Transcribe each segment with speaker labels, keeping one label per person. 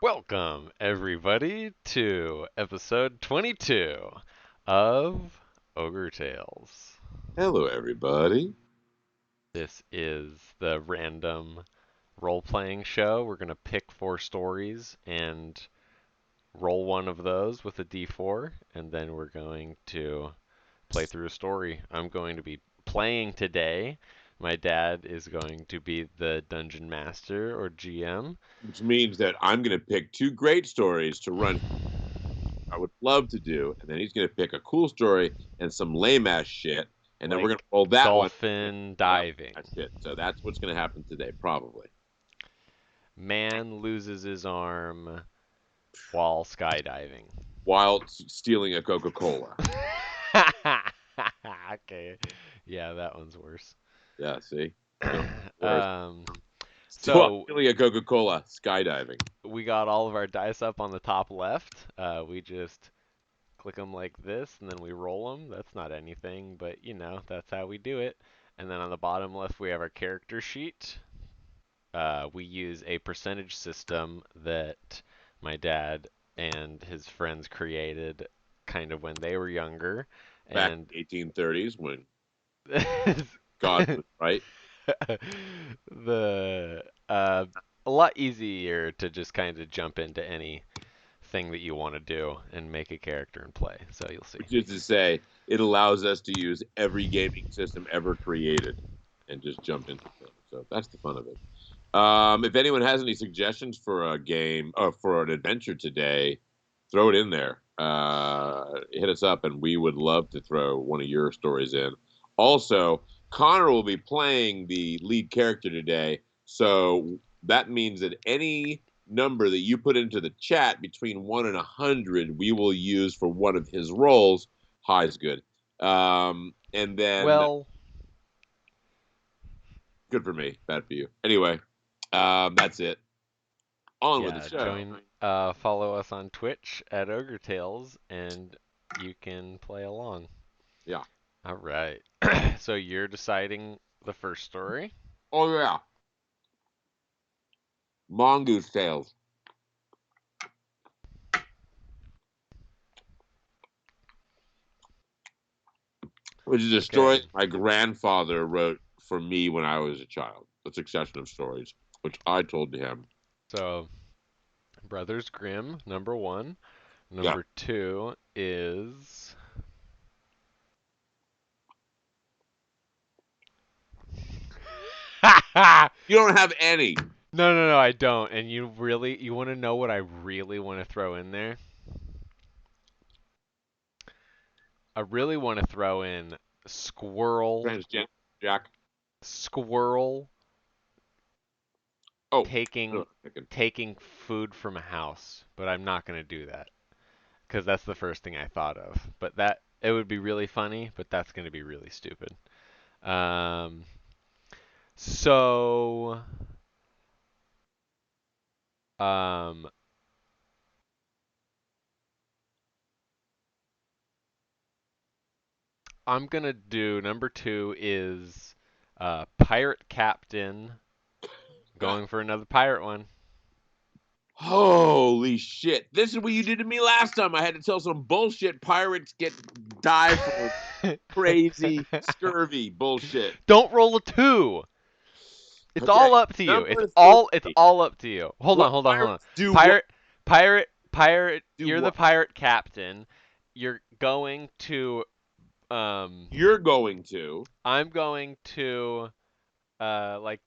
Speaker 1: Welcome, everybody, to episode 22 of Ogre Tailz.
Speaker 2: Hello, everybody.
Speaker 1: This is the random role playing show. We're going to pick four stories and roll one of those with a d4, and then we're going to play through a story. I'm going to be playing today. My dad is going to be the dungeon master or GM.
Speaker 2: Which means that I'm going to pick two great stories to run. I would love to do, and then he's going to pick a cool story and some lame ass shit, and then we're
Speaker 1: Like
Speaker 2: going to roll that one.
Speaker 1: dolphin
Speaker 2: That
Speaker 1: diving.
Speaker 2: shit. So that's what's going to happen today, probably.
Speaker 1: Man loses his arm while skydiving.
Speaker 2: While stealing a Coca-Cola.
Speaker 1: Okay. Yeah, that one's worse.
Speaker 2: Yeah, see, no worse.
Speaker 1: um,
Speaker 2: While
Speaker 1: so
Speaker 2: stealing a Coca-Cola, skydiving.
Speaker 1: we got all of our dice up on the top left. We just click them like this and then we roll them. That's not anything, but that's how we do it. And then on the bottom left, we have our character sheet. We use a percentage system that my dad and his friends created kind of when they were younger.
Speaker 2: Back
Speaker 1: And
Speaker 2: in the 1830s when God was right.
Speaker 1: the a lot easier to just kind of jump into any thing that you want to do and make a character and play. So you'll see.
Speaker 2: Which is to say, it allows us to use every gaming system ever created and just jump into them. So that's the fun of it. If anyone has any suggestions for a game or for an adventure today, throw it in there. Hit us up, and we would love to throw one of your stories in. Also, Connor will be playing the lead character today, so that means that any number that you put into the chat between 1 and 100, we will use for one of his roles. High is good. And then
Speaker 1: Well,
Speaker 2: good for me, bad for you. Anyway, that's it. On with the
Speaker 1: yeah,
Speaker 2: show.
Speaker 1: follow us on Twitch at Ogre Tailz, and you can play along.
Speaker 2: Yeah.
Speaker 1: All right. So you're deciding the first story.
Speaker 2: Oh yeah. Mongoose Tales, which is a story
Speaker 1: Okay.
Speaker 2: my grandfather wrote for me when I was a child. A succession of stories, which I told to him.
Speaker 1: So Brothers Grimm, number one.
Speaker 2: Yeah.
Speaker 1: Number two is. No,
Speaker 2: You don't have any.
Speaker 1: no, I don't. And you want to know what I really want to throw in there? I really want to throw in squirrel,
Speaker 2: Transgender Jack.
Speaker 1: squirrel
Speaker 2: Oh,
Speaker 1: taking
Speaker 2: no, chicken.
Speaker 1: taking food from a house, but I'm not gonna do that because that's the first thing I thought of. But that it would be really funny, but that's gonna be really stupid. Um, so um, I'm gonna do number two is pirate captain going for another pirate one.
Speaker 2: Holy shit! This is what you did to me last time. I had to tell some bullshit. Pirates get die for crazy scurvy bullshit.
Speaker 1: Don't roll a two. It's
Speaker 2: Okay,
Speaker 1: all up to you. It's
Speaker 2: number
Speaker 1: all it's
Speaker 2: three.
Speaker 1: all up to you. Hold on,
Speaker 2: What
Speaker 1: hold on, hold on.
Speaker 2: pirates do? What
Speaker 1: Pirate.
Speaker 2: do?
Speaker 1: You're the
Speaker 2: What
Speaker 1: pirate captain. You're going to um.
Speaker 2: you're going to
Speaker 1: I'm going to like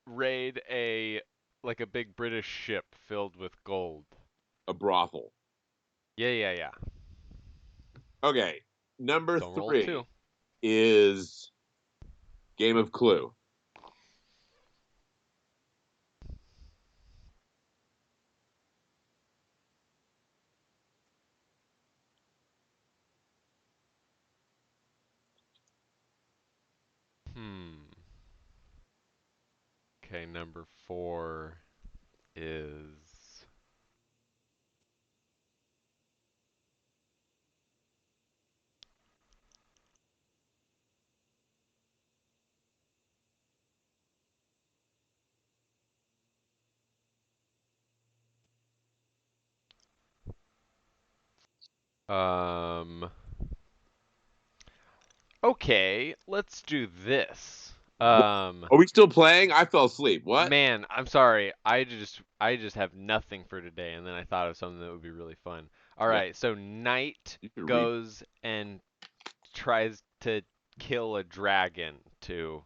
Speaker 1: raid a big British ship filled with gold.
Speaker 2: a brothel?
Speaker 1: Yeah.
Speaker 2: Okay, number
Speaker 1: Don't roll a two.
Speaker 2: three is Game of Clue.
Speaker 1: Hmm. Okay, number four is Um. Okay, let's do this.
Speaker 2: What?
Speaker 1: Um.
Speaker 2: Are we still playing? I fell asleep. What?
Speaker 1: Man, I'm sorry. I just have nothing for today, and then I thought of something that would be really fun. All
Speaker 2: Yeah,
Speaker 1: right, so Knight
Speaker 2: you should read.
Speaker 1: goes and tries to kill a dragon to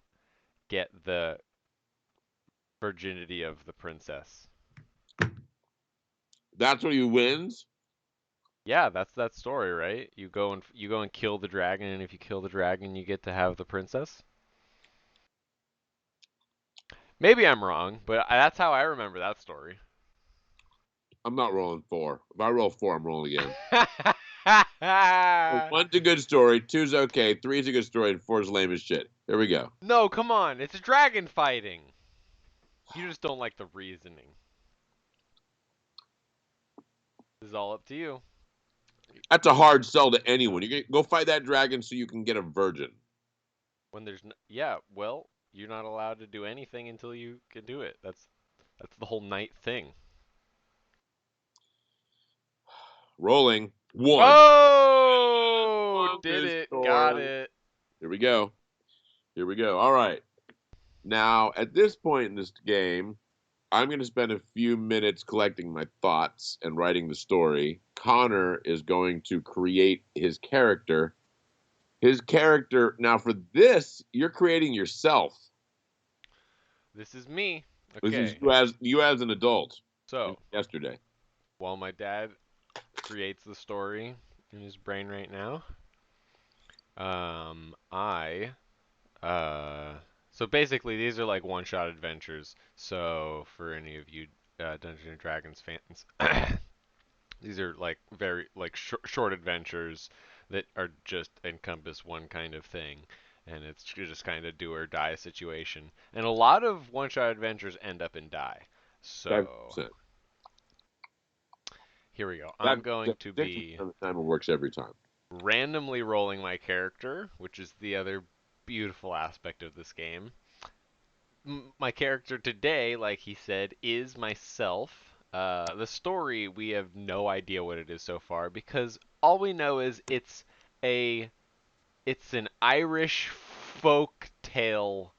Speaker 1: get the virginity of the princess.
Speaker 2: That's what he wins.
Speaker 1: Yeah, that's that story, right? You go and kill the dragon, and if you kill the dragon, you get to have the princess. Maybe I'm wrong, but that's how I remember that story.
Speaker 2: I'm not rolling 4. If I roll 4, I'm rolling again. So 1's a good story, 2's okay, 3's a good story, and 4's lame as shit. Here we go.
Speaker 1: No, come on. It's dragon fighting. You just don't like the reasoning. This is all up to you.
Speaker 2: That's a hard sell to anyone. You can go fight that dragon so you can get a virgin.
Speaker 1: When there's yeah, well, you're not allowed to do anything until you can do it. That's the whole night thing.
Speaker 2: Rolling 1.
Speaker 1: Oh, did
Speaker 2: Longest
Speaker 1: it. Got
Speaker 2: story.
Speaker 1: it.
Speaker 2: Here we go. Here we go. All right. Now, at this point in this game, I'm going to spend a few minutes collecting my thoughts and writing the story. Connor is going to create his character. His character, now for this, you're creating yourself.
Speaker 1: This is me.
Speaker 2: This is
Speaker 1: Okay.
Speaker 2: you as an adult
Speaker 1: So,
Speaker 2: yesterday.
Speaker 1: while my dad creates the story in his brain right now, I so basically these are like one-shot adventures. So for any of you Dungeons and Dragons fans, these are like very like short adventures that are just encompass one kind of thing, and it's just kind of do or die situation. And a lot of one-shot adventures end up in die. So
Speaker 2: 5%.
Speaker 1: here we go. I'm
Speaker 2: That
Speaker 1: going to
Speaker 2: 60%
Speaker 1: be
Speaker 2: of the time it works every time.
Speaker 1: randomly rolling my character, which is the other beautiful aspect of this game. My character today, like he said, is myself. The story, we have no idea what it is so far because all we know is a it's an Irish folk tale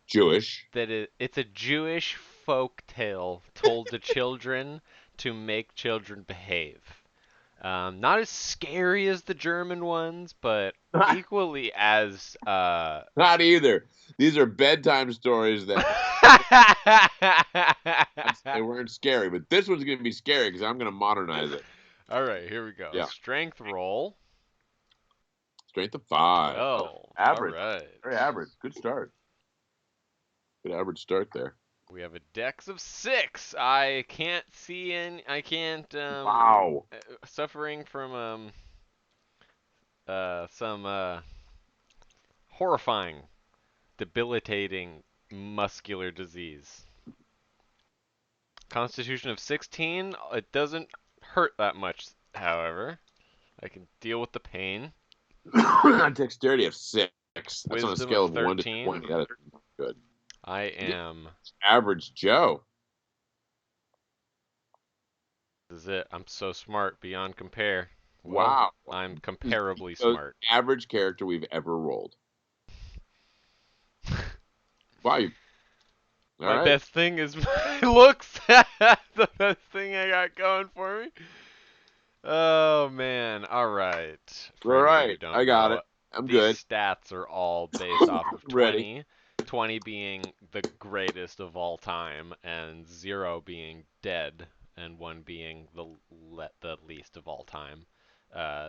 Speaker 2: Jewish.
Speaker 1: it's a Jewish folk tale told to children to make children behave. Not as scary as the German ones, but equally as
Speaker 2: Not either. These are bedtime stories that they weren't scary, but this one's going to be scary because I'm going to modernize it.
Speaker 1: All right, here we go.
Speaker 2: Yeah.
Speaker 1: Strength roll
Speaker 2: Strength of 5. Oh,
Speaker 1: 12. All
Speaker 2: average.
Speaker 1: right.
Speaker 2: Very average. Good start. Good average start there.
Speaker 1: We have a dex of 6. I can't see in. I can't.
Speaker 2: Wow.
Speaker 1: Suffering from some horrifying, debilitating muscular disease. Constitution of 16. It doesn't hurt that much, however. I can deal with the pain.
Speaker 2: Dexterity of 6. That's on a
Speaker 1: Wisdom of
Speaker 2: scale of 1 to
Speaker 1: 13.
Speaker 2: 20. That is good.
Speaker 1: I am.
Speaker 2: Average Joe.
Speaker 1: This is it. I'm so smart beyond compare. Well,
Speaker 2: Wow.
Speaker 1: I'm
Speaker 2: This is
Speaker 1: comparably
Speaker 2: the
Speaker 1: smart.
Speaker 2: average character we've ever rolled. Wow. All
Speaker 1: My
Speaker 2: right.
Speaker 1: best thing is my looks. The best thing I got going for me. Oh man. All right.
Speaker 2: All
Speaker 1: For any of you who
Speaker 2: right.
Speaker 1: don't
Speaker 2: I got
Speaker 1: know,
Speaker 2: it. I'm
Speaker 1: these
Speaker 2: good.
Speaker 1: stats are all based off of
Speaker 2: Ready.
Speaker 1: 20. 20 being the greatest of all time, and 0 being dead, and 1 being the least of all time.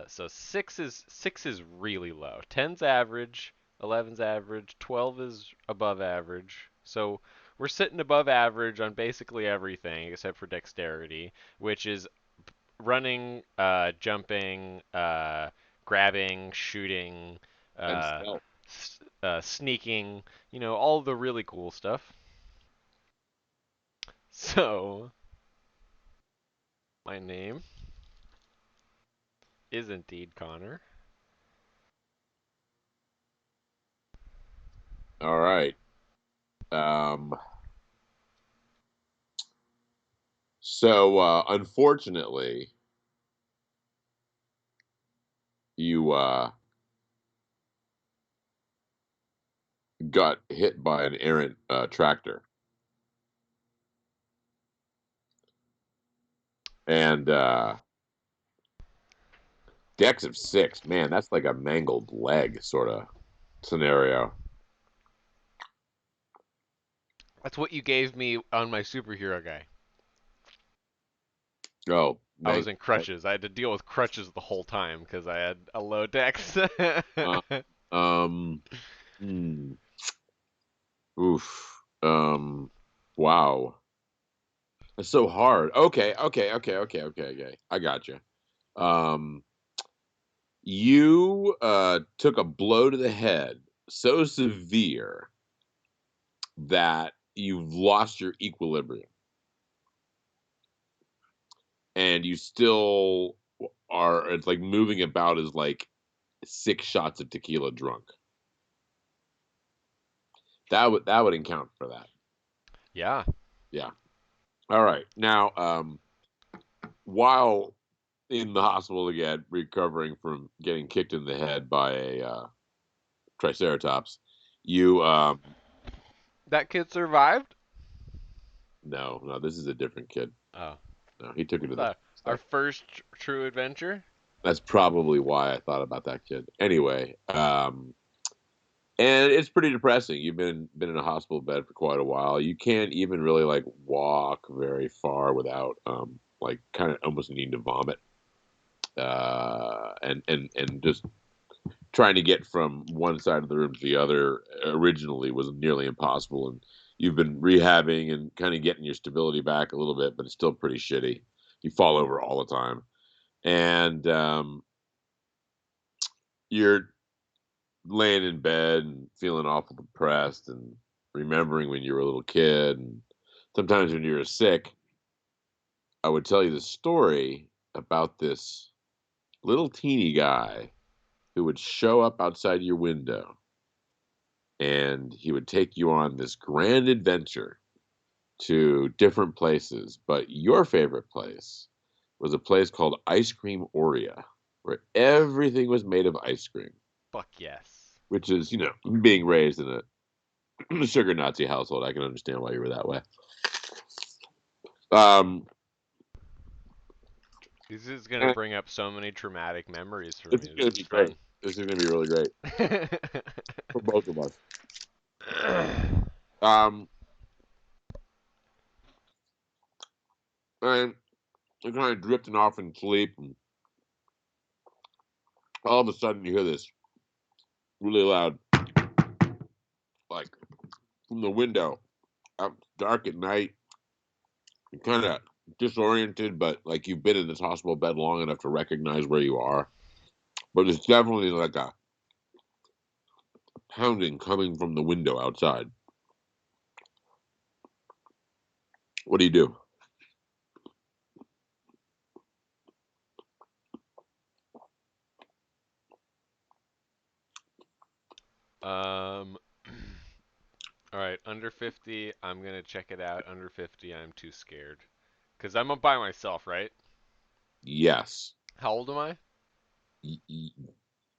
Speaker 1: So 6 is really low. 10's average, 11's average, 12 is above average. So we're sitting above average on basically everything except for dexterity, which is running, jumping, grabbing, shooting,
Speaker 2: And
Speaker 1: uh,
Speaker 2: stealth.
Speaker 1: sneaking, all the really cool stuff. So, my name is indeed Connor.
Speaker 2: All right. Um, so, unfortunately, you got hit by an errant tractor, and Dex of 6. Man, that's like a mangled leg sort of scenario.
Speaker 1: That's what you gave me on my superhero guy.
Speaker 2: Oh,
Speaker 1: I was
Speaker 2: mangled
Speaker 1: in
Speaker 2: leg.
Speaker 1: crutches. I had to deal with crutches the whole time because I had a low dex.
Speaker 2: Uh, um, hmm, oof. Wow. It's so hard. Okay. I got you. Um, you took a blow to the head so severe that you've lost your equilibrium, and you still are. It's like moving about as like 6 shots of tequila drunk. That would account for that.
Speaker 1: Yeah.
Speaker 2: Yeah. All right. Now, while in the hospital again, recovering from getting kicked in the head by a triceratops, you
Speaker 1: That kid survived?
Speaker 2: no, this is a different kid.
Speaker 1: Oh.
Speaker 2: No, he took it to the
Speaker 1: Our
Speaker 2: stuff.
Speaker 1: first true adventure?
Speaker 2: That's probably why I thought about that kid. Anyway, and it's pretty depressing. You've been in a hospital bed for quite a while. You can't even really like walk very far without like kind of almost needing to vomit. And just trying to get from one side of the room to the other originally was nearly impossible. And you've been rehabbing and kind of getting your stability back a little bit, but it's still pretty shitty. You fall over all the time, and you're laying in bed and feeling awful depressed and remembering when you were a little kid. And sometimes when you were sick, I would tell you the story about this little teeny guy who would show up outside your window, and he would take you on this grand adventure to different places. But your favorite place was a place called Ice Cream Oria, where everything was made of ice cream,
Speaker 1: Fuck yes.
Speaker 2: which is, being raised in a sugar Nazi household, I can understand why you were that way. Um,
Speaker 1: This is gonna
Speaker 2: and
Speaker 1: bring up so many traumatic memories for
Speaker 2: this is
Speaker 1: me.
Speaker 2: going
Speaker 1: This
Speaker 2: to be
Speaker 1: is
Speaker 2: great.
Speaker 1: fun.
Speaker 2: This is going to be really great for both of us. Um, and you're kind of drifting off in sleep, and all of a sudden you hear this really loud, like from the window. Out dark at night, you're kind of disoriented, but like you've been in this hospital bed long enough to recognize where you are. But it's definitely like a pounding coming from the window outside. What do you do?
Speaker 1: um all right, under 50, I'm gonna check it out. Under 50, I'm too scared. Cause I'm by myself, right?
Speaker 2: Yes.
Speaker 1: How old am I?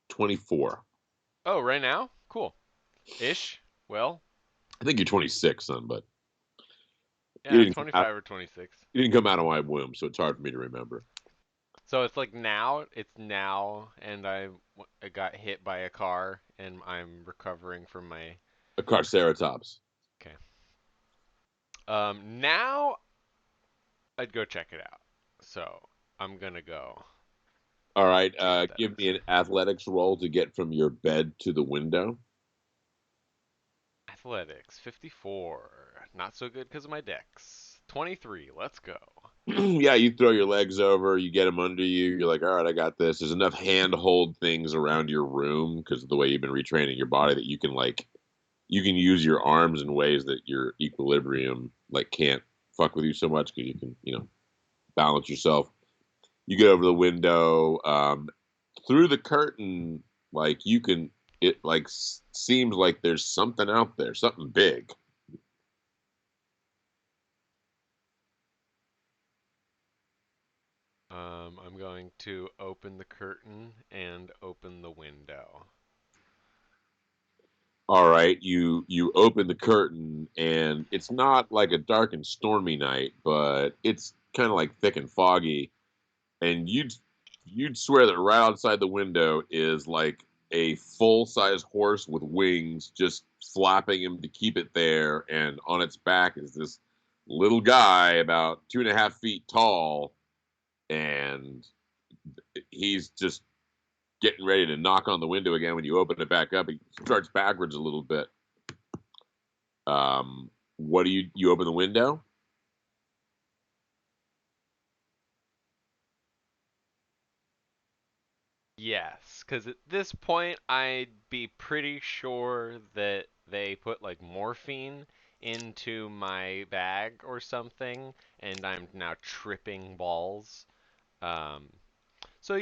Speaker 2: 24.
Speaker 1: Oh, right now? Cool. Ish. Well,
Speaker 2: I think you're 26, son, but you
Speaker 1: yeah,
Speaker 2: didn't come out.
Speaker 1: 25 or 26.
Speaker 2: You didn't come out of my womb, so it's hard for me to remember.
Speaker 1: So it's like now, it's now, and I got hit by a car, and I'm recovering from my.
Speaker 2: A Carceratops.
Speaker 1: Okay. Now I'd go check it out. So I'm gonna go
Speaker 2: All right.
Speaker 1: see what that
Speaker 2: Give
Speaker 1: is.
Speaker 2: me an athletics roll to get from your bed to the window.
Speaker 1: Athletics, 54. Not so good because of my dex. 23. Let's go.
Speaker 2: Yeah, you throw your legs over, you get them under you. You're like, all right, I got this. There's enough handhold things around your room because of the way you've been retraining your body that you can use your arms in ways that your equilibrium like can't fuck with you so much because you can balance yourself. You get over the window, through the curtain, like you can. It like seems like there's something out there, something big.
Speaker 1: I'm going to open the curtain and open the window.
Speaker 2: All right, you open the curtain, and it's not like a dark and stormy night, but it's kind of like thick and foggy. And you'd swear that right outside the window is like a full size horse with wings, just flapping him to keep it there, and on its back is this little guy about 2.5 feet tall, and he's just getting ready to knock on the window again. When you open it back up, he starts backwards a little bit. What do you open the window?
Speaker 1: Yes, because at this point I'd be pretty sure that they put like morphine into my bag or something, and I'm now tripping balls. Um, so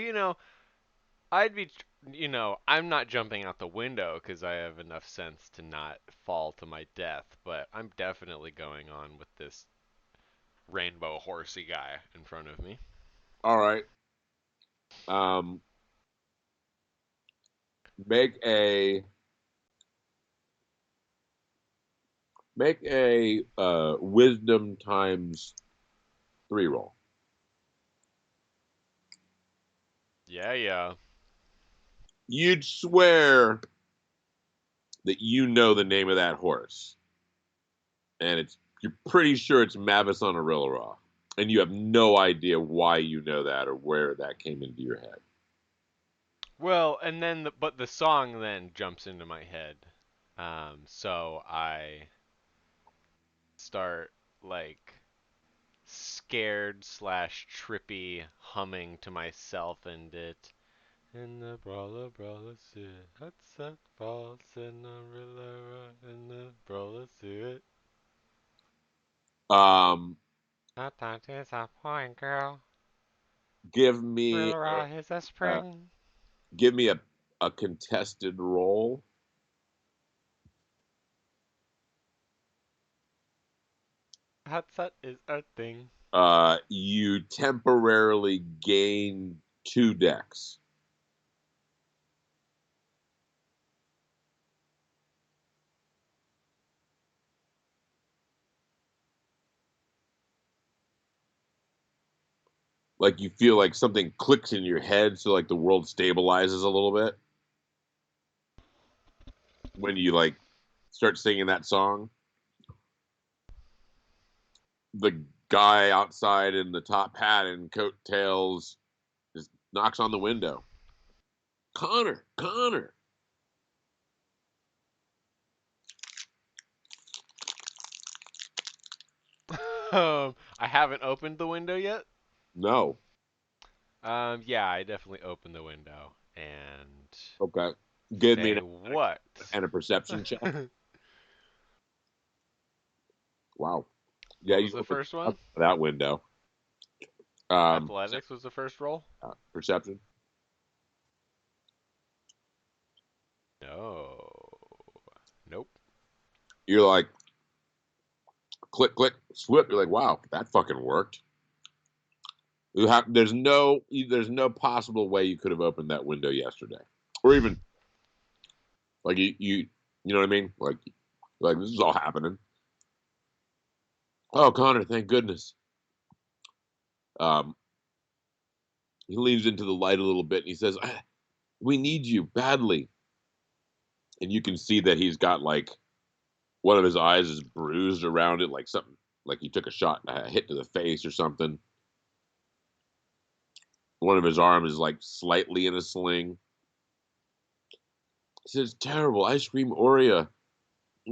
Speaker 1: I'd be, I'm not jumping out the window because I have enough sense to not fall to my death, but I'm definitely going on with this rainbow horsey guy in front of me.
Speaker 2: All right. Um, make a wisdom times three roll.
Speaker 1: Yeah, yeah.
Speaker 2: You'd swear that you know the name of that horse, and you're pretty sure it's Mavis on a Rillarah, and you have no idea why you know that or where that came into your head.
Speaker 1: Well, and then but the song then jumps into my head. So I start like scared slash trippy humming to myself and it. In the brawler suit, Hudson falls in the river in the brawler suit.
Speaker 2: Um,
Speaker 1: Not that is a point, girl.
Speaker 2: give me
Speaker 1: Rilla is a
Speaker 2: uh,
Speaker 1: spring.
Speaker 2: give me a contested roll.
Speaker 1: Hudson is a thing.
Speaker 2: You temporarily gain 2 decks. Like you feel like something clicks in your head, so like the world stabilizes a little bit when you like start singing that song. The guy outside in the top hat and coat tails just knocks on the window. Connor, Connor.
Speaker 1: I haven't opened the window yet.
Speaker 2: No.
Speaker 1: Yeah, I definitely opened the window and
Speaker 2: Okay. Give me
Speaker 1: say what?
Speaker 2: and a perception check.
Speaker 1: What
Speaker 2: Wow. Yeah,
Speaker 1: was
Speaker 2: you
Speaker 1: the
Speaker 2: opened
Speaker 1: first one?
Speaker 2: up that window. Um,
Speaker 1: Athletics was the first roll?
Speaker 2: perception.
Speaker 1: No. Nope.
Speaker 2: You're like click, click, swip. You're like, wow, that fucking worked. There's no possible way you could have opened that window yesterday, or even like you know what I mean? Like this is all happening. Oh, Connor, thank goodness. Um, he leans into the light a little bit and he says, "We need you badly." And you can see that he's got like one of his eyes is bruised around it, like something like he took a hit to the face or something. One of his arms is like slightly in a sling. He says, "Terrible ice cream Oreo,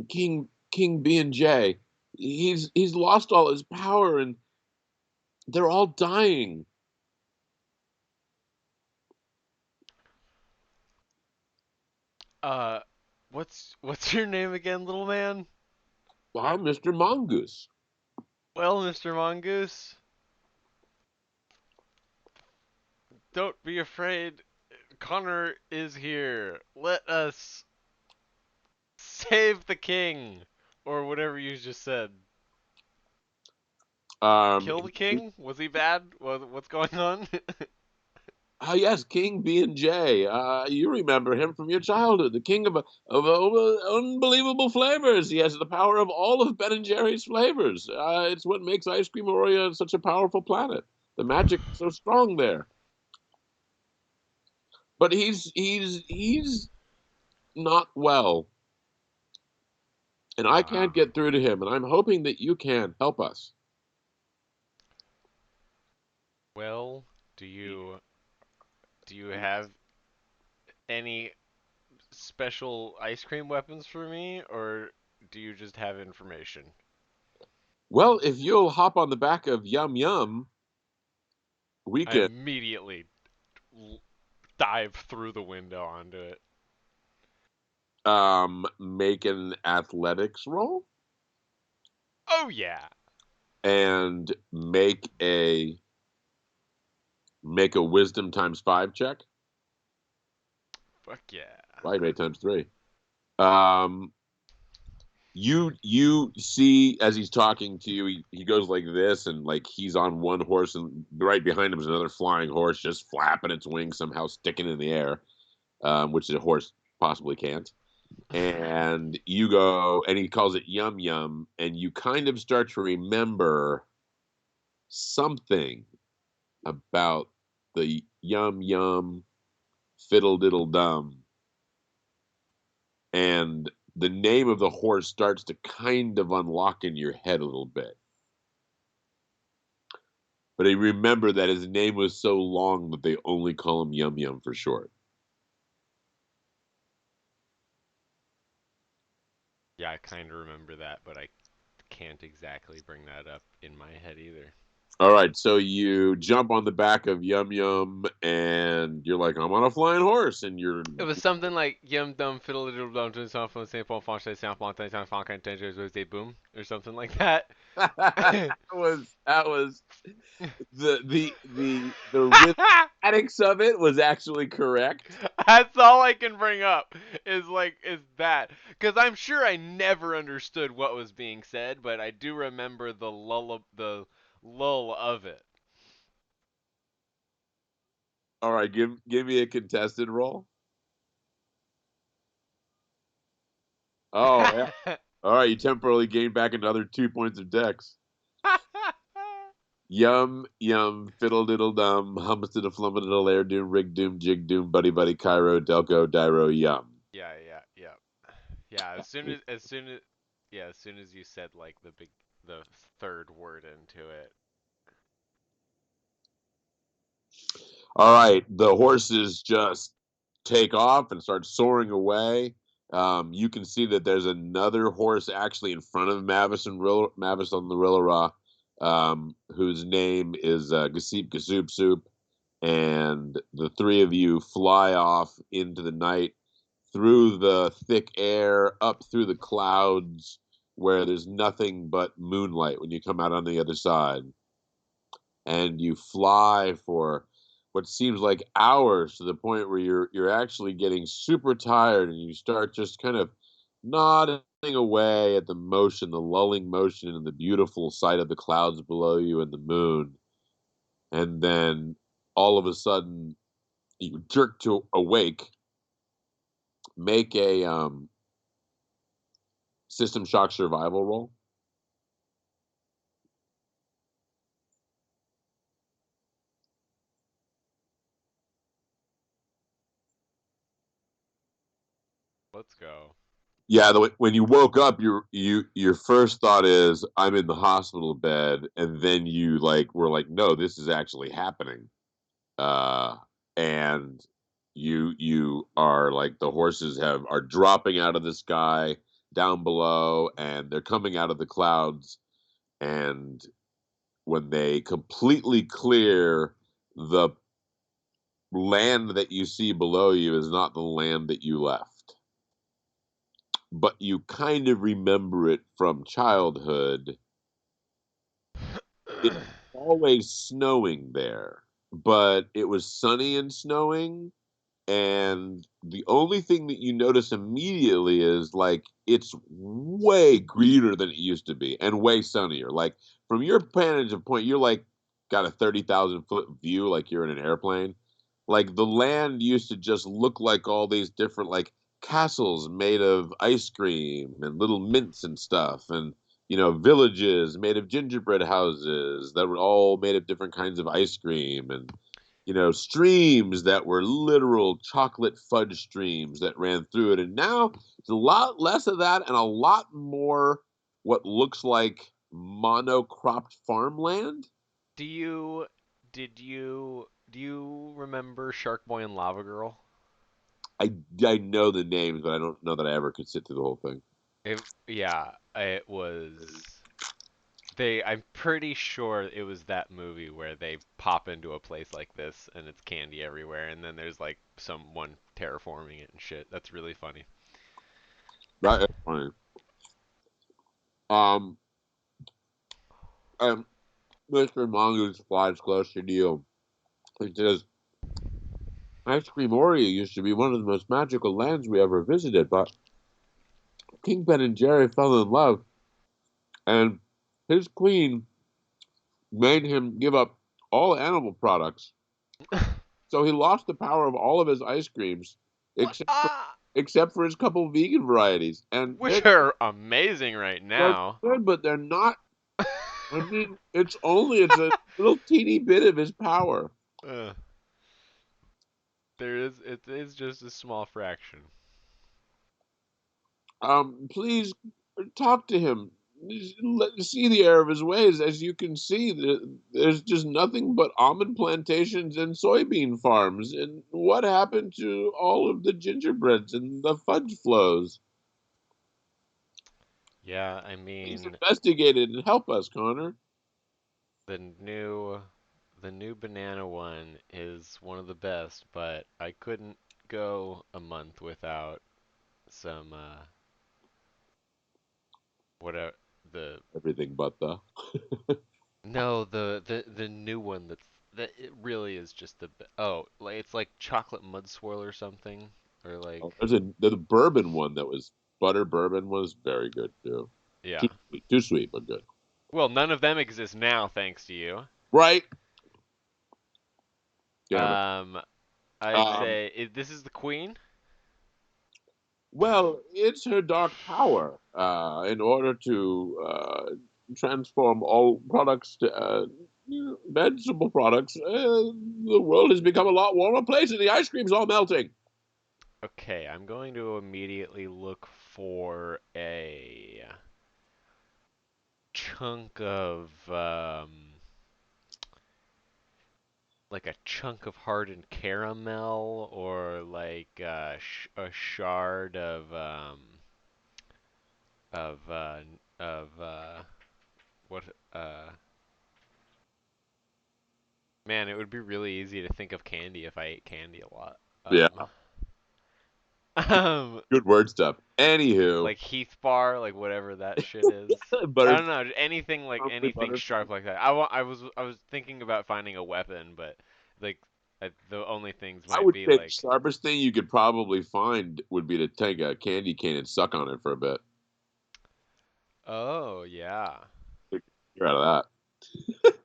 Speaker 2: King B&J. He's lost all his power and they're all dying."
Speaker 1: Uh, what's your name again, little man?
Speaker 2: Well, I'm Mr. Mongoose.
Speaker 1: Well, Mr. Mongoose, don't be afraid. Connor is here. Let us save the king, or whatever you just said.
Speaker 2: Um,
Speaker 1: Kill the king? Was he bad? What's going on?
Speaker 2: yes, King B&J. You remember him from your childhood, the king of unbelievable flavors. He has the power of all of Ben and Jerry's flavors. It's what makes Ice Cream Oreo such a powerful planet. The magic is so strong there. But he's not well, and I can't
Speaker 1: Ah,
Speaker 2: get through to him. And I'm hoping that you can help us.
Speaker 1: well, do you have any special ice cream weapons for me, or do you just have information?
Speaker 2: Well, if you'll hop on the back of Yum Yum, we
Speaker 1: I
Speaker 2: can
Speaker 1: immediately dive through the window onto it.
Speaker 2: make an athletics roll
Speaker 1: Oh yeah.
Speaker 2: and make a wisdom times 5 check.
Speaker 1: Fuck yeah.
Speaker 2: Right, made times 3. Um, you see as he's talking to you, he goes like this, and like he's on one horse, and right behind him is another flying horse, just flapping its wings, somehow sticking in the air, which a horse possibly can't. And you go, and he calls it Yum Yum, and you kind of start to remember something about the Yum Yum Fiddle Diddle Dum, and the name of the horse starts to kind of unlock in your head a little bit. But I remember that his name was so long that they only call him Yum Yum for short.
Speaker 1: Yeah, I kind of remember that, but I can't exactly bring that up in my head either.
Speaker 2: All right, so you jump on the back of Yum Yum, and you're like, I'm on a flying horse, and you're
Speaker 1: It was something like yum dum fiddle diddle dum dum dum dum saint paul fonche saint fontaine saint fontaine saint boom or something like that.
Speaker 2: that was the rhythmatics of it was actually correct.
Speaker 1: That's all I can bring up is that because I'm sure I never understood what was being said, but I do remember the lull of it.
Speaker 2: All right, give me a contested roll. Oh yeah. All right, you temporarily gain back another 2 points of dex. Yum yum fiddle diddle dum hums to the flum diddle air doom rig doom jig doom buddy buddy Cairo delco dyro yum.
Speaker 1: Yeah, yeah, yeah, yeah. As soon as you said like the third word into it.
Speaker 2: All right, the horses just take off and start soaring away. You can see that there's another horse actually in front of Mavis on the Rillera, whose name is Gaseep Gasoop Soup, and the three of you fly off into the night through the thick air, up through the clouds, where there's nothing but moonlight when you come out on the other side, and you fly for what seems like hours to the point where you're actually getting super tired, and you start just kind of nodding away at the motion, the lulling motion, and the beautiful sight of the clouds below you and the moon. And then all of a sudden you jerk to awake. Make a system shock survival roll.
Speaker 1: Let's go.
Speaker 2: Yeah, when you woke up, your first thought is I'm in the hospital bed, and then you like were like, no, this is actually happening, uh, and you are like the horses have are dropping out of the sky down below, and they're coming out of the clouds, and when they completely clear, the land that you see below you is not the land that you left, but you kind of remember it from childhood. It's always snowing there, but it was sunny and snowing, and the only thing that you notice immediately is like it's way greener than it used to be and way sunnier. Like from your vantage point, you're like got a 30,000 foot view, like you're in an airplane. Like the land used to just look like all these different like castles made of ice cream and little mints and stuff, and villages made of gingerbread houses that were all made of different kinds of ice cream, and streams that were literal chocolate fudge streams that ran through it. And now it's a lot less of that and a lot more what looks like monocropped farmland.
Speaker 1: Do you do you remember Shark Boy and Lava Girl?
Speaker 2: I know the names, but I don't know that I ever could sit through the whole thing.
Speaker 1: Yeah, it was I'm pretty sure it was that movie where they pop into a place like this and it's candy everywhere and then there's like someone terraforming it and shit. That's really funny.
Speaker 2: That is funny. Um, and Mr. Mongoose flies closer to you. He says, Ice Cream Oreo used to be one of the most magical lands we ever visited, but Kingpin and Jerry fell in love, and his queen made him give up all animal products. So he lost the power of all of his ice creams,
Speaker 1: What?
Speaker 2: except for, except for his couple vegan varieties. And
Speaker 1: Which are amazing right
Speaker 2: they're
Speaker 1: now.
Speaker 2: good, but they're not. I mean, it's a little teeny bit of his power.
Speaker 1: Uh, it is just a small fraction.
Speaker 2: Please talk to him. See the error of his ways. As you can see, there's just nothing but almond plantations and soybean farms. And what happened to all of the gingerbreads and the fudge flows?
Speaker 1: Yeah, I
Speaker 2: Please
Speaker 1: mean
Speaker 2: investigate it and help us, Connor.
Speaker 1: the new the new banana one is one of the best, but I couldn't go a month without some whatever the
Speaker 2: Everything but the.
Speaker 1: no the new one that it really is just oh like it's like chocolate mud swirl or something or like
Speaker 2: Oh, the bourbon one that was butter bourbon was very good too.
Speaker 1: yeah.
Speaker 2: Too sweet, but good.
Speaker 1: Well, none of them exist now thanks to you.
Speaker 2: Right? Damn it.
Speaker 1: Um, I'd
Speaker 2: Um,
Speaker 1: say this is the queen.
Speaker 2: well, it's her dark power. In order to transform all products to vegetable products, the world has become a lot warmer place, and the ice cream's all melting.
Speaker 1: Okay, I'm going to immediately look for a chunk of like a chunk of hardened caramel or like a shard of uh, of what man, it would be really easy to think of candy if I ate candy a lot.
Speaker 2: Yeah,
Speaker 1: Um,
Speaker 2: good word stuff. Anywho,
Speaker 1: like Heath Bar, like whatever that shit is. I
Speaker 2: butter,
Speaker 1: don't know, anything like
Speaker 2: probably
Speaker 1: anything
Speaker 2: butter.
Speaker 1: sharp like that. I was thinking about finding a weapon, but like the only things
Speaker 2: I
Speaker 1: might
Speaker 2: would
Speaker 1: be
Speaker 2: say the
Speaker 1: like,
Speaker 2: sharpest thing you could probably find would be to take a candy cane and suck on it for a bit.
Speaker 1: oh yeah,
Speaker 2: You're out of that.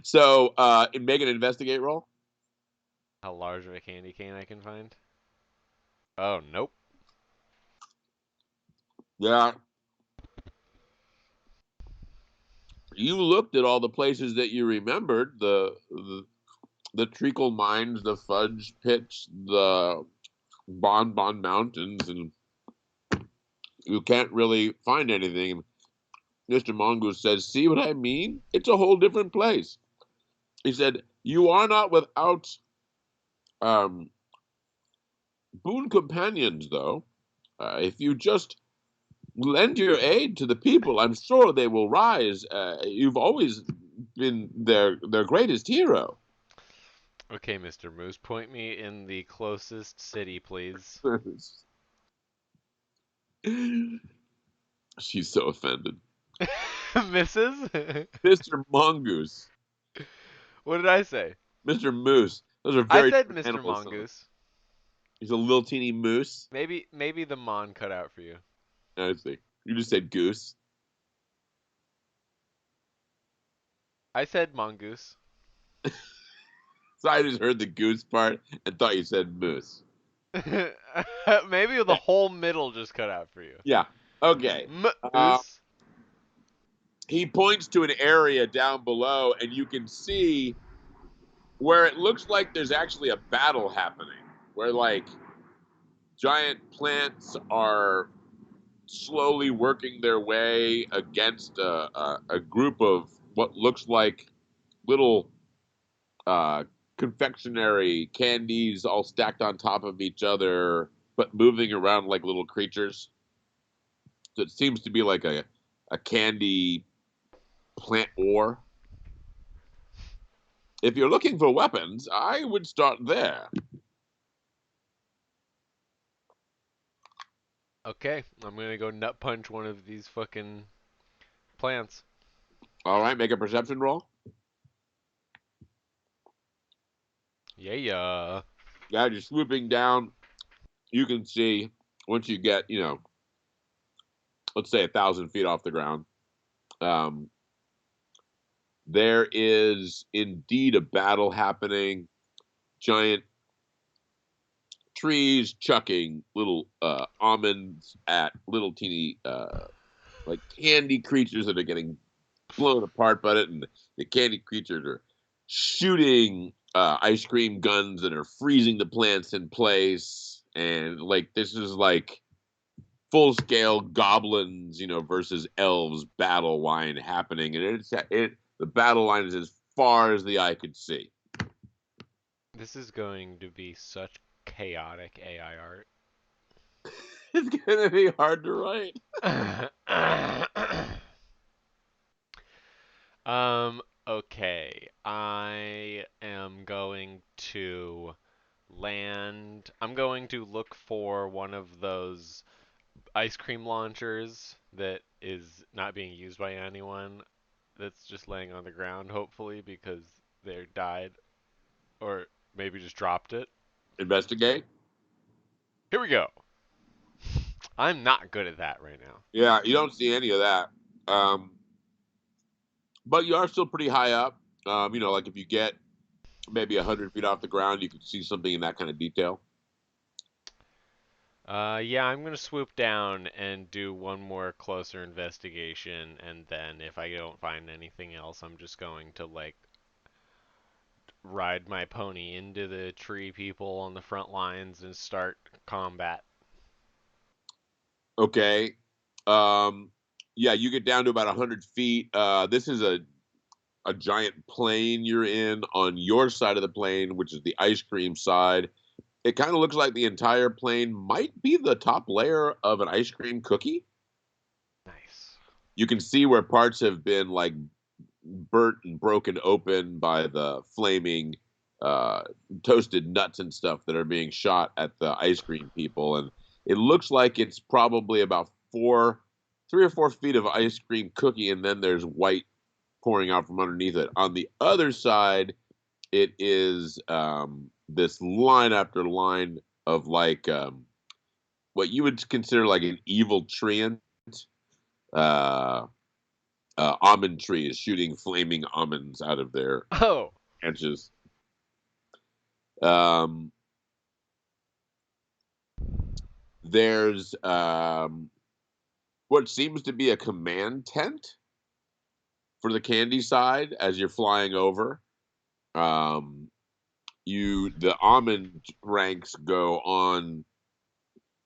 Speaker 2: So, make an investigate roll.
Speaker 1: how large of a candy cane I can find. Oh nope.
Speaker 2: Yeah, you looked at all the places that you remembered the treacle mines, the fudge pits, the bonbon mountains, and you can't really find anything. Mr. Mongoose says, "See what I mean? It's a whole different place." He said, "You are not without um, boon companions, though. If you just lend your aid to the people, I'm sure they will rise. You've always been their greatest hero."
Speaker 1: Okay, Mr. Moose, point me in the closest city, please.
Speaker 2: She's so offended.
Speaker 1: Mrs.
Speaker 2: Mr. Mongoose,
Speaker 1: What did I say?
Speaker 2: Mr. Moose, those are
Speaker 1: I
Speaker 2: very
Speaker 1: said
Speaker 2: different
Speaker 1: Mr.
Speaker 2: animals, son.
Speaker 1: Mongoose.
Speaker 2: He's a little teeny moose.
Speaker 1: Maybe the mon cut out for you.
Speaker 2: I see. You just said goose.
Speaker 1: I said mongoose.
Speaker 2: So I just heard the goose part and thought you said moose.
Speaker 1: Maybe the
Speaker 2: Okay.
Speaker 1: whole middle just cut out for you.
Speaker 2: Yeah. Okay. Uh,
Speaker 1: Moose.
Speaker 2: he points to an area down below, and you can see where it looks like there's actually a battle happening, where like giant plants are slowly working their way against a group of what looks like little uh, confectionery candies all stacked on top of each other, but moving around like little creatures. So it seems to be like a candy plant war. If you're looking for weapons, I would start there.
Speaker 1: Okay, I'm gonna go nut punch one of these fucking plants.
Speaker 2: All right, make a perception roll.
Speaker 1: Yeah, yeah.
Speaker 2: As you're swooping down, you can see once you get, let's say 1,000 feet off the ground, um, there is indeed a battle happening. Giant trees chucking little almonds at little teeny like candy creatures that are getting blown apart by it, and the candy creatures are shooting ice cream guns that are freezing the plants in place, and like this is like full scale goblins, versus elves battle line happening, and the battle line is as far as the eye could see.
Speaker 1: This is going to be such chaotic AI
Speaker 2: It's gonna be hard to write.
Speaker 1: art. Okay. I am going to land. I'm going to look for one of those ice cream launchers that is not being used by anyone. That's just laying on the ground, hopefully, because they died or maybe just dropped it.
Speaker 2: Investigate.
Speaker 1: Here we go. I'm not good at that right now.
Speaker 2: Yeah, you don't see any of that. Um, but you are still pretty high up. Like if you get maybe 100 feet off the ground, you could see something in that kind of detail.
Speaker 1: Yeah, I'm gonna swoop down and do one more closer investigation, and then if I don't find anything else, I'm just going to like ride my pony into the tree people on the front lines and start combat.
Speaker 2: Okay. Um, yeah, you get down to about 100 feet. This is a giant plane you're in. On your side of the plane, which is the ice cream side, it kind of looks like the entire plane might be the top layer of an ice cream cookie.
Speaker 1: Nice.
Speaker 2: You can see where parts have been like burnt and broken open by the flaming uh, toasted nuts and stuff that are being shot at the ice cream people. And it looks like it's probably about 3 or 4 feet of ice cream cookie, and then there's white pouring out from underneath it. On the other side, it is this line after line of like what you would consider like an evil treant. Uh, Almond trees shooting flaming almonds out of their
Speaker 1: Oh,
Speaker 2: branches. Um, there's what seems to be a command tent for the candy side as you're flying over. Um, the almond ranks go on,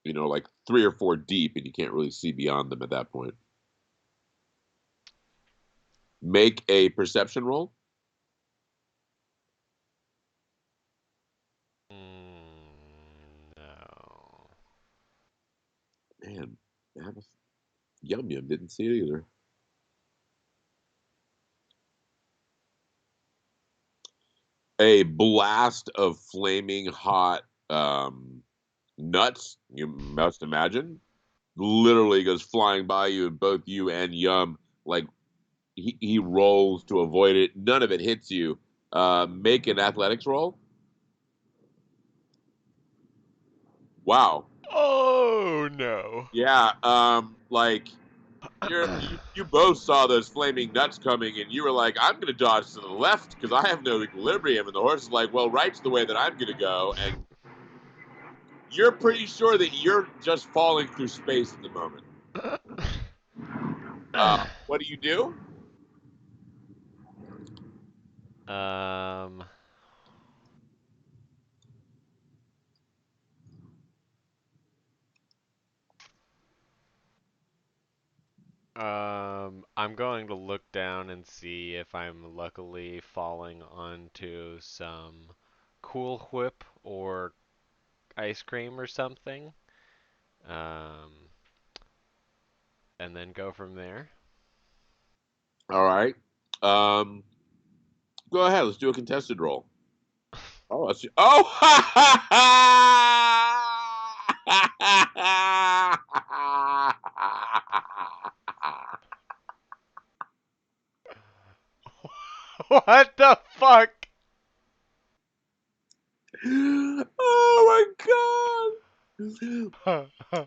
Speaker 2: like 3 or 4 deep, and you can't really see beyond them at that point. Make a perception roll.
Speaker 1: no.
Speaker 2: Man, Yum Yum didn't see it either. A blast of flaming hot nuts, you must imagine, literally goes flying by you, and both you and Yum, like, he rolls to avoid it. None of it hits you. Make an athletics roll. Wow.
Speaker 1: Oh no.
Speaker 2: Yeah. Like you both saw those flaming nuts coming, and you were like, "I'm going to dodge to the left because I have no equilibrium." And the horse is like, "Well, right's the way that I'm going to go." And you're pretty sure that you're just falling through space at the moment. What do you do?
Speaker 1: um, I'm going to look down and see if I'm luckily falling onto some Cool Whip or ice cream or something. Um, and then go from there.
Speaker 2: All right. Um, Go ahead. Let's do a contested roll. Oh, that's oh.
Speaker 1: What the fuck?
Speaker 2: Oh my god.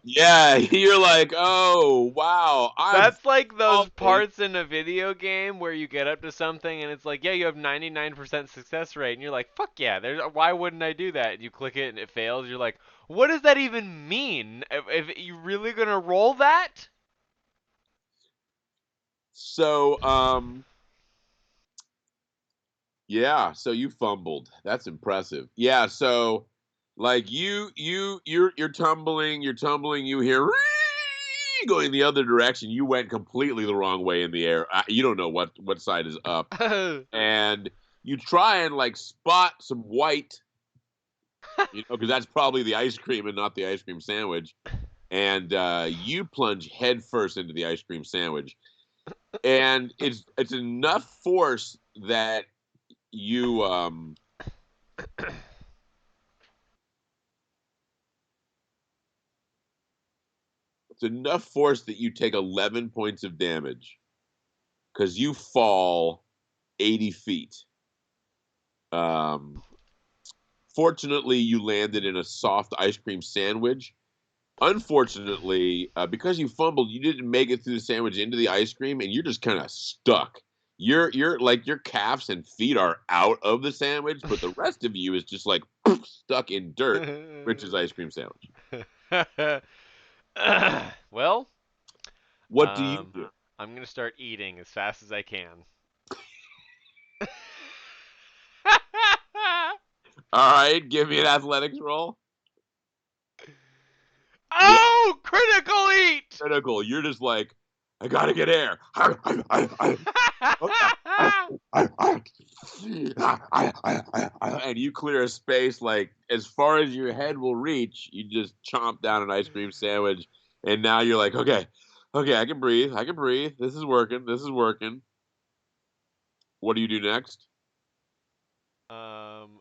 Speaker 2: Yeah, you're like, oh wow, I'm
Speaker 1: That's like those
Speaker 2: falling.
Speaker 1: parts in a video game where you get up to something and it's like, yeah, you have 99% success rate, and you're like, fuck yeah, why wouldn't I do that? And you click it and it fails. You're like, what does that even mean? If you really gonna roll that?
Speaker 2: So, yeah, so you fumbled. That's impressive. Yeah, so like you're tumbling, you hear going the other direction. You went completely the wrong way in the air. You don't know what side is up. And you try and like spot some white, because that's probably the ice cream and not the ice cream sandwich. And you plunge headfirst into the ice cream sandwich, and it's enough force that you it's enough force that you take 11 points of damage because you fall 80 feet. Um, Fortunately, you landed in a soft ice cream sandwich. Unfortunately, because you fumbled, you didn't make it through the sandwich into the ice cream, and you're just kind of stuck. You're like your calves and feet are out of the sandwich, but the rest of you is just like stuck in dirt. Rich's ice cream sandwich.
Speaker 1: Well,
Speaker 2: What do you
Speaker 1: um,
Speaker 2: do?
Speaker 1: I'm gonna start eating as fast as I can.
Speaker 2: All right, give me an athletics roll. Yeah,
Speaker 1: Oh, critical eat!
Speaker 2: critical. You're just like, I gotta get air. And you clear a space like as far as your head will reach. You just chomp down an ice cream sandwich, and now you're like, okay, okay, I can breathe. I can breathe. This is working. This is working. What do you do next?
Speaker 1: um,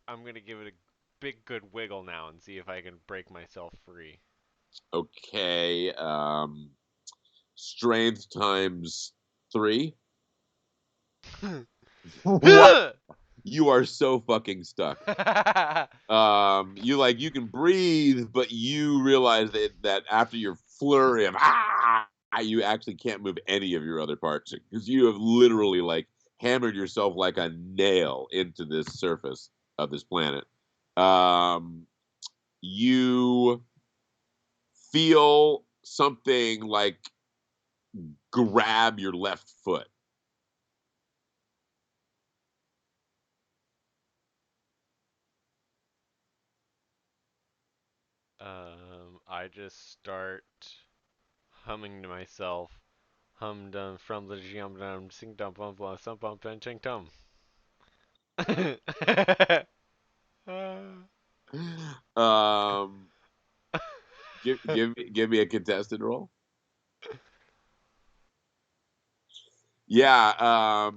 Speaker 1: I'm gonna give it a big good wiggle now and see if I can break myself free.
Speaker 2: Okay, strength times 3. What? You are so fucking stuck. You can breathe, but you realize that after your flurry of you actually can't move any of your other parts because you have literally like hammered yourself like a nail into this surface of this planet. Um, you feel something like grab your left foot.
Speaker 1: I just start humming to myself. Hum dum from the jum dum sing dum bum bum sum bum pen ching tum.
Speaker 2: Um, give me a contested roll. Yeah.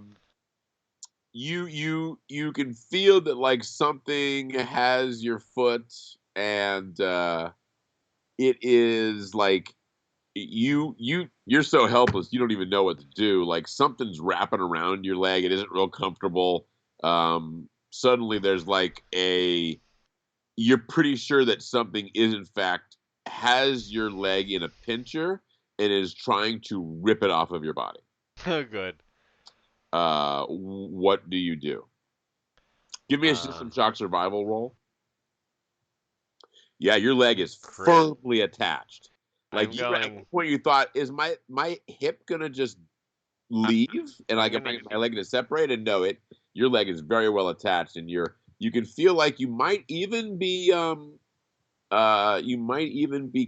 Speaker 2: You can feel that like something has your foot, and it is like you're so helpless you don't even know what to do. Like something's wrapping around your leg. It isn't real comfortable. Suddenly there's like a you're pretty sure that something is in fact has your leg in a pincher and is trying to rip it off of your body.
Speaker 1: Good.
Speaker 2: What do you do? Give me a
Speaker 1: Uh,
Speaker 2: system shock survival roll. Yeah, your leg is
Speaker 1: Crit.
Speaker 2: firmly attached. Like
Speaker 1: I'm
Speaker 2: you at one
Speaker 1: going.
Speaker 2: point you thought, is my hip gonna just
Speaker 1: I,
Speaker 2: leave and
Speaker 1: I'm
Speaker 2: like
Speaker 1: gonna.
Speaker 2: my leg gonna separate? And no, your leg is very well attached, and you can feel like you might even be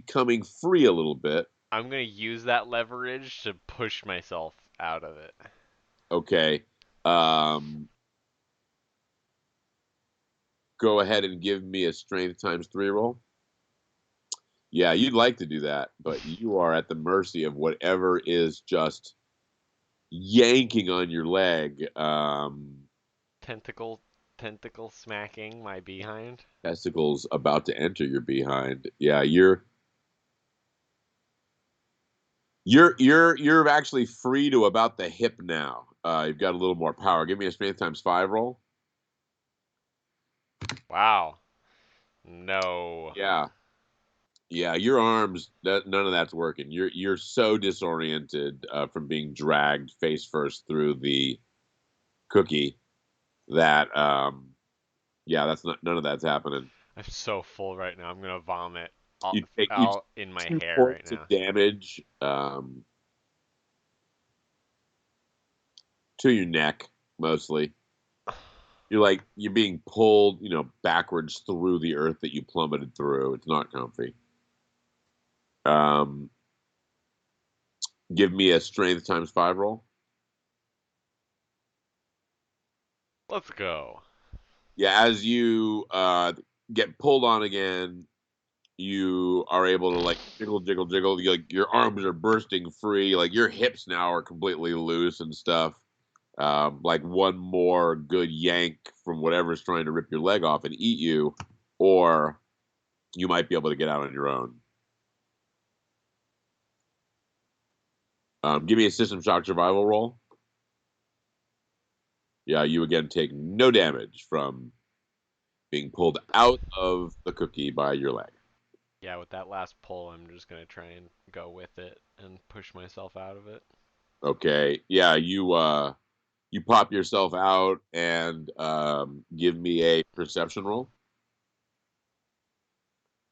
Speaker 2: coming free a little bit.
Speaker 1: I'm gonna use that leverage to push myself out of it.
Speaker 2: Okay. Um, Go ahead and give me a strength times 3 roll. Yeah, you'd like to do that, but you are at the mercy of whatever is just yanking on your leg.
Speaker 1: Tentacle, tentacle smacking my behind.
Speaker 2: Testicles about to enter your behind. Yeah, you're actually free to about the hip now. You've got a little more power. Give me a strength times 5 roll.
Speaker 1: Wow. No.
Speaker 2: Yeah. Yeah, your arms, none of that's working. You're so disoriented from being dragged face first through the cookie that yeah, that's not none of that's happening.
Speaker 1: I'm so full right now. I'm gonna vomit
Speaker 2: You
Speaker 1: all in my
Speaker 2: take 2
Speaker 1: hair right
Speaker 2: points of
Speaker 1: now.
Speaker 2: damage to your neck mostly. You're being pulled, backwards through the earth that you plummeted through. It's not comfy. Um, Give me a strength times 5 roll.
Speaker 1: Let's go.
Speaker 2: Yeah, as you get pulled on again, you are able to like jiggle, jiggle, jiggle. Like your arms are bursting free. Like your hips now are completely loose and stuff. Like one more good yank from whatever's trying to rip your leg off and eat you, or you might be able to get out on your own. Give me a system shock survival roll. Yeah, you again take no damage from being pulled out of the cookie by your leg.
Speaker 1: Yeah, with that last pull, I'm just gonna try and go with it and push myself out of it.
Speaker 2: Okay. Yeah, you pop yourself out and give me a perception roll.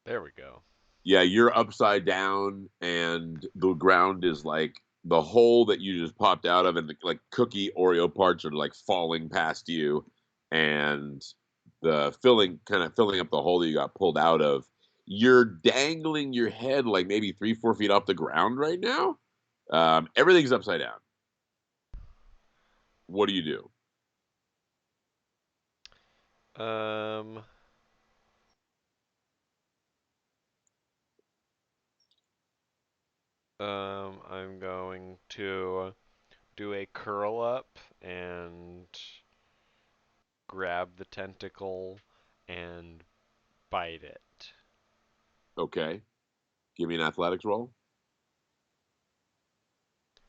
Speaker 1: There we go.
Speaker 2: Yeah, you're upside down, and the ground is like the hole that you just popped out of, and the like cookie Oreo parts are like falling past you, and the kind of filling up the hole that you got pulled out of. You're dangling your head like maybe 3, 4 feet off the ground right now. Everything's upside down. What do you do?
Speaker 1: Um, I'm going to do a curl up and grab the tentacle and bite it.
Speaker 2: Okay, give me an athletics roll.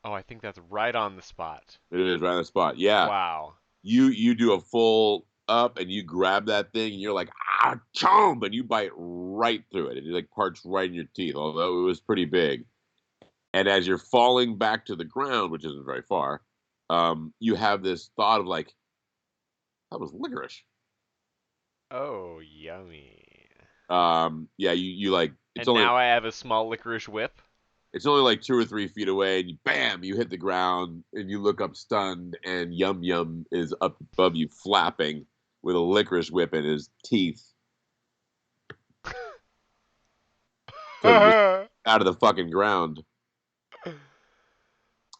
Speaker 1: Oh, I think that's right on the spot.
Speaker 2: It is right on the spot. Yeah,
Speaker 1: Wow.
Speaker 2: you do a full up and you grab that thing and you're like chomp and you bite right through it. It like parts right in your teeth, although it was pretty big. And as you're falling back to the ground, which isn't very far, you have this thought of like that was licorice.
Speaker 1: Oh, yummy.
Speaker 2: Yeah, you like
Speaker 1: And now I have a small licorice whip.
Speaker 2: it's only like 2 or 3 feet away, and bam, you hit the ground, and you look up stunned, and Yum Yum is up above you, flapping with a licorice whip in his teeth. Took him just out of the fucking ground.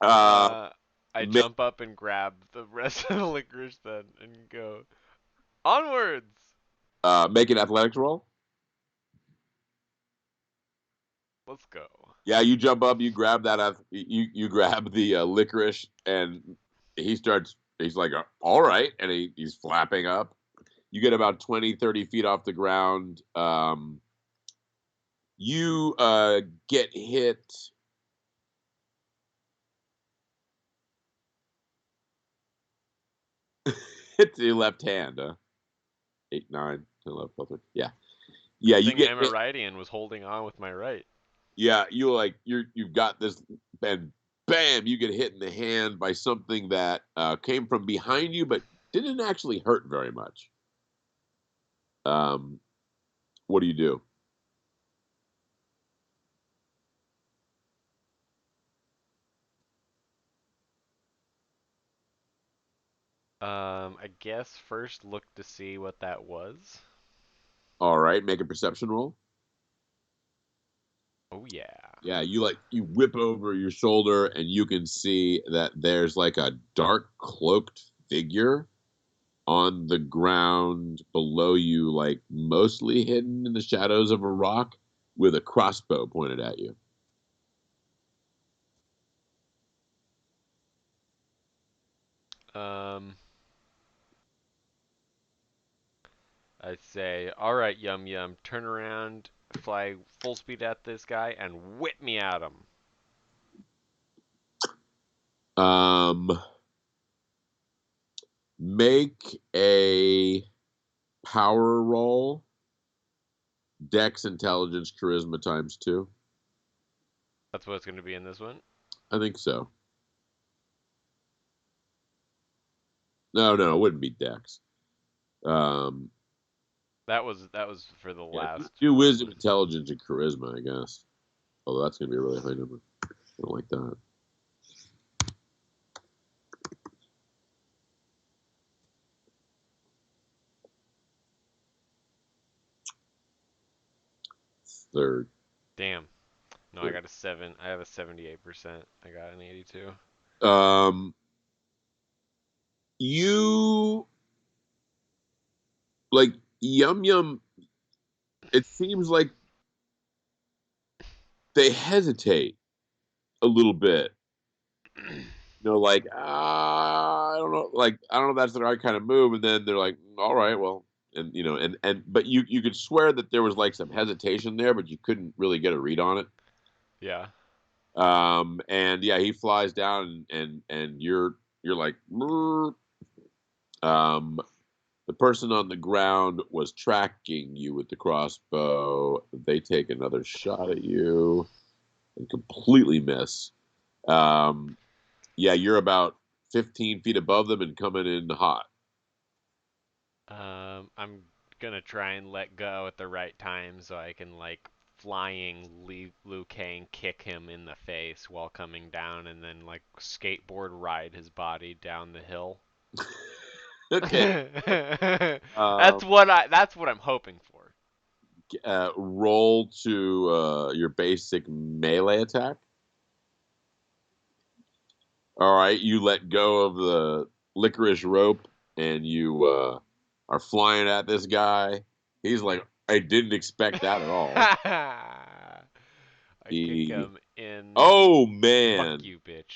Speaker 2: Uh,
Speaker 1: Uh, I
Speaker 2: make,
Speaker 1: jump up and grab the rest of the licorice then and go onwards.
Speaker 2: make an athletics roll.
Speaker 1: Let's go.
Speaker 2: Yeah, you jump up, you grab that, you grab the licorice, and he starts. He's like, all right, and he's flapping up. You get about 20, 30 feet off the ground. You get hit. Hit the left hand. 8, 9, 10, 11, 12, 13. Yeah. Yeah,
Speaker 1: Good
Speaker 2: you
Speaker 1: thing
Speaker 2: get
Speaker 1: I'm a
Speaker 2: hit.
Speaker 1: righty and was holding on with my right.
Speaker 2: Yeah, you've got this, and bam, you get hit in the hand by something that came from behind you, but didn't actually hurt very much. Um, what do you do?
Speaker 1: I guess first look to see what that was.
Speaker 2: All right, make a perception roll.
Speaker 1: Oh yeah.
Speaker 2: Yeah, you whip over your shoulder and you can see that there's like a dark cloaked figure on the ground below you, like mostly hidden in the shadows of a rock with a crossbow pointed at you.
Speaker 1: Um, I'd say, all right, Yum Yum, turn around, fly full speed at this guy, and whip me at him.
Speaker 2: Um, make a power roll, Dex, Intelligence, Charisma times two.
Speaker 1: That's what's going to be in this one.
Speaker 2: I think so. No, it wouldn't be Dex. Um,
Speaker 1: That was for the
Speaker 2: yeah,
Speaker 1: last
Speaker 2: do
Speaker 1: one.
Speaker 2: Wisdom, Intelligence, and Charisma, I guess. Although that's going to be a really high number. I don't like that. Third.
Speaker 1: Damn. No, I
Speaker 2: Third.
Speaker 1: got a 7. I have a 78%. I got an 82.
Speaker 2: Um, you like Yum Yum. It seems like they hesitate a little bit. Like I don't know, like I don't know if that's the right kind of move, and then they're like, all right, well, and but you could swear that there was like some hesitation there, but you couldn't really get a read on it.
Speaker 1: Yeah.
Speaker 2: And yeah, he flies down, and you're like, "Brr." um, the person on the ground was tracking you with the crossbow. They take another shot at you and completely miss. Um, yeah, you're about 15 feet above them and coming in hot.
Speaker 1: I'm gonna try and let go at the right time so I can like flying Liu Kang kick him in the face while coming down and then like skateboard ride his body down the hill.
Speaker 2: Okay. Um,
Speaker 1: That's what I'm hoping for.
Speaker 2: roll to your basic melee attack. All right, you let go of the licorice rope and you are flying at this guy. He's like, I didn't expect that at all.
Speaker 1: I kick
Speaker 2: He,
Speaker 1: him in.
Speaker 2: oh
Speaker 1: Fuck
Speaker 2: man,
Speaker 1: you, bitch.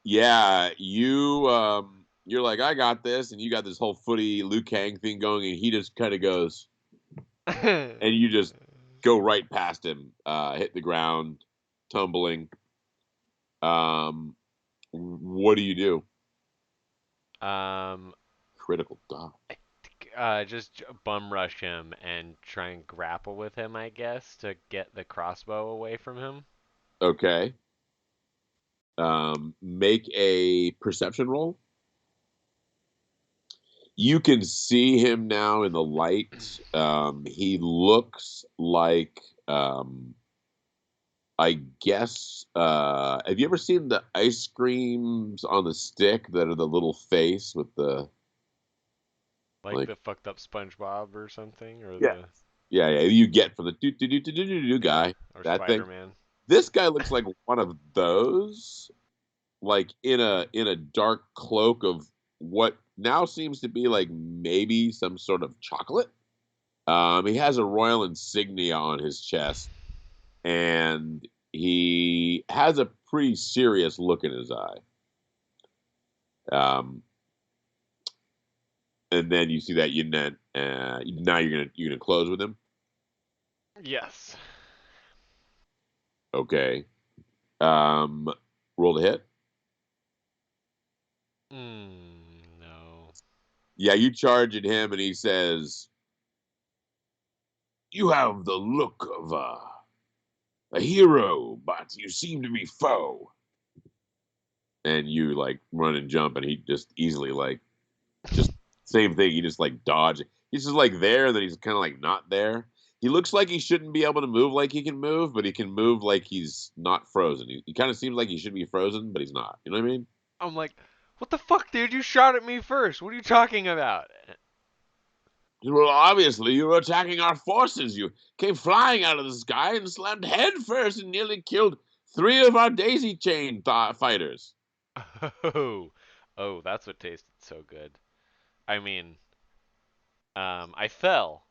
Speaker 2: yeah, you're like, I got this, and you got this whole footy Liu Kang thing going, and he just kind of goes, and you just go right past him, hit the ground, tumbling. Um, what do you do?
Speaker 1: um,
Speaker 2: Critical dodge.
Speaker 1: just bum rush him and try and grapple with him, I guess, to get the crossbow away from him.
Speaker 2: Okay. Make a perception roll. You can see him now in the light. He looks like, I guess, have you ever seen the ice creams on the stick that are the little face with the,
Speaker 1: Like
Speaker 2: like,
Speaker 1: the fucked up SpongeBob or something, or
Speaker 2: yeah,
Speaker 1: the
Speaker 2: yeah, you get from the do
Speaker 1: yeah,
Speaker 2: guy,
Speaker 1: or
Speaker 2: that thing.
Speaker 1: Spider-Man.
Speaker 2: This guy looks like one of those, like in a dark cloak of what now seems to be like maybe some sort of chocolate. He has a royal insignia on his chest, and he has a pretty serious look in his eye. Um, and then you see that now you're gonna close with him.
Speaker 1: Yes.
Speaker 2: Okay. Um, roll the hit.
Speaker 1: No.
Speaker 2: Yeah, you charge at him, and he says, You have the look of a hero, but you seem to be foe. And you like run and jump, and he just easily like just same thing. He just like dodge. He's just like there, then he's kind of like not there. He looks like he shouldn't be able to move like he can move, but he can move like he's not frozen. He kind of seems like he should be frozen, but he's not. You know what I mean?
Speaker 1: I'm like, what the fuck, dude? You shot at me first. What are you talking about?
Speaker 2: Well, obviously, you were attacking our forces. You came flying out of the sky and slammed head first and nearly killed three of our daisy chain fighters.
Speaker 1: Oh, oh, that's what tasted so good. I mean, I fell.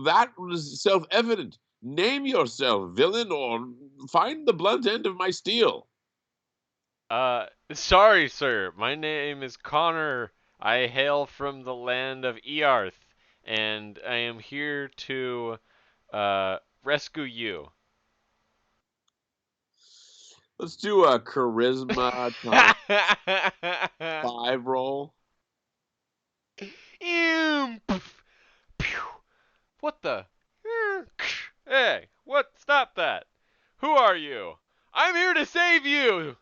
Speaker 2: That was self evident. Name yourself, villain, or find the blunt end of my steel.
Speaker 1: Sorry, sir. My name is Connor. I hail from the land of Earth, and I am here to, rescue you.
Speaker 2: Let's do a charisma times five roll.
Speaker 1: Pew. What the? Hey, what? Stop that. Who are you? I'm here to save you.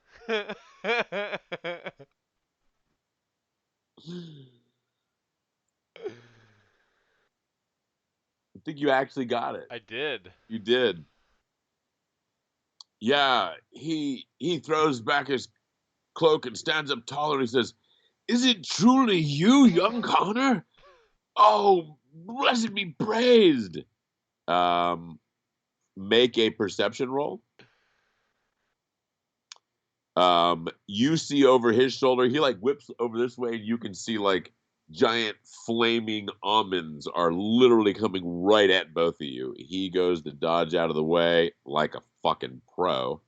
Speaker 2: I think you actually got it.
Speaker 1: I did.
Speaker 2: You did. Yeah, he throws back his cloak and stands up taller. He says, "Is it truly you, young Connor? Oh, blessed be praised." Um, make a perception roll. You see over his shoulder, he like whips over this way, and you can see like giant flaming almonds are literally coming right at both of you. He goes to dodge out of the way like a fucking pro.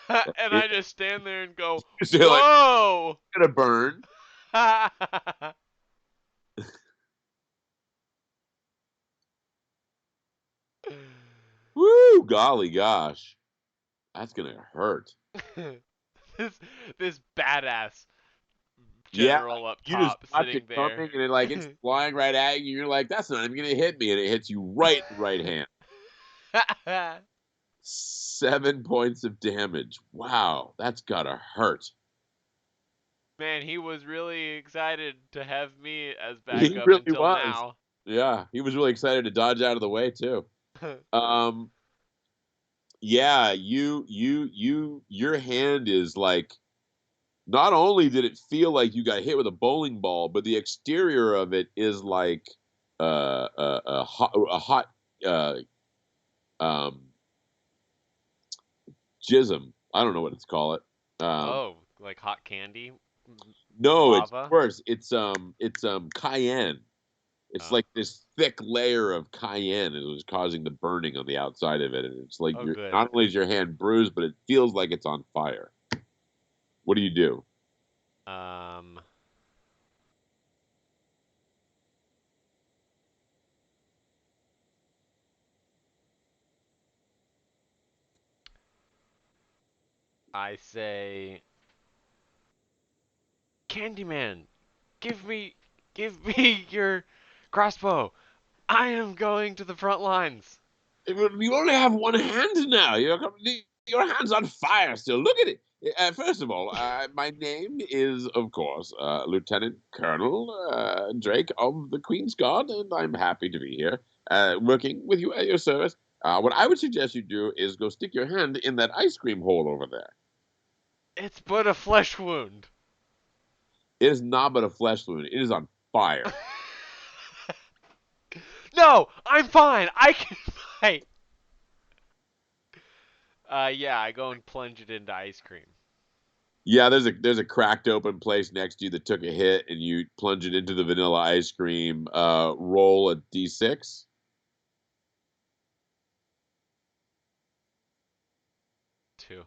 Speaker 1: And
Speaker 2: You're
Speaker 1: I just stand there and go,
Speaker 2: like,
Speaker 1: "Whoa!"
Speaker 2: gonna burn. Woo, golly gosh. That's gonna hurt.
Speaker 1: this this badass
Speaker 2: Yeah,
Speaker 1: general up
Speaker 2: you just
Speaker 1: top
Speaker 2: watch it
Speaker 1: sitting there.
Speaker 2: coming and it's flying right at you. You're like, that's not even gonna hit me, and it hits you right in the right hand. 7 points of damage. Wow, that's gotta hurt.
Speaker 1: Man, he was really excited to have me as
Speaker 2: He
Speaker 1: backup
Speaker 2: really
Speaker 1: until
Speaker 2: was.
Speaker 1: now.
Speaker 2: Yeah, he was really excited to dodge out of the way too. Um, yeah, your hand is like. Not only did it feel like you got hit with a bowling ball, but the exterior of it is like a hot uh, um, jism. I don't know what it's called.
Speaker 1: Oh, like hot candy?
Speaker 2: No, it's
Speaker 1: Lava?
Speaker 2: worse. It's cayenne. It's
Speaker 1: Oh.
Speaker 2: like this thick layer of cayenne, and it was causing the burning on the outside of it. And it's like
Speaker 1: Oh,
Speaker 2: you're
Speaker 1: good.
Speaker 2: not only is your hand bruised, but it feels like it's on fire. What do you do?
Speaker 1: Um, I say, Candyman, give me, give me your crossbow. I am going to the front lines.
Speaker 2: You only have one hand now. Your hand's on fire still. Look at it. First of all, my name is, of course, Lieutenant Colonel Drake of the Queen's Guard, and I'm happy to be here working with you at your service. What I would suggest you do is go stick your hand in that ice cream hole over there.
Speaker 1: It's but a flesh wound.
Speaker 2: It is not but a flesh wound. It is on fire.
Speaker 1: No, I'm fine. I can fight. Yeah, I go and plunge it into ice cream.
Speaker 2: Yeah, there's a cracked open place next to you that took a hit, and you plunge it into the vanilla ice cream. Roll a d6.
Speaker 1: 2.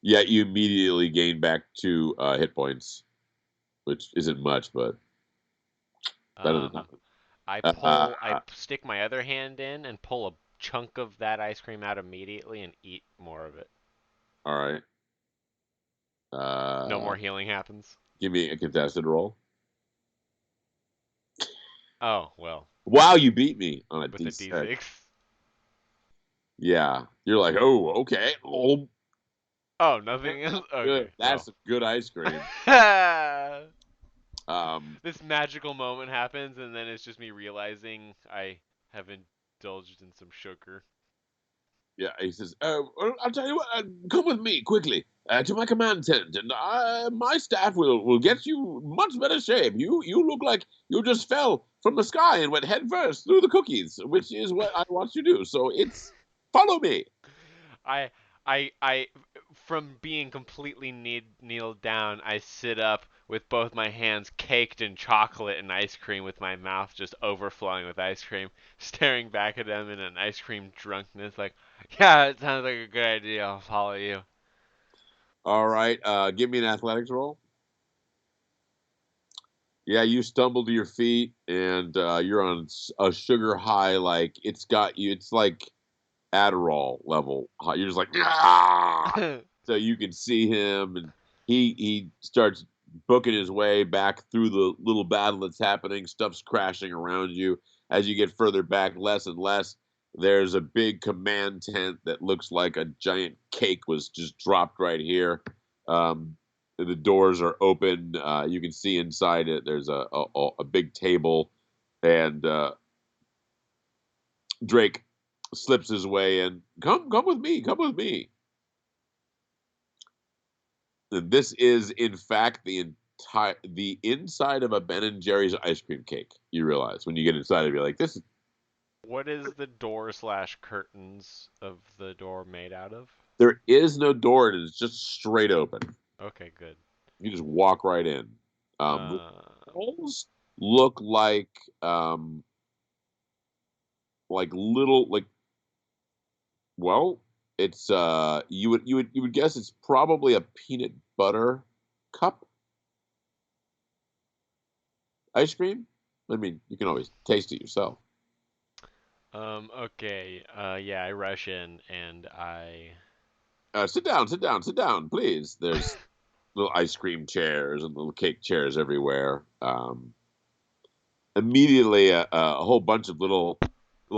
Speaker 2: Yeah, you immediately gain back 2 hit points, which isn't much, but better than
Speaker 1: Um,
Speaker 2: nothing. Uh,
Speaker 1: I stick my other hand in and pull a chunk of that ice cream out immediately and eat more of it.
Speaker 2: all right.
Speaker 1: No
Speaker 2: Uh,
Speaker 1: more healing happens.
Speaker 2: give me a contested roll.
Speaker 1: Oh, well,
Speaker 2: Wow, you beat me on a
Speaker 1: with a
Speaker 2: D6.
Speaker 1: D6.
Speaker 2: Yeah, you're like, oh, okay. Oh,
Speaker 1: Oh, nothing else?
Speaker 2: good.
Speaker 1: Okay,
Speaker 2: That's
Speaker 1: well.
Speaker 2: some good ice cream. Um,
Speaker 1: This magical moment happens, and then it's just me realizing I have indulged in some sugar.
Speaker 2: yeah, he says, well, I'll tell you what, come with me quickly to my command tent, and my staff will get you much better shape. You look like you just fell from the sky and went headfirst through the cookies, which is what I want you to do. So it's follow me.
Speaker 1: I, I, from being completely kneeled down, I sit up with both my hands caked in chocolate and ice cream, with my mouth just overflowing with ice cream, staring back at them in an ice cream drunkenness, like, yeah, it sounds like a good idea. I'll follow you.
Speaker 2: All right, give me an athletics roll. Yeah, you stumble to your feet and you're on a sugar high. Like it's got you. It's like Adderall level. You're just like, ah! So you can see him, and he starts booking his way back through the little battle that's happening. Stuff's crashing around you as you get further back, less and less. There's a big command tent that looks like a giant cake was just dropped right here. Um, the doors are open. You can see inside it. There's a big table, and Drake slips his way in. Come with me. Come with me. This is, in fact, the inside of a Ben and Jerry's ice cream cake. You realize when you get inside, you're like, this is.
Speaker 1: What is the door slash curtains of the door made out of?
Speaker 2: There is no door, and it's just straight open.
Speaker 1: Okay, good.
Speaker 2: You just walk right in. The
Speaker 1: Um,
Speaker 2: walls look um, like little like well, it's you would guess it's probably a peanut butter cup ice cream. I mean, you can always taste it yourself.
Speaker 1: okay. Yeah, I rush in and I.
Speaker 2: Sit down, sit down, sit down, please. There's little ice cream chairs and little cake chairs everywhere. Immediately, a whole bunch of little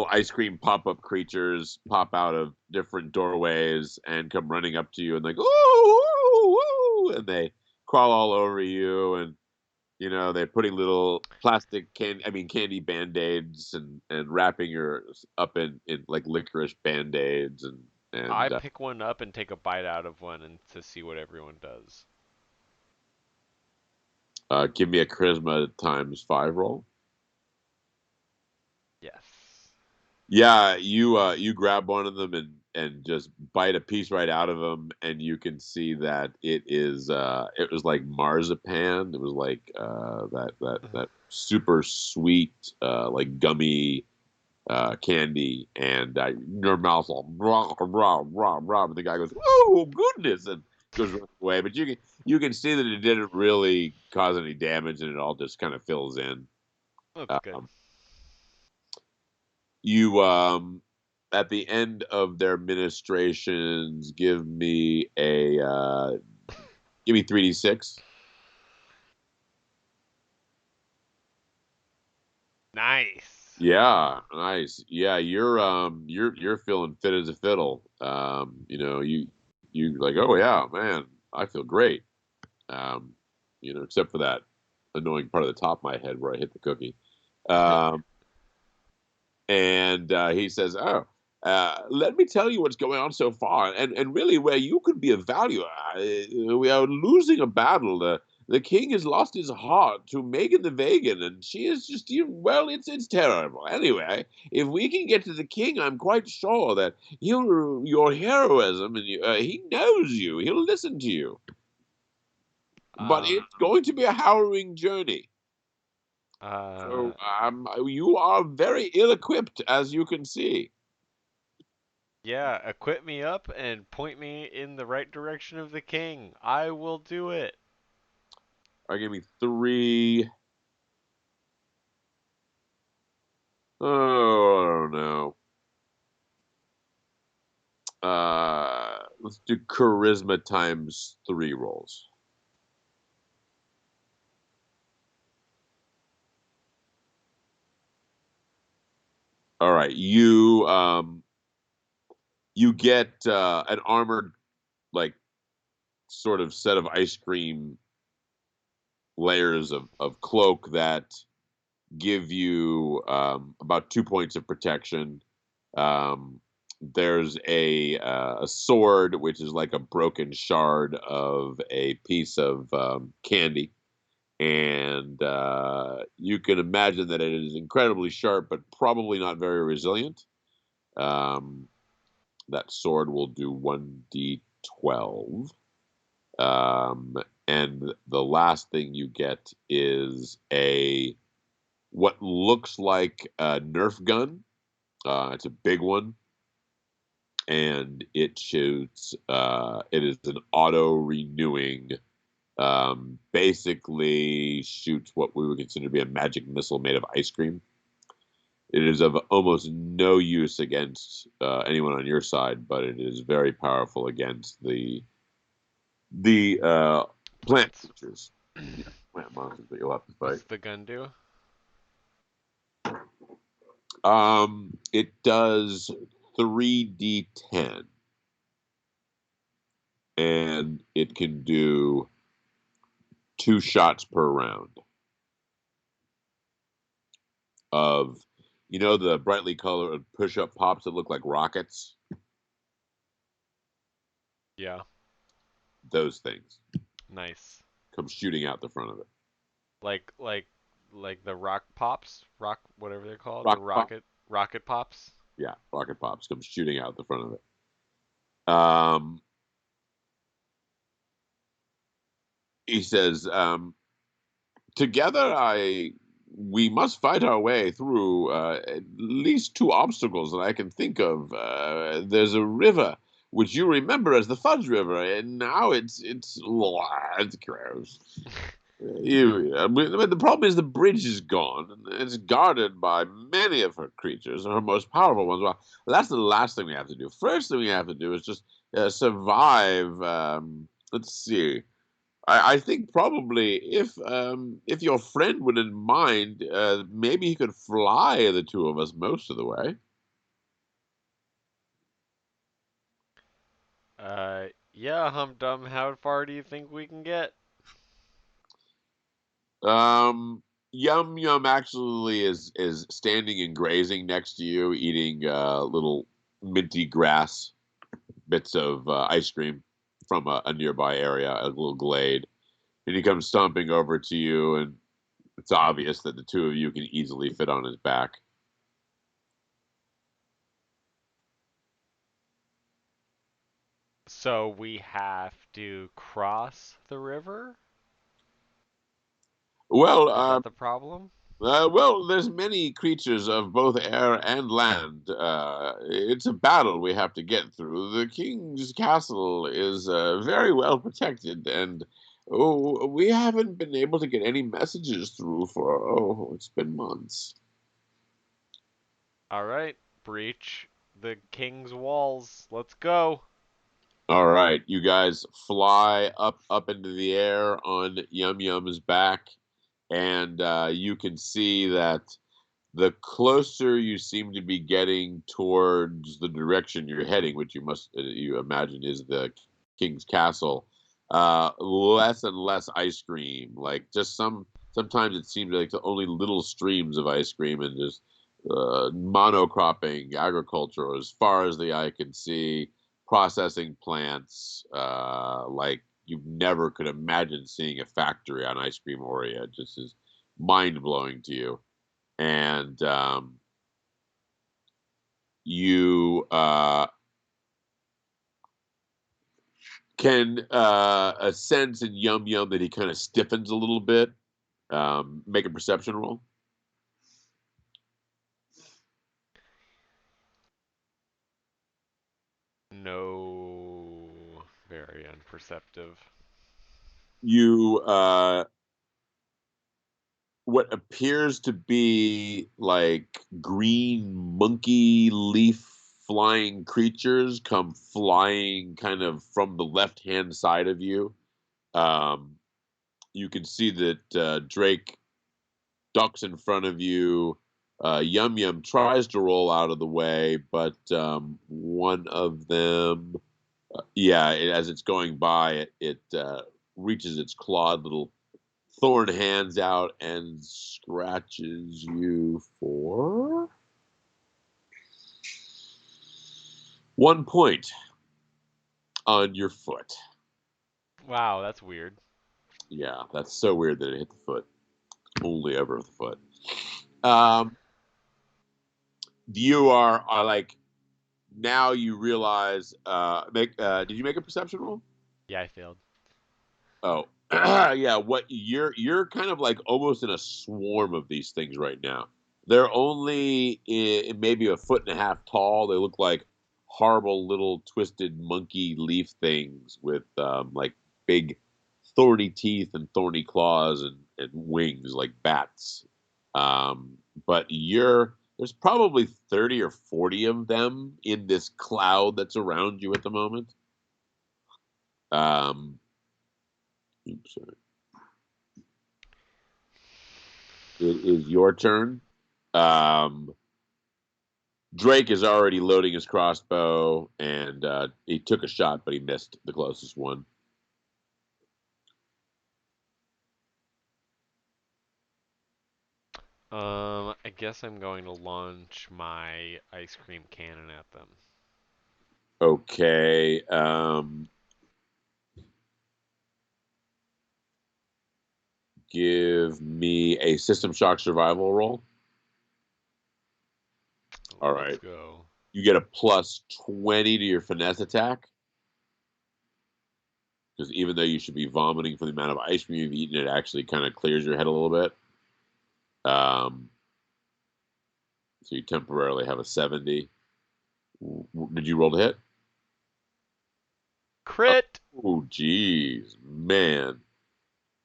Speaker 2: ice cream pop up creatures pop out of different doorways and come running up to you and like, ooh, ooh, ooh, and they crawl all over you and they're putting little candy band-aids and wrapping your up in like licorice band-aids
Speaker 1: I
Speaker 2: and
Speaker 1: pick one up and take a bite out of one and to see what everyone does.
Speaker 2: give me a charisma ×5 roll.
Speaker 1: Yes.
Speaker 2: Yeah, you grab one of them and just bite a piece right out of them, and you can see that it was like marzipan. It was like that super sweet like gummy candy, and your mouth's all rah rah rah rah. And the guy goes, "Oh goodness!" and goes running away. But you can see that it didn't really cause any damage, and it all just kind of fills in.
Speaker 1: That's good.
Speaker 2: Um, you at the end of their ministrations give me 3d6.
Speaker 1: Nice.
Speaker 2: Yeah, nice. Yeah, you're feeling fit as a fiddle. You like, oh yeah, man, I feel great. um except for that annoying part of the top of my head where I hit the cookie. um and he says, "Oh, let me tell you what's going on so far, and really where you could be of value. We are losing a battle. The king has lost his heart to Megan the Vegan, and she is just well, it's terrible. Anyway, if we can get to the king, I'm quite sure that your heroism, and he knows you. He'll listen to you. But
Speaker 1: Um.
Speaker 2: it's going to be a harrowing journey."
Speaker 1: Uh.
Speaker 2: So you are very ill-equipped, as you can see.
Speaker 1: Yeah. Equip me up and point me in the right direction of the king. I will do it.
Speaker 2: Give me three. Oh, I don't know. Let's do charisma ×3 rolls. All right, you get an armored like sort of set of ice cream layers of cloak that give you about 2 points of protection. Um, there's a sword, which is like a broken shard of a piece of candy. And you can imagine that it is incredibly sharp, but probably not very resilient. Um, that sword will do 1d12. Um, and the last thing you get is a what looks like a Nerf gun. It's a big one, and it shoots. It is an auto renewing. Basically, shoots what we would consider to be a magic missile made of ice cream. It is of almost no use against anyone on your side, but it is very powerful against the plant
Speaker 1: Plants.
Speaker 2: creatures. Yeah, plant monsters that you'll have to fight.
Speaker 1: What's the gun do?
Speaker 2: It does 3d10, and it can do 2 shots per round of, the brightly colored push-up pops that look like rockets.
Speaker 1: Yeah.
Speaker 2: Those things
Speaker 1: Nice.
Speaker 2: come shooting out the front of it.
Speaker 1: Like like like the rock pops, rock whatever they're called, the
Speaker 2: Rocket pop,
Speaker 1: rocket pops.
Speaker 2: yeah, rocket pops come shooting out the front of it. He says, together we must fight our way through at least 2 obstacles that I can think of. There's a river which you remember as the Fudge River, and now it's gross. But the problem is the bridge is gone, and it's guarded by many of her creatures, her most powerful ones. Well, that's the last thing we have to do. First thing we have to do is just survive. Let's see. I think probably if your friend wouldn't mind, maybe he could fly the two of us most of the way.
Speaker 1: Yeah, Humdum, how far do you think we can get?
Speaker 2: Um, Yum Yum actually is standing and grazing next to you, eating little minty grass bits of ice cream from a nearby area, a little glade. And he comes stomping over to you, and it's obvious that the two of you can easily fit on his back.
Speaker 1: So we have to cross the river?
Speaker 2: Well,
Speaker 1: Is that the problem?
Speaker 2: there's many creatures of both air and land. It's a battle we have to get through. The king's castle is very well protected, and we haven't been able to get any messages through for it's been months.
Speaker 1: All right, breach the king's walls. Let's go.
Speaker 2: All right, you guys fly up into the air on Yum Yum's back, and you can see that the closer you seem to be getting towards the direction you're heading, which you imagine is the king's castle, less and less ice cream. Like just sometimes it seems like only little streams of ice cream and just monocropping agriculture as far as the eye can see, processing plants like you never could imagine seeing a factory on Ice Cream Oreo. It just is mind blowing to you. And you can sense in Yum Yum that he kind of stiffens a little bit. Make a perception roll.
Speaker 1: No, very unperceptive.
Speaker 2: You what appears to be like green monkey leaf flying creatures come flying kind of from the left hand side of you. Um, you can see that Drake ducks in front of you, Yum Yum tries to roll out of the way, but one of them, as it's going by, it reaches its clawed little thorn hands out and scratches you for 1 point on your foot.
Speaker 1: Wow, that's weird.
Speaker 2: Yeah, that's so weird that it hit the foot. Only ever the foot. Um, you are like now you realize. Make did you make a perception roll?
Speaker 1: Yeah, I failed.
Speaker 2: Oh, yeah. What you're kind of like almost in a swarm of these things right now. They're only maybe a foot and a half tall. They look like horrible little twisted monkey leaf things with like big thorny teeth and thorny claws and wings like bats. Um, but there's probably 30 or 40 of them in this cloud that's around you at the moment. Um, oops, sorry. It is your turn. Um, Drake is already loading his crossbow, and he took a shot, but he missed the closest one.
Speaker 1: I guess I'm going to launch my ice cream cannon at them.
Speaker 2: Okay. Give me a system shock survival roll. All
Speaker 1: Let's
Speaker 2: right.
Speaker 1: go.
Speaker 2: You get a plus 20 to your finesse attack. Because even though you should be vomiting for the amount of ice cream you've eaten, it actually kind of clears your head a little bit. So you temporarily have a 70. Did you roll to hit?
Speaker 1: Crit!
Speaker 2: Oh, geez, man.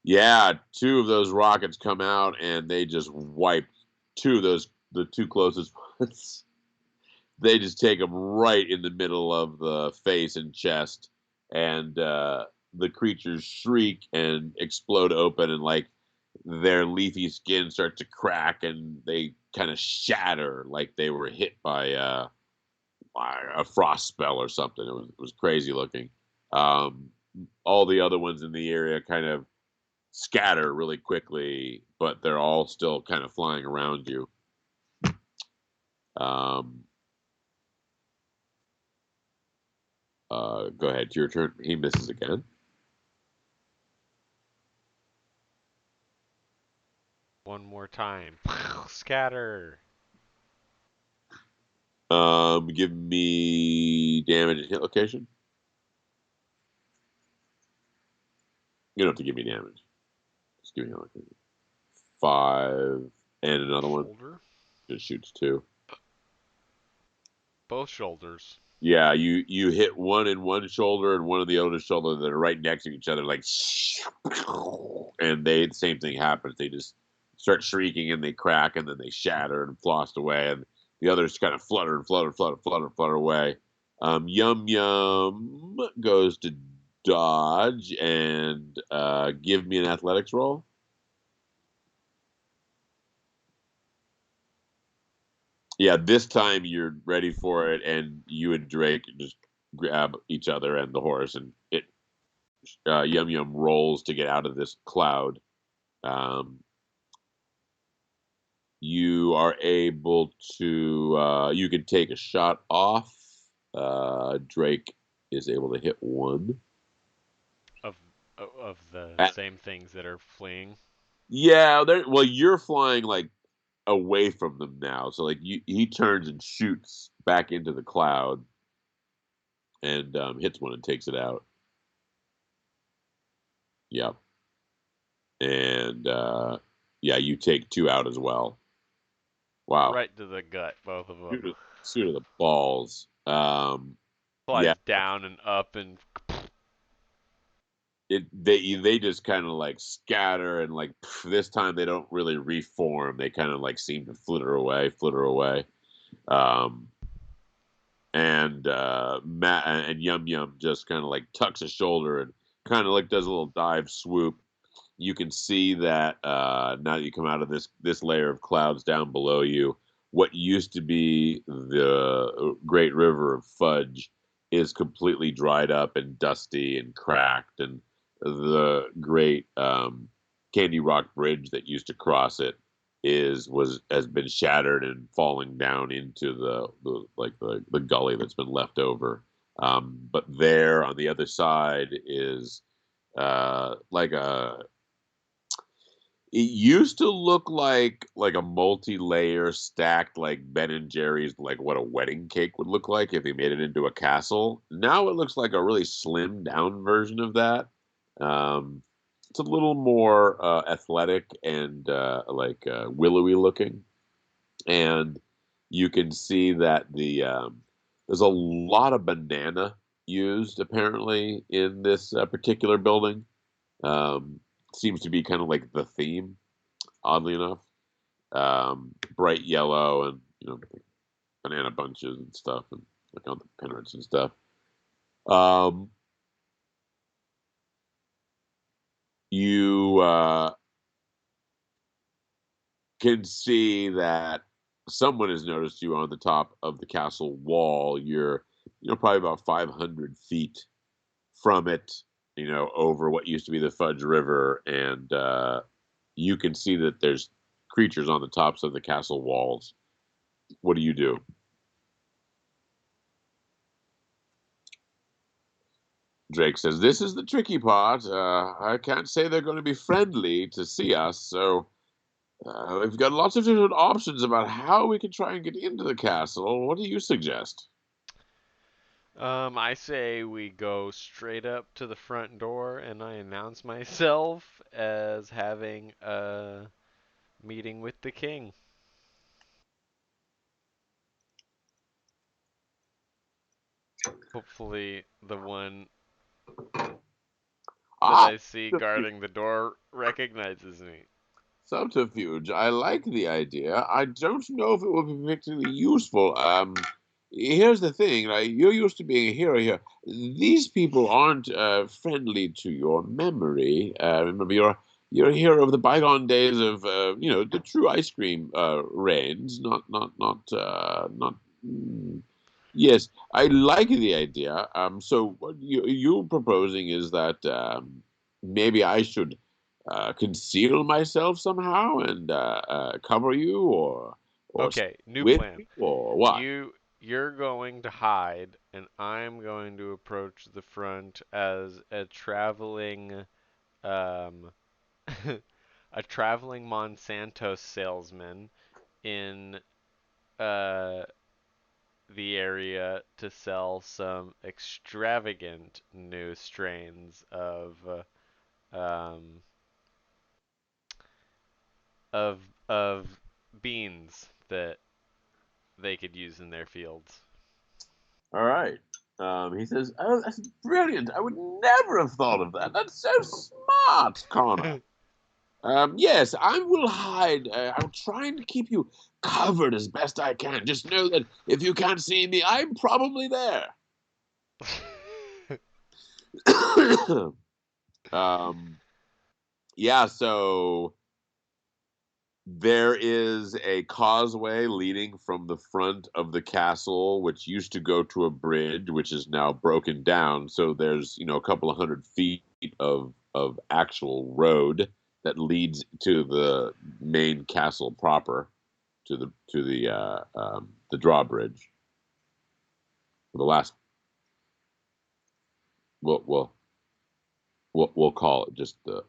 Speaker 2: Yeah, two of those rockets come out and they just wipe the two closest ones. They just take them right in the middle of the face and chest, and the creatures shriek and explode open, and like their leafy skin starts to crack, and they kind of shatter like they were hit by a frost spell or something. It was crazy looking. Um, all the other ones in the area kind of scatter really quickly, but they're all still kind of flying around you. Um, go ahead, your turn. He misses again.
Speaker 1: One more time. Scatter.
Speaker 2: Give me damage and hit location. You don't have to give me damage. Just give me hit location. 5 and another one.
Speaker 1: Shoulder.
Speaker 2: Just shoots 2.
Speaker 1: Both shoulders.
Speaker 2: Yeah, you hit one in one shoulder and one in the other shoulder that are right next to each other, like, and the same thing happens. They just start shrieking and they crack and then they shatter and floss away, and the others kind of flutter and flutter away. Yum Yum goes to dodge and give me an athletics roll. Yeah, this time you're ready for it, and you and Drake just grab each other and the horse, and Yum Yum rolls to get out of this cloud. Um, you are able to you can take a shot off. Drake is able to hit one.
Speaker 1: Of of the
Speaker 2: At,
Speaker 1: same things that are fleeing.
Speaker 2: yeah, well, you're flying like away from them now, so like he turns and shoots back into the cloud and hits one and takes it out. Yep, and yeah, you take 2 out as well. Wow,
Speaker 1: Right to the gut, both of them.
Speaker 2: shoot to the balls. Yeah,
Speaker 1: Flies down and up and
Speaker 2: they just kind of like scatter and like this time they don't really reform. They kind of like seem to flitter away. Um, and Matt and Yum Yum just kind of like tucks his shoulder and kind of like does a little dive swoop. You can see that now that you come out of this layer of clouds down below you, what used to be the great river of fudge is completely dried up and dusty and cracked, and the great Candy Rock Bridge that used to cross it has been shattered and falling down into the gully that's been left over. But there on the other side is like a it used to look like a multi-layer stacked like Ben and Jerry's, like what a wedding cake would look like if they made it into a castle. Now it looks like a really slimmed down version of that. Um, it's a little more athletic and willowy looking, and you can see that there's a lot of banana used apparently in this particular building. Um, Seems to be kind of like the theme, oddly enough. Bright yellow and banana bunches and stuff, and like on the pennants and stuff. Um, you can see that someone has noticed you on the top of the castle wall. You're probably about 500 feet from it, over what used to be the Fudge River, and you can see that there's creatures on the tops of the castle walls. What do you do? Drake says, "This is the tricky part. I can't say they're going to be friendly to see us, so we've got lots of different options about how we can try and get into the castle. What do you suggest?"
Speaker 1: I say we go straight up to the front door and I announce myself as having a meeting with the king. Hopefully, the one that
Speaker 2: Ah,
Speaker 1: I see guarding the door recognizes me.
Speaker 2: subterfuge. I like the idea. I don't know if it will be particularly useful. Here's the thing. You're used to being a hero here. These people aren't friendly to your memory. Remember, you're a hero of the bygone days of the true ice cream reigns. Not. Yes, I like the idea. So what you're proposing is that maybe I should conceal myself somehow and cover you, or stay
Speaker 1: Okay, new
Speaker 2: with
Speaker 1: plan.
Speaker 2: you, or what?
Speaker 1: You're going to hide and I'm going to approach the front as a traveling um a traveling Monsanto salesman in uh the area to sell some extravagant new strains um, of beans that they could use in their fields.
Speaker 2: All right. He says, "Oh, that's brilliant! I would never have thought of that. That's so smart, Connor." Yes, I will hide. I'm trying to keep you covered as best I can. Just know that if you can't see me, I'm probably there. um, yeah, so there is a causeway leading from the front of the castle, which used to go to a bridge, which is now broken down. So there's, a couple of 100 feet of actual road that leads to the main castle proper, to the drawbridge. The last, we'll we'll we'll call it just the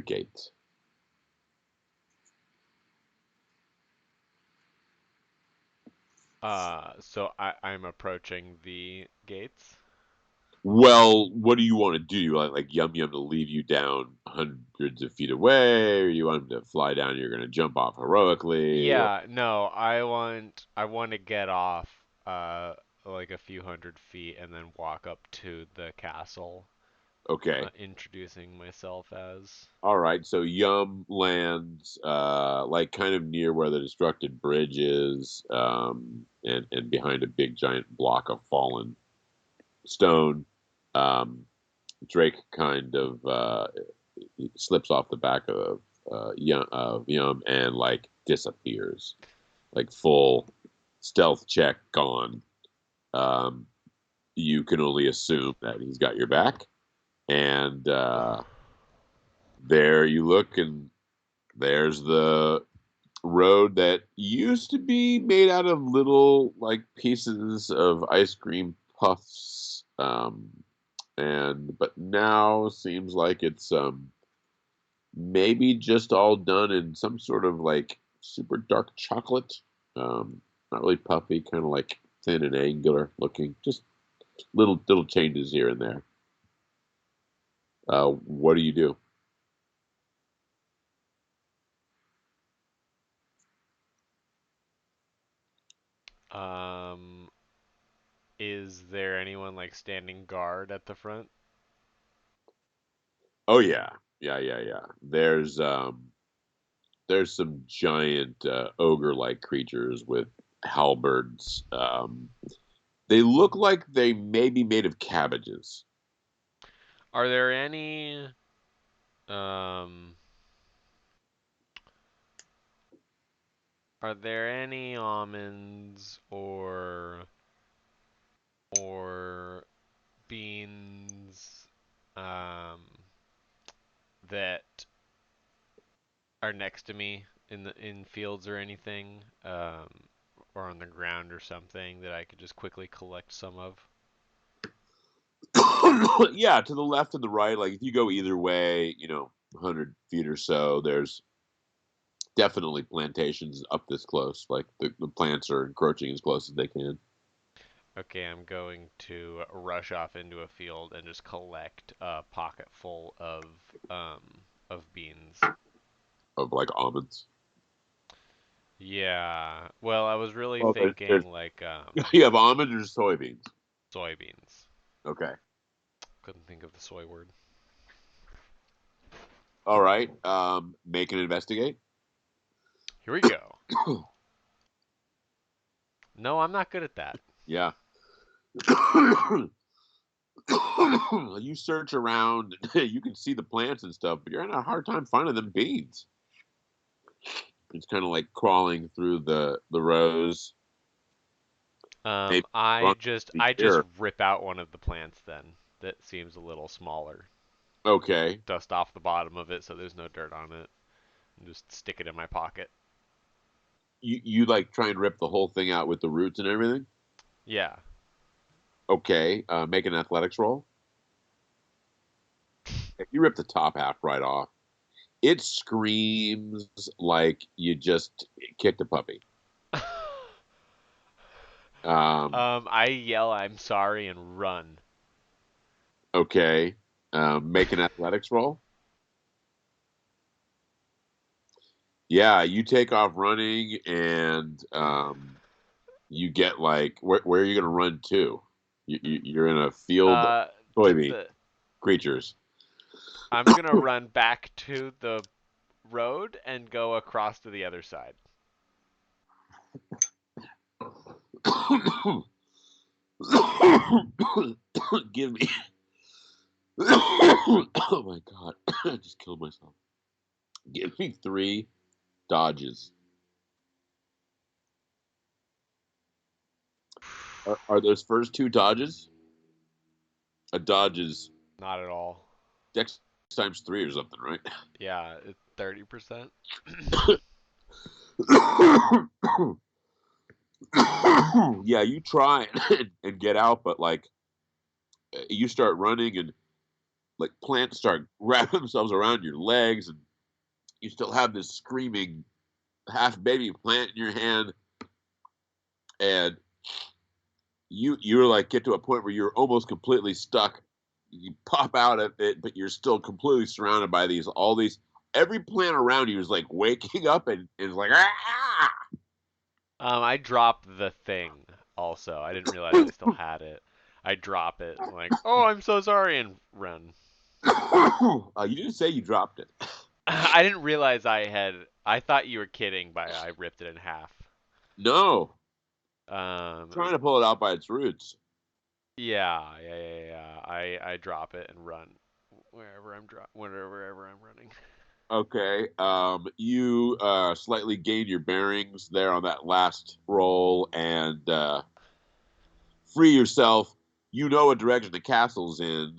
Speaker 2: gates.
Speaker 1: I'm approaching the gates.
Speaker 2: Well, what do you want to do? You want like Yum Yum to leave you down hundreds of feet away, or you want him to fly down? You're going to jump off heroically. Or,
Speaker 1: Yeah, no, I want to get off like a few hundred feet and then walk up to the castle,
Speaker 2: okay,
Speaker 1: introducing myself as.
Speaker 2: all right. So Yum lands like kind of near where the destructed bridge is, and behind a big giant block of fallen stone. Um, Drake kind of slips off the back of Yum and like disappears. like full stealth check gone, um, you can only assume that he's got your back. And there you look, and there's the road that used to be made out of little like pieces of ice cream puffs, and but now seems like it's maybe just all done in some sort of like super dark chocolate. Not really puffy, kind of like thin and angular looking. Just little changes here and there. What do you do?
Speaker 1: Um, is there anyone like standing guard at the front?
Speaker 2: Oh yeah, yeah. There's some giant ogre-like creatures with halberds. They look like they may be made of cabbages.
Speaker 1: Are there any um are there any almonds or beans um that are next to me in fields or anything, or on the ground or something that I could just quickly collect some of?
Speaker 2: Yeah, to the left and the right. Like if you go either way, 100 feet or so, there's definitely plantations up this close. Like the plants are encroaching as close as they can
Speaker 1: Okay, I'm going to rush off into a field and just collect a pocket full of beans.
Speaker 2: of like almonds.
Speaker 1: Yeah. Well, I was really
Speaker 2: Well, there's
Speaker 1: thinking like
Speaker 2: you have almonds or soybeans.
Speaker 1: soybeans.
Speaker 2: Okay.
Speaker 1: Couldn't think of the soy word.
Speaker 2: All right. Make an investigate.
Speaker 1: Here we go. No, I'm not good at that.
Speaker 2: Yeah. You search around, you can see the plants and stuff, but you're having a hard time finding them beans. It's kind of like crawling through the rows. Maybe run the
Speaker 1: I just
Speaker 2: ear.
Speaker 1: rip out one of the plants then. That seems a little smaller.
Speaker 2: Okay.
Speaker 1: Dust off the bottom of it so there's no dirt on it. And just stick it in my pocket.
Speaker 2: You like try and rip the whole thing out with the roots and everything.
Speaker 1: Yeah.
Speaker 2: Okay. Make an athletics roll. If you rip the top half right off, it screams like you just kicked a puppy. Um,
Speaker 1: I yell I'm sorry and run.
Speaker 2: okay. Make an athletics roll. Yeah, you take off running, and you get like where are you going to run to? You're in a field of
Speaker 1: Uh
Speaker 2: soybean
Speaker 1: the
Speaker 2: creatures.
Speaker 1: I'm gonna run back to the road and go across to the other side.
Speaker 2: Give me. Oh my god! I just killed myself. Give me three dodges. Are those first two dodges? A dodge is
Speaker 1: Not at all.
Speaker 2: dex times three or something, right?
Speaker 1: Yeah, it's 30%.
Speaker 2: Yeah, you try and get out, but like you start running and like plants start wrapping themselves around your legs, and you still have this screaming half baby plant in your hand, and you're like get to a point where you're almost completely stuck. You pop out of it, but you're still completely surrounded by these all these. Every plant around you is like waking up and is like ah!
Speaker 1: I drop the thing also. I didn't realize I still had it. I drop it like, "Oh, I'm so sorry," and run.
Speaker 2: You didn't say you dropped it.
Speaker 1: I didn't realize I had. I thought you were kidding by I ripped it in half.
Speaker 2: No,
Speaker 1: Um,
Speaker 2: trying to pull it out by its roots.
Speaker 1: yeah. I drop it and run wherever I'm running.
Speaker 2: Okay. You slightly gain your bearings there on that last roll and free yourself. You know what direction the castle's in.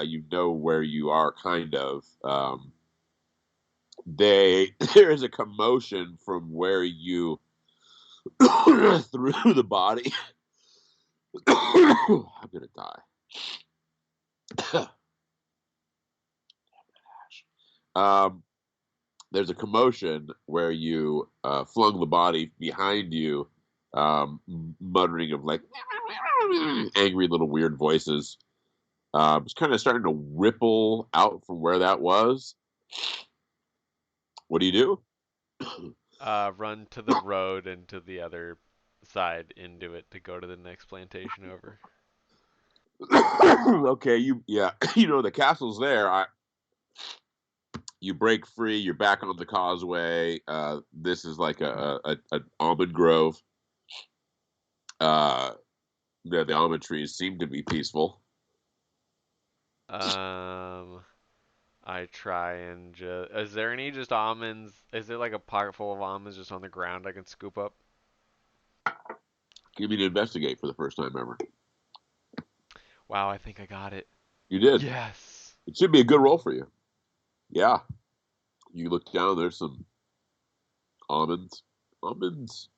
Speaker 2: You know where you are, kind of. There is a commotion from where you threw the body. I'm gonna die. um, there's a commotion where you flung the body behind you, muttering of like angry little weird voices. It's kind of starting to ripple out from where that was. What do you do?
Speaker 1: Run to the road and to the other side into it to go to the next plantation over.
Speaker 2: Okay, yeah, you know the castle's there. You break free. You're back on the causeway. This is like a almond grove. Uh, the almond trees seem to be peaceful.
Speaker 1: Um, I try and just. Is there any just almonds? Is there like a pocket full of almonds just on the ground I can scoop up?
Speaker 2: Give me to investigate for the first time ever.
Speaker 1: Wow, I think I got it.
Speaker 2: You did.
Speaker 1: Yes.
Speaker 2: It should be a good roll for you. Yeah. You look down. There's some almonds. Almonds.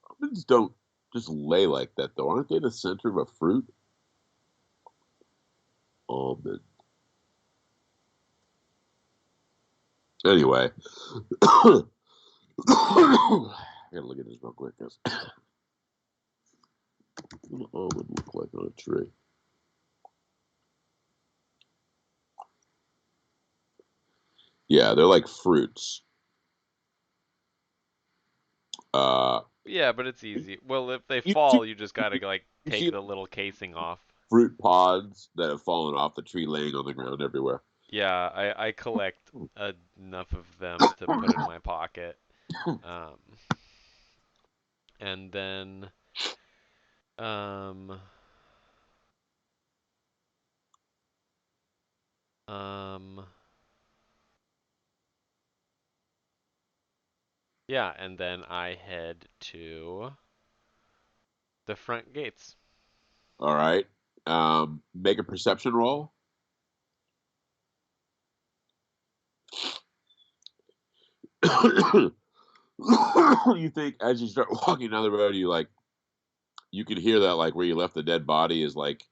Speaker 2: Almonds don't just lay like that, though. Aren't they the center of a fruit? Almond. Anyway, I gotta look at this real quick. What does an almond look like on a tree? Yeah, they're like fruits. Uh,
Speaker 1: Yeah, but it's easy. Well, if they
Speaker 2: you see,
Speaker 1: fall, you just gotta like
Speaker 2: you
Speaker 1: take
Speaker 2: see
Speaker 1: the little casing off.
Speaker 2: fruit pods that have fallen off the tree, laying on the ground everywhere.
Speaker 1: Yeah, I collect enough of them to put in my pocket. Um, and then um um yeah, and then I head to the front gates.
Speaker 2: All right. Make a perception roll. You think as you start walking down the road, you can hear that like where you left the dead body is like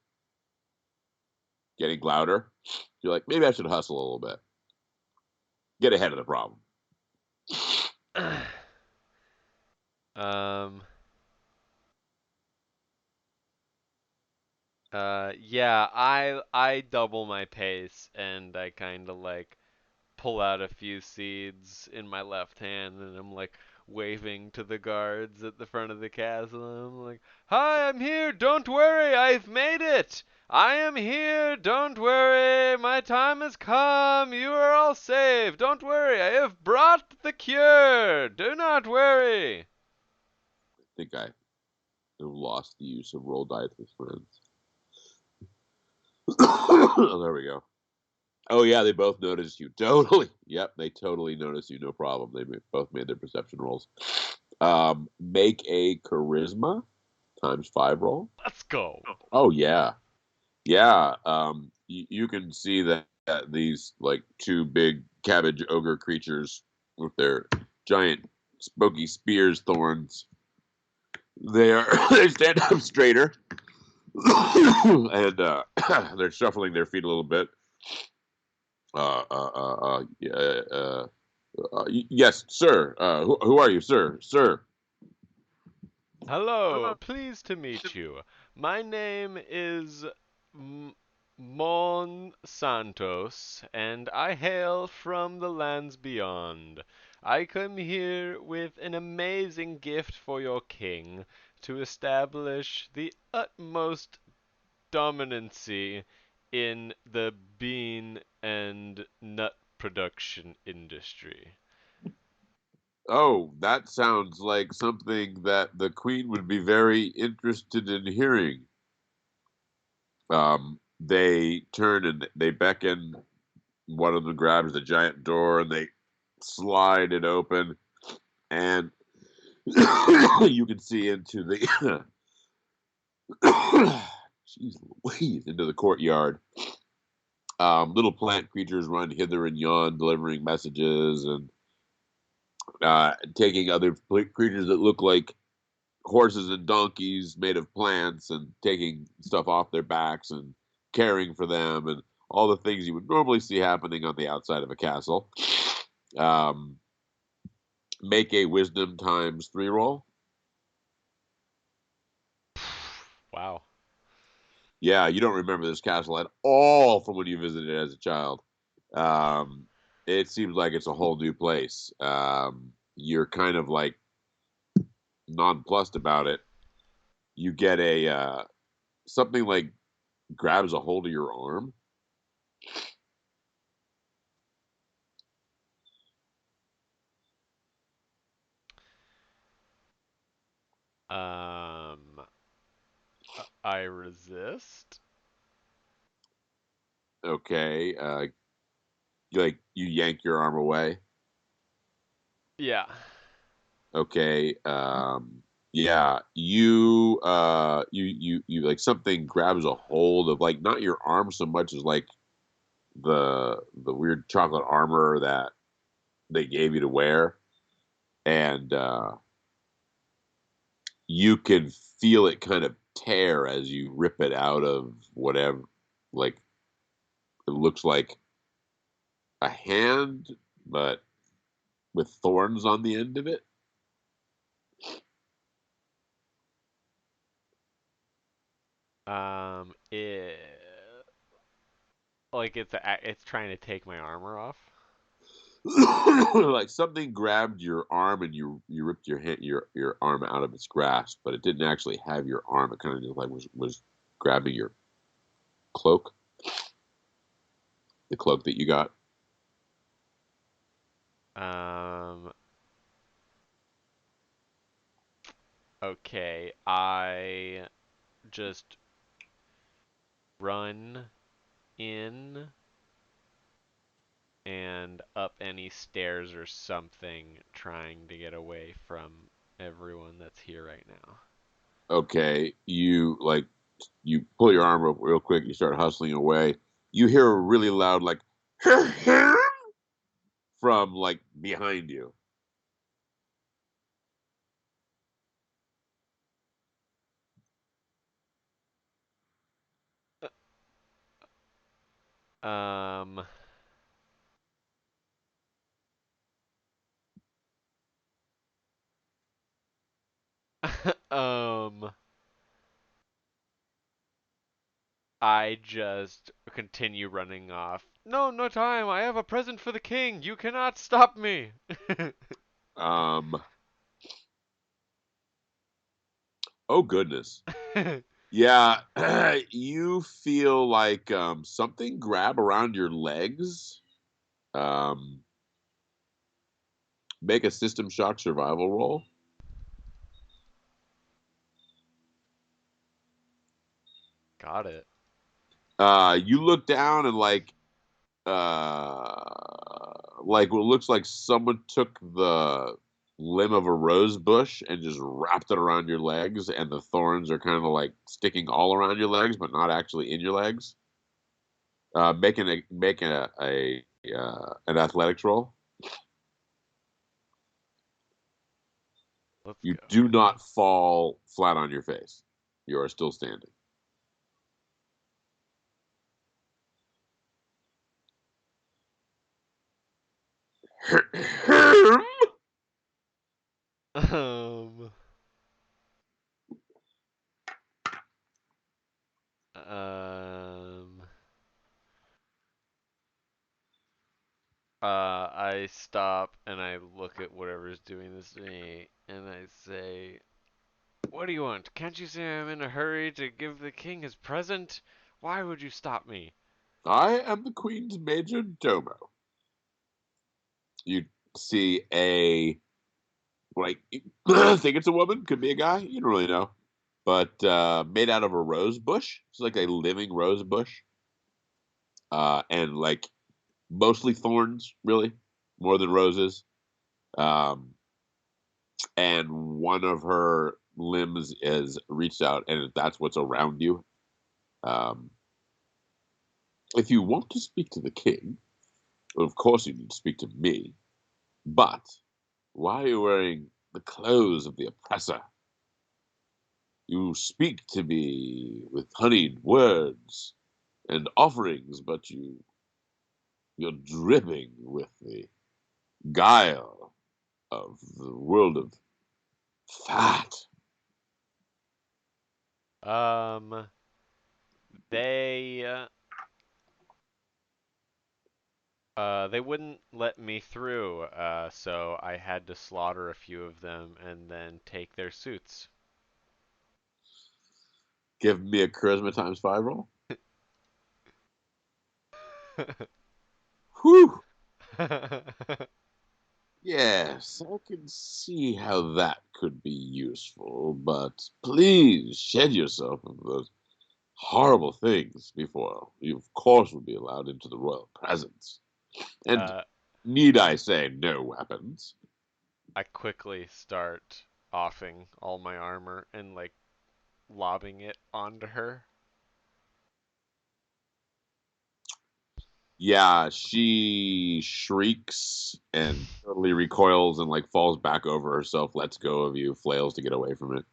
Speaker 2: getting louder. You're like, maybe I should hustle a little bit, get ahead of the problem.
Speaker 1: um yeah, I double my pace and I kind of like pull out a few seeds in my left hand and I'm like waving to the guards at the front of the castle. I'm like, "Hi, I'm here. Don't worry. I've made it. I am here. Don't worry. My time has come. You are all saved. Don't worry. I have brought the cure. Do not worry."
Speaker 2: I think I have lost the use of roll dice with friends. Oh, there we go. Oh yeah, they both noticed you. Totally. Yep, they totally noticed you. No problem. Both made their perception rolls. Make a charisma ×5 roll.
Speaker 1: Let's go.
Speaker 2: Oh yeah, yeah. You can see that these like two big cabbage ogre creatures with their giant spooky spears, thorns. They stand up straighter, and they're shuffling their feet a little bit. Yeah, yes, sir. Who are you, sir? Sir.
Speaker 1: Hello, pleased to meet you. My name is Mon Santos, and I hail from the lands beyond. I come here with an amazing gift for your king to establish the utmost dominancy in the bean and nut production industry.
Speaker 2: Oh, that sounds like something that the queen would be very interested in hearing. They turn and they beckon. one of them grabs the giant door and they slide it open, and you can see into the jeez Louise, into the courtyard. Little plant creatures run hither and yon, delivering messages and taking other creatures that look like horses and donkeys made of plants and taking stuff off their backs and caring for them and all the things you would normally see happening on the outside of a castle. Um, make a wisdom times 3 roll.
Speaker 1: Wow.
Speaker 2: Yeah, you don't remember this castle at all from when you visited it as a child. Um, it seems like it's a whole new place. You're kind of like nonplussed about it. You get a something like grabs a hold of your arm.
Speaker 1: Um, I resist.
Speaker 2: Okay, like you yank your arm away.
Speaker 1: Yeah.
Speaker 2: Okay, yeah, you like something grabs a hold of like not your arm so much as like the weird chocolate armor that they gave you to wear, and you can feel it kind of tear as you rip it out of whatever, like it looks like a hand, but with thorns on the end of it.
Speaker 1: It like it's trying to take my armor off.
Speaker 2: Like something grabbed your arm and you ripped your arm out of its grasp, but it didn't actually have your arm. It kind of just like was grabbing your cloak, the cloak that you got.
Speaker 1: Um, okay. I just run in and up any stairs or something, trying to get away from everyone that's here right now.
Speaker 2: Okay, you pull your arm up real quick. You start hustling away. You hear a really loud like from like behind you.
Speaker 1: Um, um, I just continue running off. No, no time. I have a present for the king. You cannot stop me.
Speaker 2: Um, oh goodness. Yeah, you feel like something grab around your legs. Um, make a system shock survival roll.
Speaker 1: Got it.
Speaker 2: You look down and like what looks like someone took the limb of a rose bush and just wrapped it around your legs, and the thorns are kind of like sticking all around your legs, but not actually in your legs. Making an athletics roll.
Speaker 1: Let's
Speaker 2: You
Speaker 1: go.
Speaker 2: do not fall flat on your face. You are still standing.
Speaker 1: Um, um, I stop and I look at whatever's doing this to me and I say, "What do you want? Can't you see I'm in a hurry to give the king his present? Why would you stop me?"
Speaker 2: I am the Queen's major domo. You see a like think it's a woman, could be a guy, you don't really know. But made out of a rose bush. It's like a living rose bush. And like mostly thorns, really, more than roses. Um, and one of her limbs is reached out, and that's what's around you. Um, if you want to speak to the king, well, of course you need to speak to me. But why are you wearing the clothes of the oppressor? You speak to me with honeyed words and offerings, but you're dripping with the guile of the world of fat.
Speaker 1: Um, they they wouldn't let me through, so I had to slaughter a few of them and then take their suits.
Speaker 2: Give me a charisma times five roll. Whew. Yes, I can see how that could be useful, but please shed yourself of those horrible things before you, of course, will be allowed into the royal presence. And
Speaker 1: uh,
Speaker 2: need I say, no weapons.
Speaker 1: I quickly start offing all my armor and like lobbing it onto her.
Speaker 2: Yeah, she shrieks and totally recoils and like falls back over herself, lets go of you, flails to get away from it.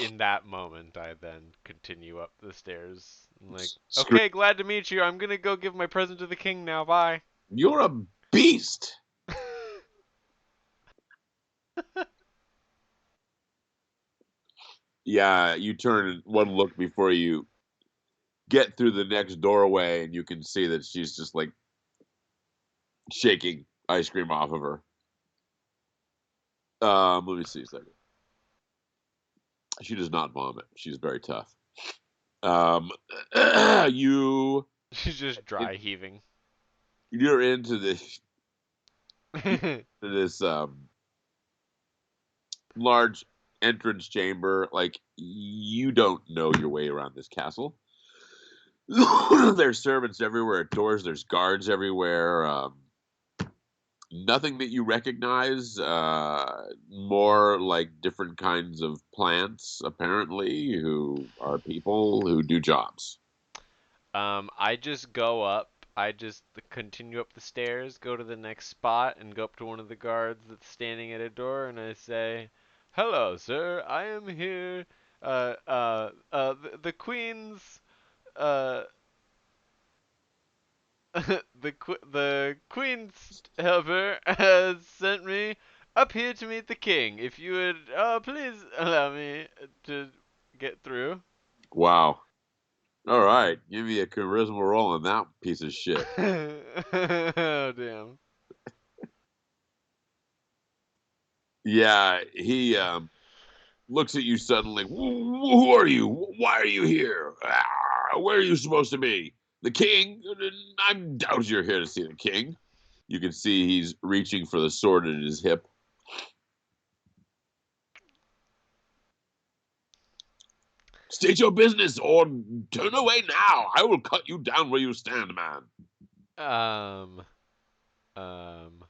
Speaker 1: In that moment, I then continue up the stairs. I'm like,
Speaker 2: Scream,
Speaker 1: okay, glad to meet you. I'm gonna go give my present to the king now. Bye.
Speaker 2: you're a beast. Yeah, you turn one look before you get through the next doorway, and you can see that she's just like shaking ice cream off of her. Let me see a second. She does not vomit. She's very tough. Um, you
Speaker 1: She's just dry heaving.
Speaker 2: you're into this this large entrance chamber. Like you don't know your way around this castle. There's servants everywhere, doors. There's guards everywhere. Nothing that you recognize. More like different kinds of plants, apparently, who are people who do jobs.
Speaker 1: I just go up. I just continue up the stairs, go to the next spot, and go up to one of the guards that's standing at a door, and I say, "Hello, sir. I am here. The queen's uh, the queen's helper has sent me up here to meet the king. If you would, please allow me to get through."
Speaker 2: Wow. All right, give me a charisma roll on that piece of shit.
Speaker 1: Oh, damn.
Speaker 2: Yeah, he looks at you suddenly. Who are you? Why are you here? Where are you supposed to be? The king? I doubt you're here to see the king. You can see he's reaching for the sword at his hip. State your business or turn away now. I will cut you down where you stand, man.
Speaker 1: Um, um,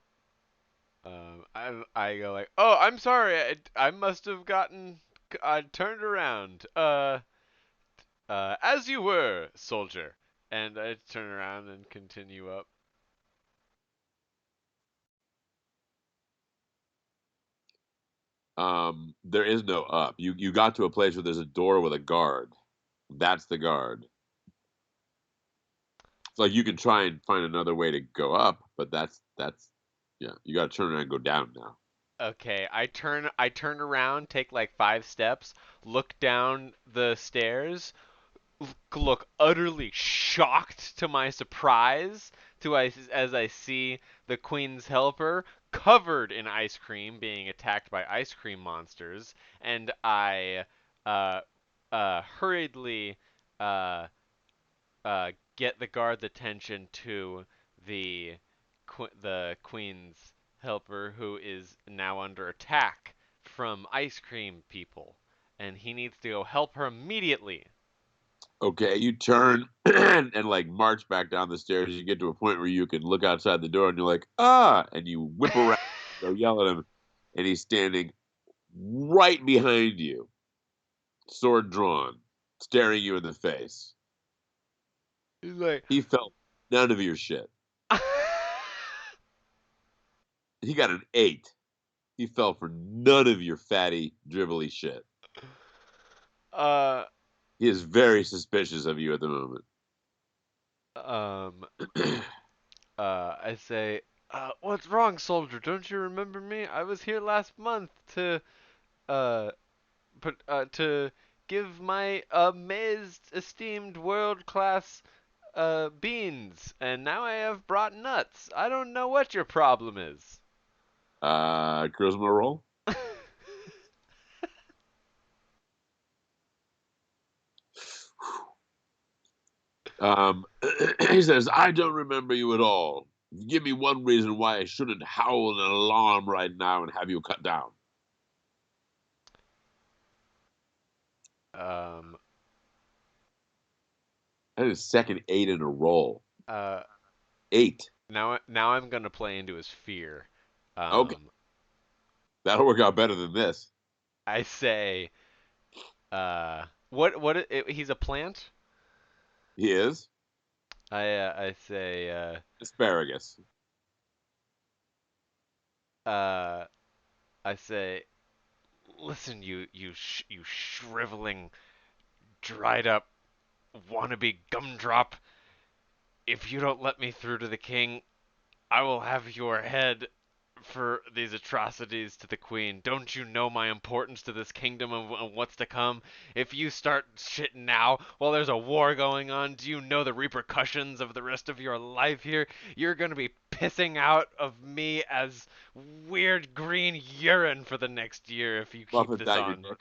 Speaker 1: I go like, oh, I'm sorry, I must have gotten, I turned around. As you were, soldier. And I turn around and continue up.
Speaker 2: There is no up. You got to a place where there's a door with a guard. That's the guard. It's like you can try and find another way to go up, but that's yeah. You got to turn around and go down now.
Speaker 1: Okay, I turn around, take like 5 steps, look down the stairs, look utterly shocked to my surprise as I see the Queen's helper covered in ice cream being attacked by ice cream monsters, and I uh, hurriedly uh, get the guard's attention to the the Queen's helper who is now under attack from ice cream people, and he needs to go help her immediately.
Speaker 2: Okay, you turn and like march back down the stairs. You get to a point where you can look outside the door, and you're like, ah, and you whip around, go yell at him, and he's standing right behind you, sword drawn, staring you in the face.
Speaker 1: He's like,
Speaker 2: He felt none of your shit. He got an 8. He fell for none of your fatty, dribbly shit.
Speaker 1: uh,
Speaker 2: He is very suspicious of you at the moment.
Speaker 1: um, I say, what's wrong, soldier? Don't you remember me? I was here last month uh, to give my amazed, esteemed, world-class, beans, and now I have brought nuts. I don't know what your problem is.
Speaker 2: Charisma roll. Um, he says, I don't remember you at all. Give me one reason why I shouldn't howl an alarm right now and have you cut down.
Speaker 1: um,
Speaker 2: That is second 8 in a row.
Speaker 1: uh,
Speaker 2: 8.
Speaker 1: now I'm gonna play into his fear.
Speaker 2: Okay,
Speaker 1: Um,
Speaker 2: that'll work out better than this.
Speaker 1: I say, he's a plant?
Speaker 2: He is
Speaker 1: I say,
Speaker 2: asparagus.
Speaker 1: uh, I say, listen, you shriveling, dried up wannabe gumdrop. If you don't let me through to the king, I will have your head for these atrocities to the queen. Don't you know my importance to this kingdom and what's to come? If you start shit now while there's a war going on, do you know the repercussions of the rest of your life here? You're going to be pissing out of me as weird green urine for the next year if you keep
Speaker 2: Muffin
Speaker 1: this
Speaker 2: dot your
Speaker 1: on.
Speaker 2: dick.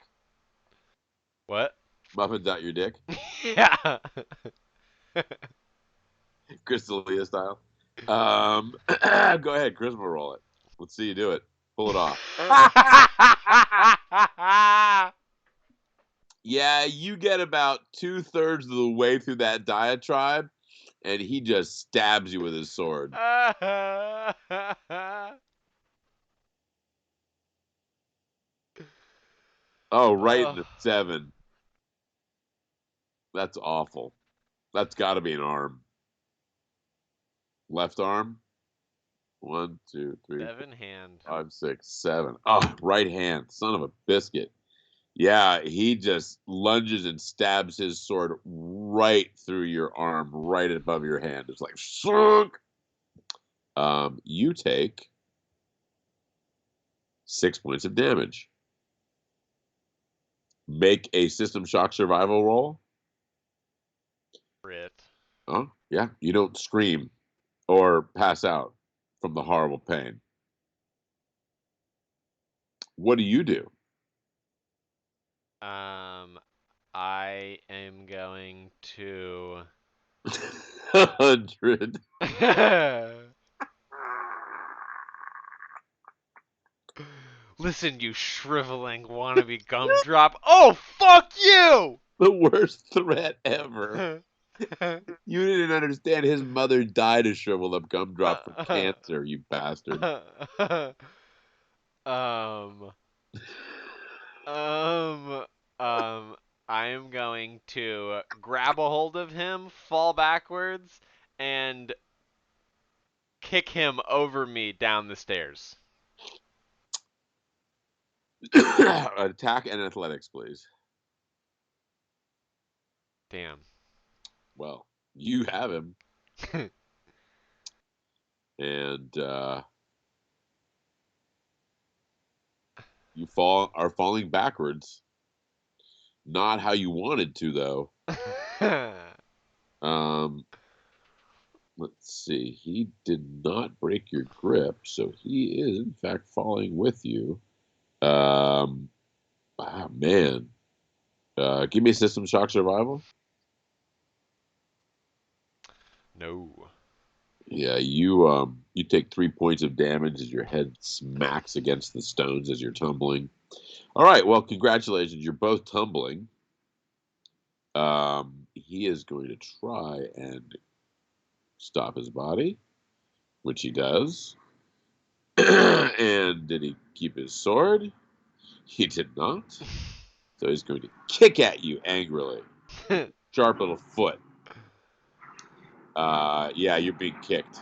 Speaker 1: What?
Speaker 2: Muffin dot your dick.
Speaker 1: Yeah.
Speaker 2: Crystalia style. Go ahead, charisma roll it. Let's see you do it. Pull it off. Yeah, you get about 2/3 of the way through that diatribe, and he just stabs you with his sword. Oh, right in
Speaker 1: Oh.
Speaker 2: the 7. That's awful. That's got to be an arm. Left arm. 1, 2, 3, 4,
Speaker 1: Seven hand.
Speaker 2: 5, 6, 7. Oh, right hand. Son of a biscuit. Yeah, he just lunges and stabs his sword right through your arm, right above your hand. It's like, shunk. You take 6 points of damage. Make a system shock survival roll.
Speaker 1: Crit.
Speaker 2: Oh, yeah. You don't scream or pass out from the horrible pain. What do you do?
Speaker 1: I am going to.
Speaker 2: 100.
Speaker 1: Listen, you shriveling wannabe gumdrop. Oh, fuck you!
Speaker 2: The worst threat ever. You didn't understand his mother died of shriveled up gumdrop from cancer, you bastard.
Speaker 1: um, um, um, I am going to grab a hold of him, fall backwards, and kick him over me down the stairs.
Speaker 2: Attack and athletics, please.
Speaker 1: Damn.
Speaker 2: Well, you have him, and you are falling backwards. Not how you wanted to, though. Um, let's see. He did not break your grip, so he is in fact falling with you. Man. Give me a system shock survival.
Speaker 1: No.
Speaker 2: Yeah, you take 3 points of damage as your head smacks against the stones as you're tumbling. All right, well, congratulations. You're both tumbling. he is going to try and stop his body, which he does. And did he keep his sword? He did not. So he's going to kick at you angrily. Sharp little foot. Yeah, you're being kicked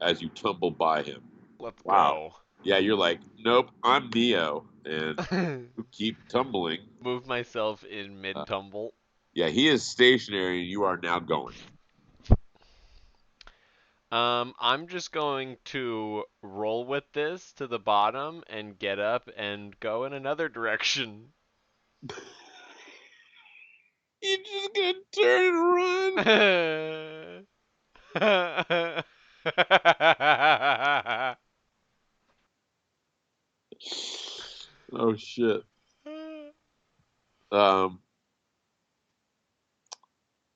Speaker 2: as you tumble by him.
Speaker 1: Let's
Speaker 2: Wow.
Speaker 1: go.
Speaker 2: Yeah, you're like, nope, I'm Neo, and you keep tumbling.
Speaker 1: Move myself in
Speaker 2: Uh,
Speaker 1: mid tumble.
Speaker 2: yeah, he is stationary, and you are now going.
Speaker 1: I'm just going to roll with this to the bottom and get up and go in another direction.
Speaker 2: You're just gonna turn and run. Oh shit. Um.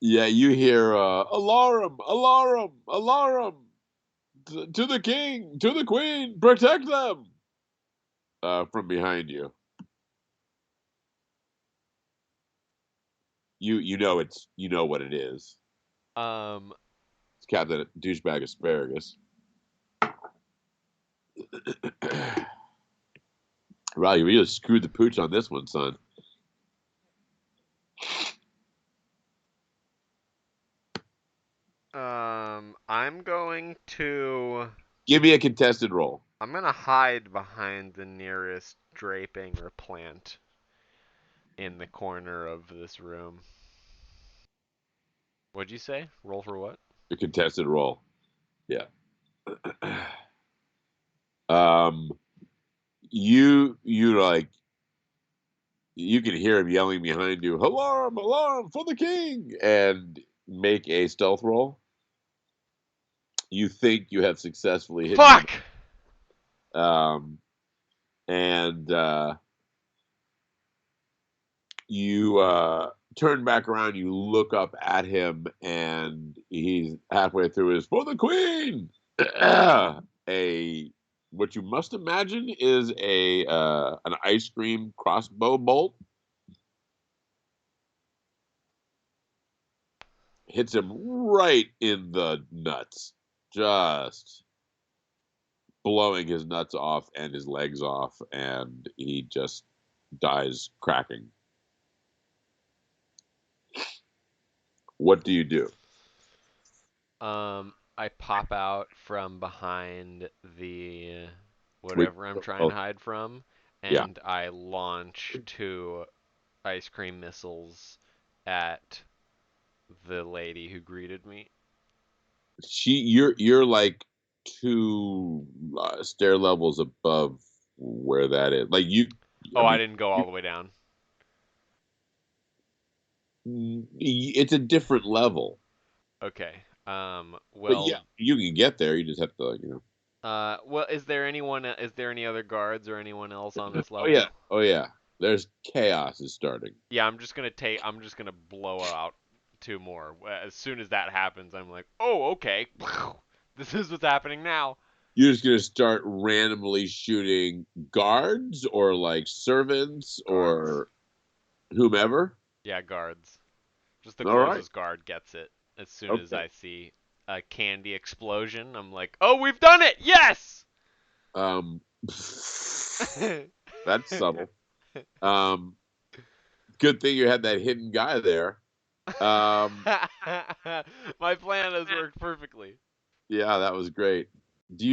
Speaker 2: Yeah, you hear alarm, alarm, alarm to the king, to the queen, protect them from behind you. You know what it is.
Speaker 1: um,
Speaker 2: It's Captain Douchebag Asparagus. Wow, you really screwed the pooch on this one, son.
Speaker 1: I'm going to.
Speaker 2: Give me a contested roll.
Speaker 1: I'm gonna hide behind the nearest draping or plant in the corner of this room. What'd you say? Roll for what?
Speaker 2: A contested roll. Yeah. um, you like you can hear him yelling behind you, "Alarm! Alarm for the king!" and make a stealth roll. You think you have successfully hidden your
Speaker 1: Fuck!
Speaker 2: um, and you turn back around. You look up at him, and he's halfway through his "For the Queen." A what you must imagine is a an ice cream crossbow bolt hits him right in the nuts, just blowing his nuts off and his legs off, and he just dies cracking. What do you do?
Speaker 1: I pop out from behind the
Speaker 2: Wait,
Speaker 1: whatever I'm trying
Speaker 2: oh,
Speaker 1: to hide from,
Speaker 2: yeah.
Speaker 1: and I launch two ice cream missiles at the lady who greeted me.
Speaker 2: You're like two stair levels above where that is. Like I
Speaker 1: Oh, I
Speaker 2: mean,
Speaker 1: didn't go all
Speaker 2: you,
Speaker 1: the way down.
Speaker 2: it's a different level.
Speaker 1: Okay.
Speaker 2: But yeah,
Speaker 1: Well,
Speaker 2: you can get there. You just have to,
Speaker 1: well, is there anyone? Is there any other guards or anyone else on this
Speaker 2: Oh yeah,
Speaker 1: level?
Speaker 2: oh yeah. There's chaos is starting.
Speaker 1: Yeah, I'm just gonna take. I'm just gonna blow out two more. As soon as that happens, I'm like, oh, okay. This is what's happening now.
Speaker 2: You're just gonna start randomly shooting guards or like servants
Speaker 1: Guards.
Speaker 2: or whomever.
Speaker 1: Yeah, guards. Just the
Speaker 2: All right.
Speaker 1: closest guard gets it. As soon as
Speaker 2: Okay.
Speaker 1: I see a candy explosion, I'm like, oh, we've done it! Yes!
Speaker 2: Um, that's subtle. Um, good thing you had that hidden guy there. Um,
Speaker 1: My plan has worked perfectly.
Speaker 2: yeah, that was great. Do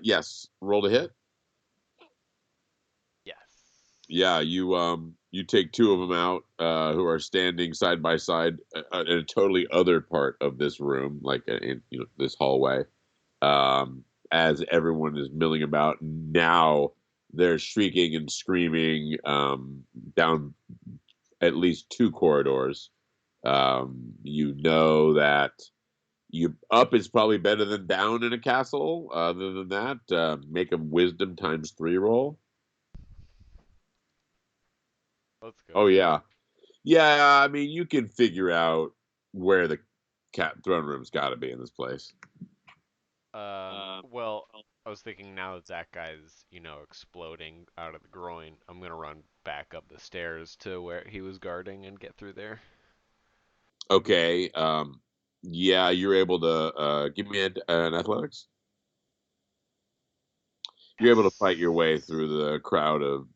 Speaker 2: yes, roll to hit?
Speaker 1: Yes.
Speaker 2: Yeah, you take two of them out who are standing side by side in a totally other part of this room, like in this hallway. As everyone is milling about now, they're shrieking and screaming down at least two corridors. You know that you up is probably better than down in a castle. Other than that, make a wisdom times three roll.
Speaker 1: Let's
Speaker 2: Oh
Speaker 1: go.
Speaker 2: yeah, yeah. I mean, you can figure out where the cat throne room's got to be in this place.
Speaker 1: Well, I was thinking now that that guy's, exploding out of the groin, I'm gonna run back up the stairs to where he was guarding and get through there.
Speaker 2: Okay. Yeah, you're able to give me an athletics. You're able to fight your
Speaker 1: Yes.
Speaker 2: way through the crowd of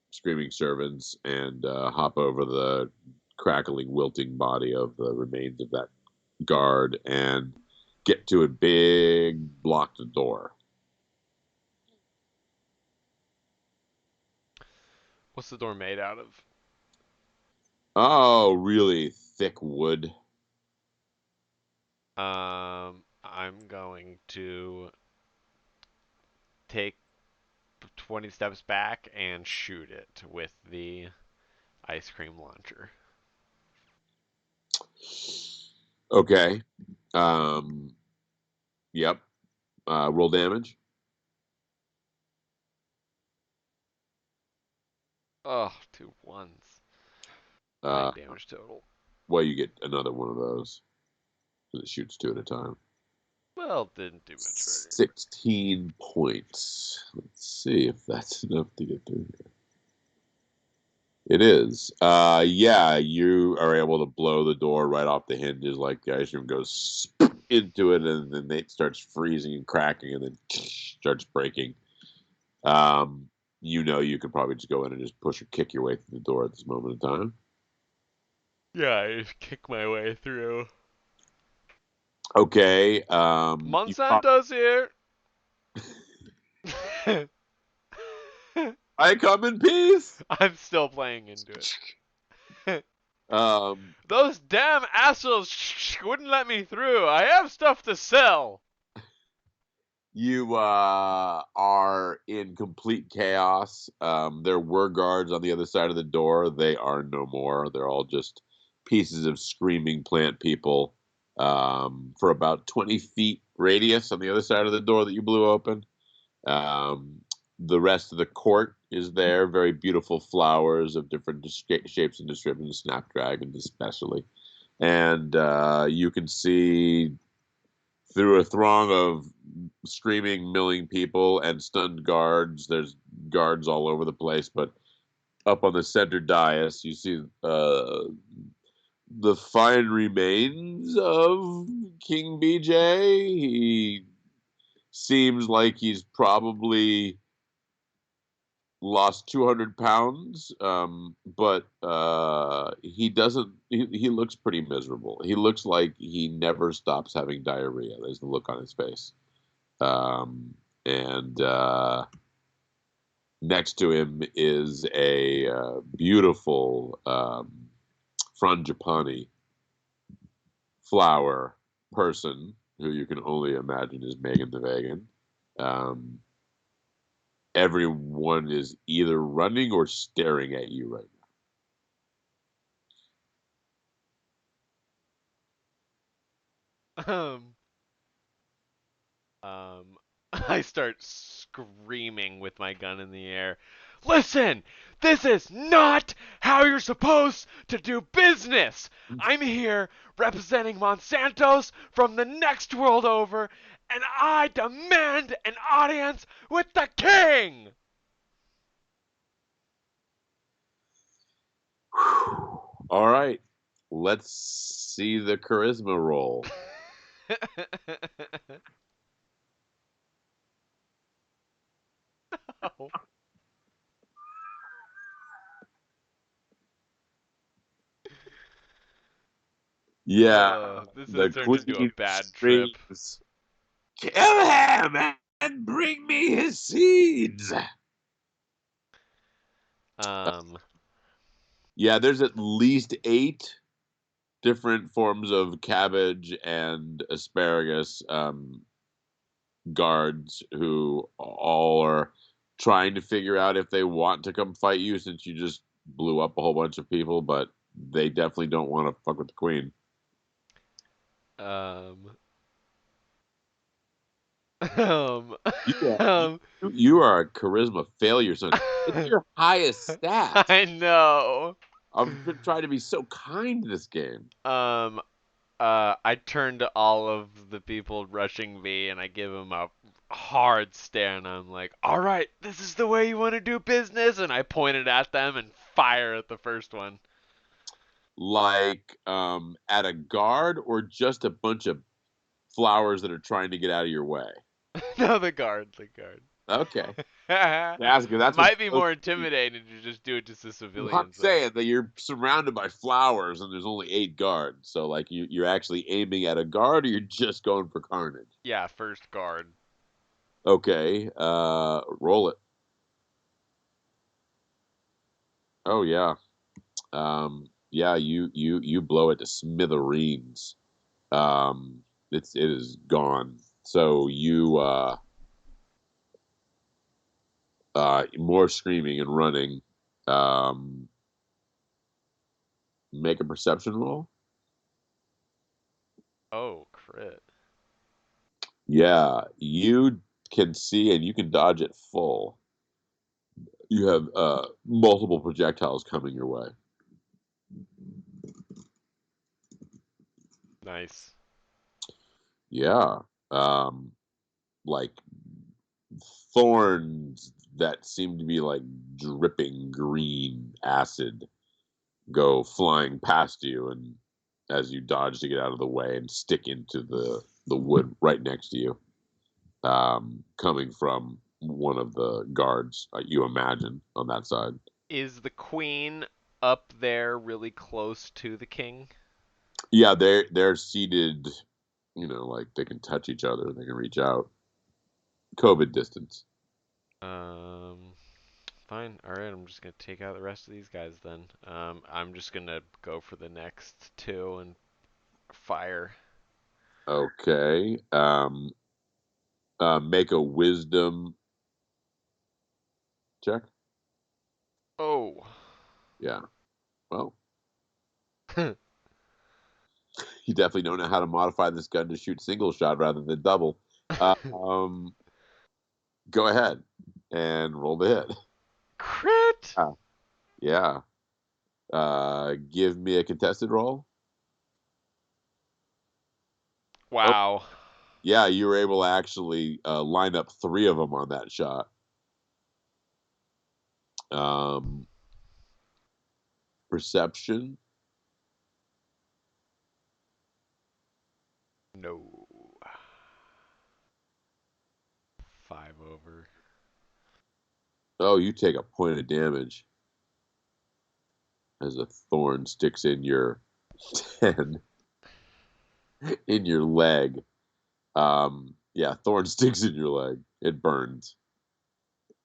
Speaker 2: screaming servants and hop over the crackling, wilting body of the remains of that guard and get to a big blocked door.
Speaker 1: What's the door made out of?
Speaker 2: Oh, really thick wood.
Speaker 1: I'm going to take 20 steps back and shoot it with the ice cream launcher.
Speaker 2: Okay. Um, yep. Roll damage.
Speaker 1: Oh, two ones.
Speaker 2: Uh,
Speaker 1: 9 damage total.
Speaker 2: well, you get another one of those. It shoots two at a time.
Speaker 1: Well, didn't do much better.
Speaker 2: 16 points. Let's see if that's enough to get through here. It is. Yeah, you are able to blow the door right off the hinges, like the ice cream goes into it, and then it starts freezing and cracking, and then starts breaking. Um, you could probably just go in and just push or kick your way through the door at this moment in time.
Speaker 1: Yeah, I just kick my way through.
Speaker 2: Okay.
Speaker 1: Monsanto's here.
Speaker 2: I come in peace.
Speaker 1: I'm still playing into it.
Speaker 2: Um,
Speaker 1: Those damn assholes wouldn't let me through. I have stuff to sell.
Speaker 2: You are in complete chaos. There were guards on the other side of the door. They are no more. They're all just pieces of screaming plant people for about 20 feet radius on the other side of the door that you blew open. Um, the rest of the court is there. Very beautiful flowers of different shapes and descriptions, snapdragons especially. And you can see through a throng of screaming, milling people and stunned guards. There's guards all over the place, but up on the center dais, you see the fine remains of King BJ. He seems like he's probably lost 200 pounds, but he doesn't. He looks pretty miserable. He looks like he never stops having diarrhea. There's the look on his face. And next to him is a beautiful frangipani flower person who you can only imagine is Megan the Vegan. Um, everyone is either running or staring at you right
Speaker 1: Um, Um, I start screaming with my gun in the air. Listen! This is not how you're supposed to do business!
Speaker 2: now.
Speaker 1: I'm here representing Monsanto's from the next world over, and I demand an audience with the king!
Speaker 2: All right, let's see the charisma roll.
Speaker 1: Oh.
Speaker 2: Yeah,
Speaker 1: This
Speaker 2: the
Speaker 1: has turned into a
Speaker 2: queen
Speaker 1: bad trip.
Speaker 2: screams, "Kill him and bring me his seeds."
Speaker 1: Um,
Speaker 2: Yeah, there's at least 8 different forms of cabbage and asparagus guards who all are trying to figure out if they want to come fight you since you just blew up a whole bunch of people, but they definitely don't want to fuck with the queen.
Speaker 1: um, um,
Speaker 2: You are,
Speaker 1: um,
Speaker 2: you are a charisma failure, son. It's your highest stat.
Speaker 1: I know.
Speaker 2: I've been trying to be so kind this game.
Speaker 1: Um, I turn to all of the people rushing me and I give them a hard stare and I'm like, "All right, this is the way you want to do business." And I point it at them and fire at the first one.
Speaker 2: Like at a guard or just a bunch of flowers that are trying to get out of your way?
Speaker 1: No, the guard, the guard.
Speaker 2: Okay. That's good. That's what's
Speaker 1: Might be
Speaker 2: supposed
Speaker 1: more
Speaker 2: to be.
Speaker 1: intimidating to just do it just to
Speaker 2: I'm
Speaker 1: civilians though.
Speaker 2: saying that you're surrounded by flowers and there's only 8 guards. So like you're actually aiming at a guard or you're just going for carnage.
Speaker 1: Yeah, first guard.
Speaker 2: Okay. Roll it. Oh yeah. Yeah, you blow it to smithereens. Um, it is gone. So you more screaming and running. Um, make a perception roll.
Speaker 1: Oh, crit.
Speaker 2: Yeah, you can see and you can dodge it full. You have multiple projectiles coming your way.
Speaker 1: Nice.
Speaker 2: Yeah, um, like thorns that seem to be like dripping green acid go flying past you, and as you dodge to get out of the way and stick into the wood right next to you, coming from one of the guards, you imagine on that side.
Speaker 1: Is the queen up there really close to the king?
Speaker 2: Yeah, they're seated. Like they can touch each other, they can reach out. COVID distance.
Speaker 1: Um, Fine. All right, I'm just gonna take out the rest of these guys then. I'm just gonna go for the next two and fire.
Speaker 2: Okay. Make a wisdom check.
Speaker 1: Oh.
Speaker 2: Yeah. Well, you definitely don't know how to modify this gun to shoot single shot rather than double. Um, go ahead and roll the hit.
Speaker 1: Crit!
Speaker 2: Ah, yeah. Give me a contested roll. Oh,
Speaker 1: Wow.
Speaker 2: yeah. You were able to actually line up 3 of them on that shot. Um, perception.
Speaker 1: No. 5 over.
Speaker 2: Oh, you take a point of damage as a thorn sticks in your 10 in your leg. Yeah, thorn sticks in your leg. It burns,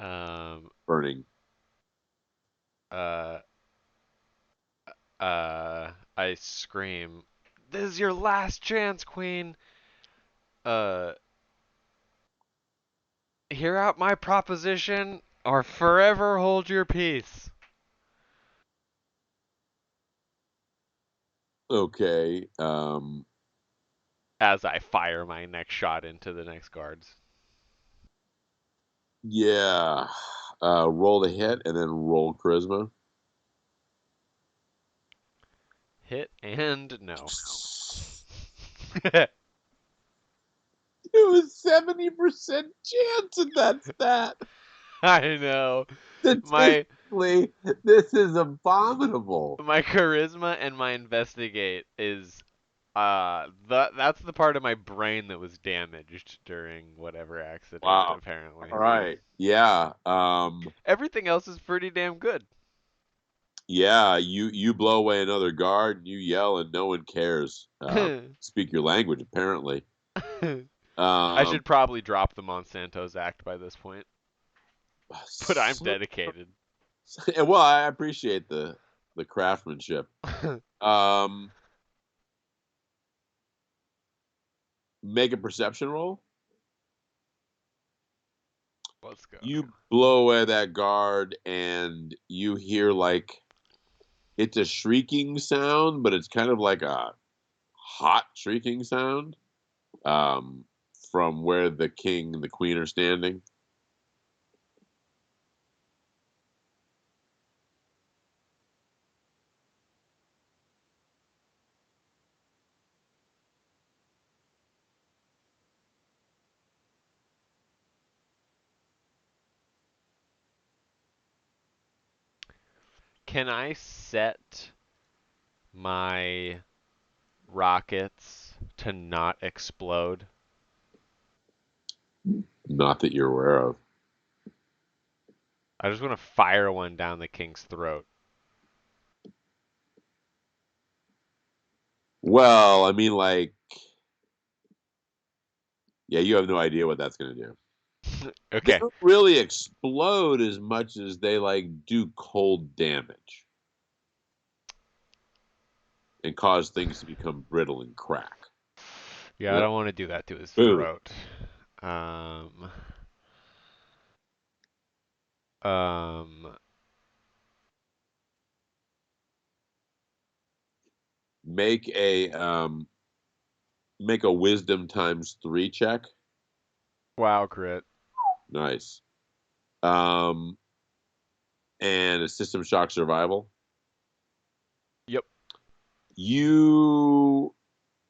Speaker 1: Um.
Speaker 2: burning.
Speaker 1: Uh. I scream. This is your last chance, Queen. Uh. Hear out my proposition, or forever hold your peace.
Speaker 2: Okay.
Speaker 1: As I fire my next shot into the next guards.
Speaker 2: Yeah. Roll the hit and then roll charisma.
Speaker 1: Hit and no.
Speaker 2: It was 70% chance, and that's that.
Speaker 1: I know. My
Speaker 2: Statistically, this is abominable.
Speaker 1: my charisma and my investigate is that's the part of my brain that was damaged during whatever accident
Speaker 2: Wow.
Speaker 1: apparently.
Speaker 2: All right. Yeah.
Speaker 1: Everything else is pretty damn good.
Speaker 2: Yeah. You blow away another guard, and you yell, and no one cares. Speak your language, apparently.
Speaker 1: I
Speaker 2: Um,
Speaker 1: should probably drop the Monsanto's Act by this point, but I'm
Speaker 2: so,
Speaker 1: dedicated.
Speaker 2: well, I appreciate the craftsmanship. Um, make a perception roll.
Speaker 1: Let's go.
Speaker 2: You blow away that guard, and you hear like it's a shrieking sound, but it's kind of like a hot shrieking sound um, from where the king and the queen are standing.
Speaker 1: Can I set my rockets to not explode?
Speaker 2: Not that you're aware of.
Speaker 1: I just want to fire one down the king's throat.
Speaker 2: Well, I mean, like, yeah, you have no idea what that's going to do. They
Speaker 1: Okay.
Speaker 2: don't really explode as much as they like do cold damage and cause things to become brittle and crack.
Speaker 1: Yeah, I
Speaker 2: Uh,
Speaker 1: don't want to do that to his
Speaker 2: Boom.
Speaker 1: throat. Um, um,
Speaker 2: Make a make a wisdom times 3 check.
Speaker 1: wow, crit.
Speaker 2: Nice. Um, and a system shock survival.
Speaker 1: Yep.
Speaker 2: You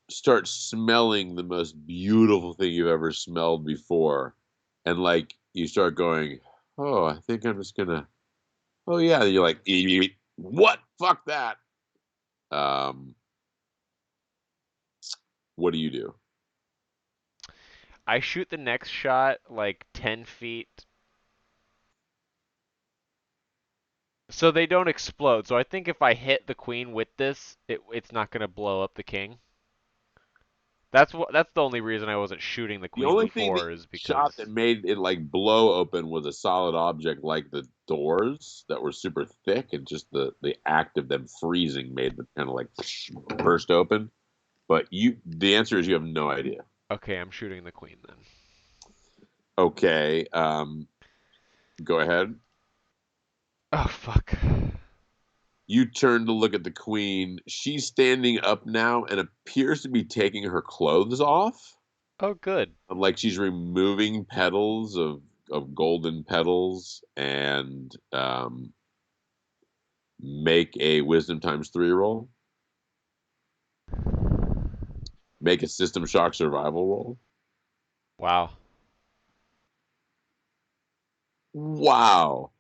Speaker 2: start smelling the most beautiful thing you've ever smelled before, and like you start going, "Oh, I think I'm just gonna." Oh yeah, and you're like, "What? Fuck that." Um, what do you do?
Speaker 1: I shoot the next shot like 10 feet so they don't explode. So I think if I hit the queen with this, it's not going to blow up the king. That's the only reason I wasn't shooting the
Speaker 2: The
Speaker 1: queen
Speaker 2: only thing that
Speaker 1: before
Speaker 2: you
Speaker 1: is
Speaker 2: shot
Speaker 1: because
Speaker 2: that made it like blow open was a solid object like the doors that were super thick, and just the act of them freezing made them kind of like burst open. But the answer is you have no idea.
Speaker 1: okay, I'm shooting the queen then.
Speaker 2: Okay, go ahead.
Speaker 1: Oh fuck.
Speaker 2: You turn to look at the queen. She's standing up now and appears to be taking her clothes off.
Speaker 1: Oh good.
Speaker 2: Like she's removing petals of golden petals, and make a wisdom times 3 roll. Make a system shock survival roll.
Speaker 1: Wow.
Speaker 2: Wow.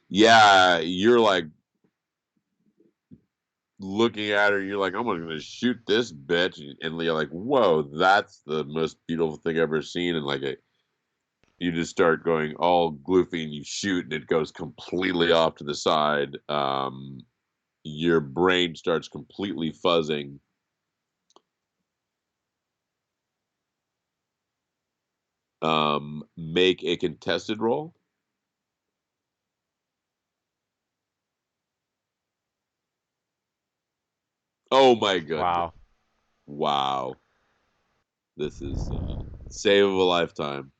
Speaker 2: Yeah, you're like looking at her, you're like, I'm gonna shoot this bitch, and you're like, whoa, that's the most beautiful thing I've ever seen, and like you just start going all gloofy, and you shoot, and it goes completely off to the side. Your brain starts completely fuzzing. Make a contested roll. Oh my goodness!
Speaker 1: Wow.
Speaker 2: Wow, this is save of a lifetime.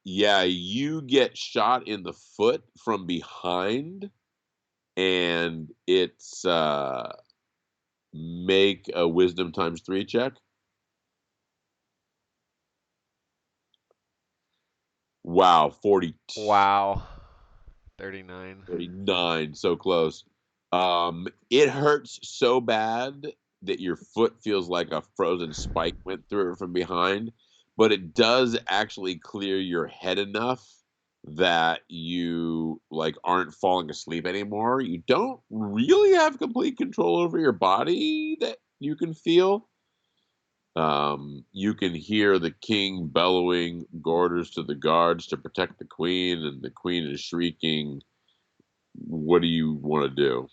Speaker 2: Yeah, you get shot in the foot from behind, and it's make a wisdom times 3 check. Wow, 40,
Speaker 1: Wow. 39.
Speaker 2: 39, so close. It hurts so bad that your foot feels like a frozen spike went through it from behind, but it does actually clear your head enough that you like aren't falling asleep anymore. You don't really have complete control over your body that you can feel. You can hear the king bellowing orders to the guards to protect the queen, and the queen is shrieking. What do you want to do?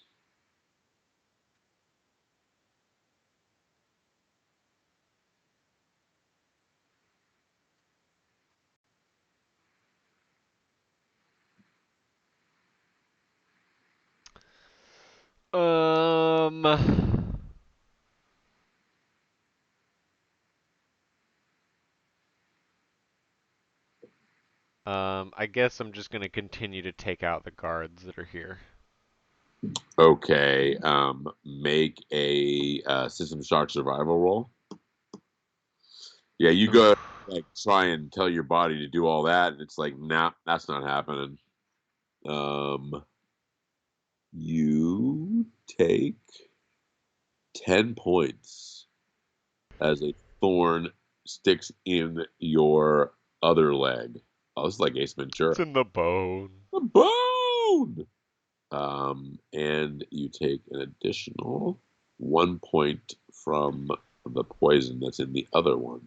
Speaker 1: Um I guess I'm just going to continue to take out the guards that are here.
Speaker 2: Okay, make a system shock survival roll. Yeah, you go
Speaker 1: Oof.
Speaker 2: like try and tell your body to do all that, and it's like, nah, that's not happening. Um, you take 10 points as a thorn sticks in your other leg. Oh, this is like Ace
Speaker 1: It's
Speaker 2: Ventura.
Speaker 1: in the bone.
Speaker 2: The bone. And you take an additional 1 point from the poison that's in the other one.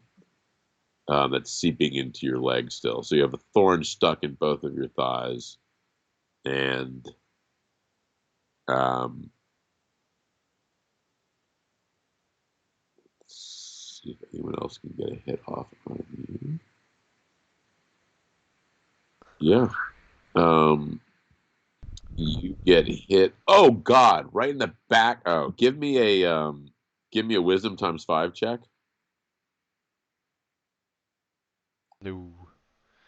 Speaker 2: That's seeping into your leg still. So you have a thorn stuck in both of your thighs, and um, let's see if anyone else can get a hit off on you. Yeah. Um, you get hit. Oh God! Right in the back. Oh, give me a wisdom times 5 check.
Speaker 1: No.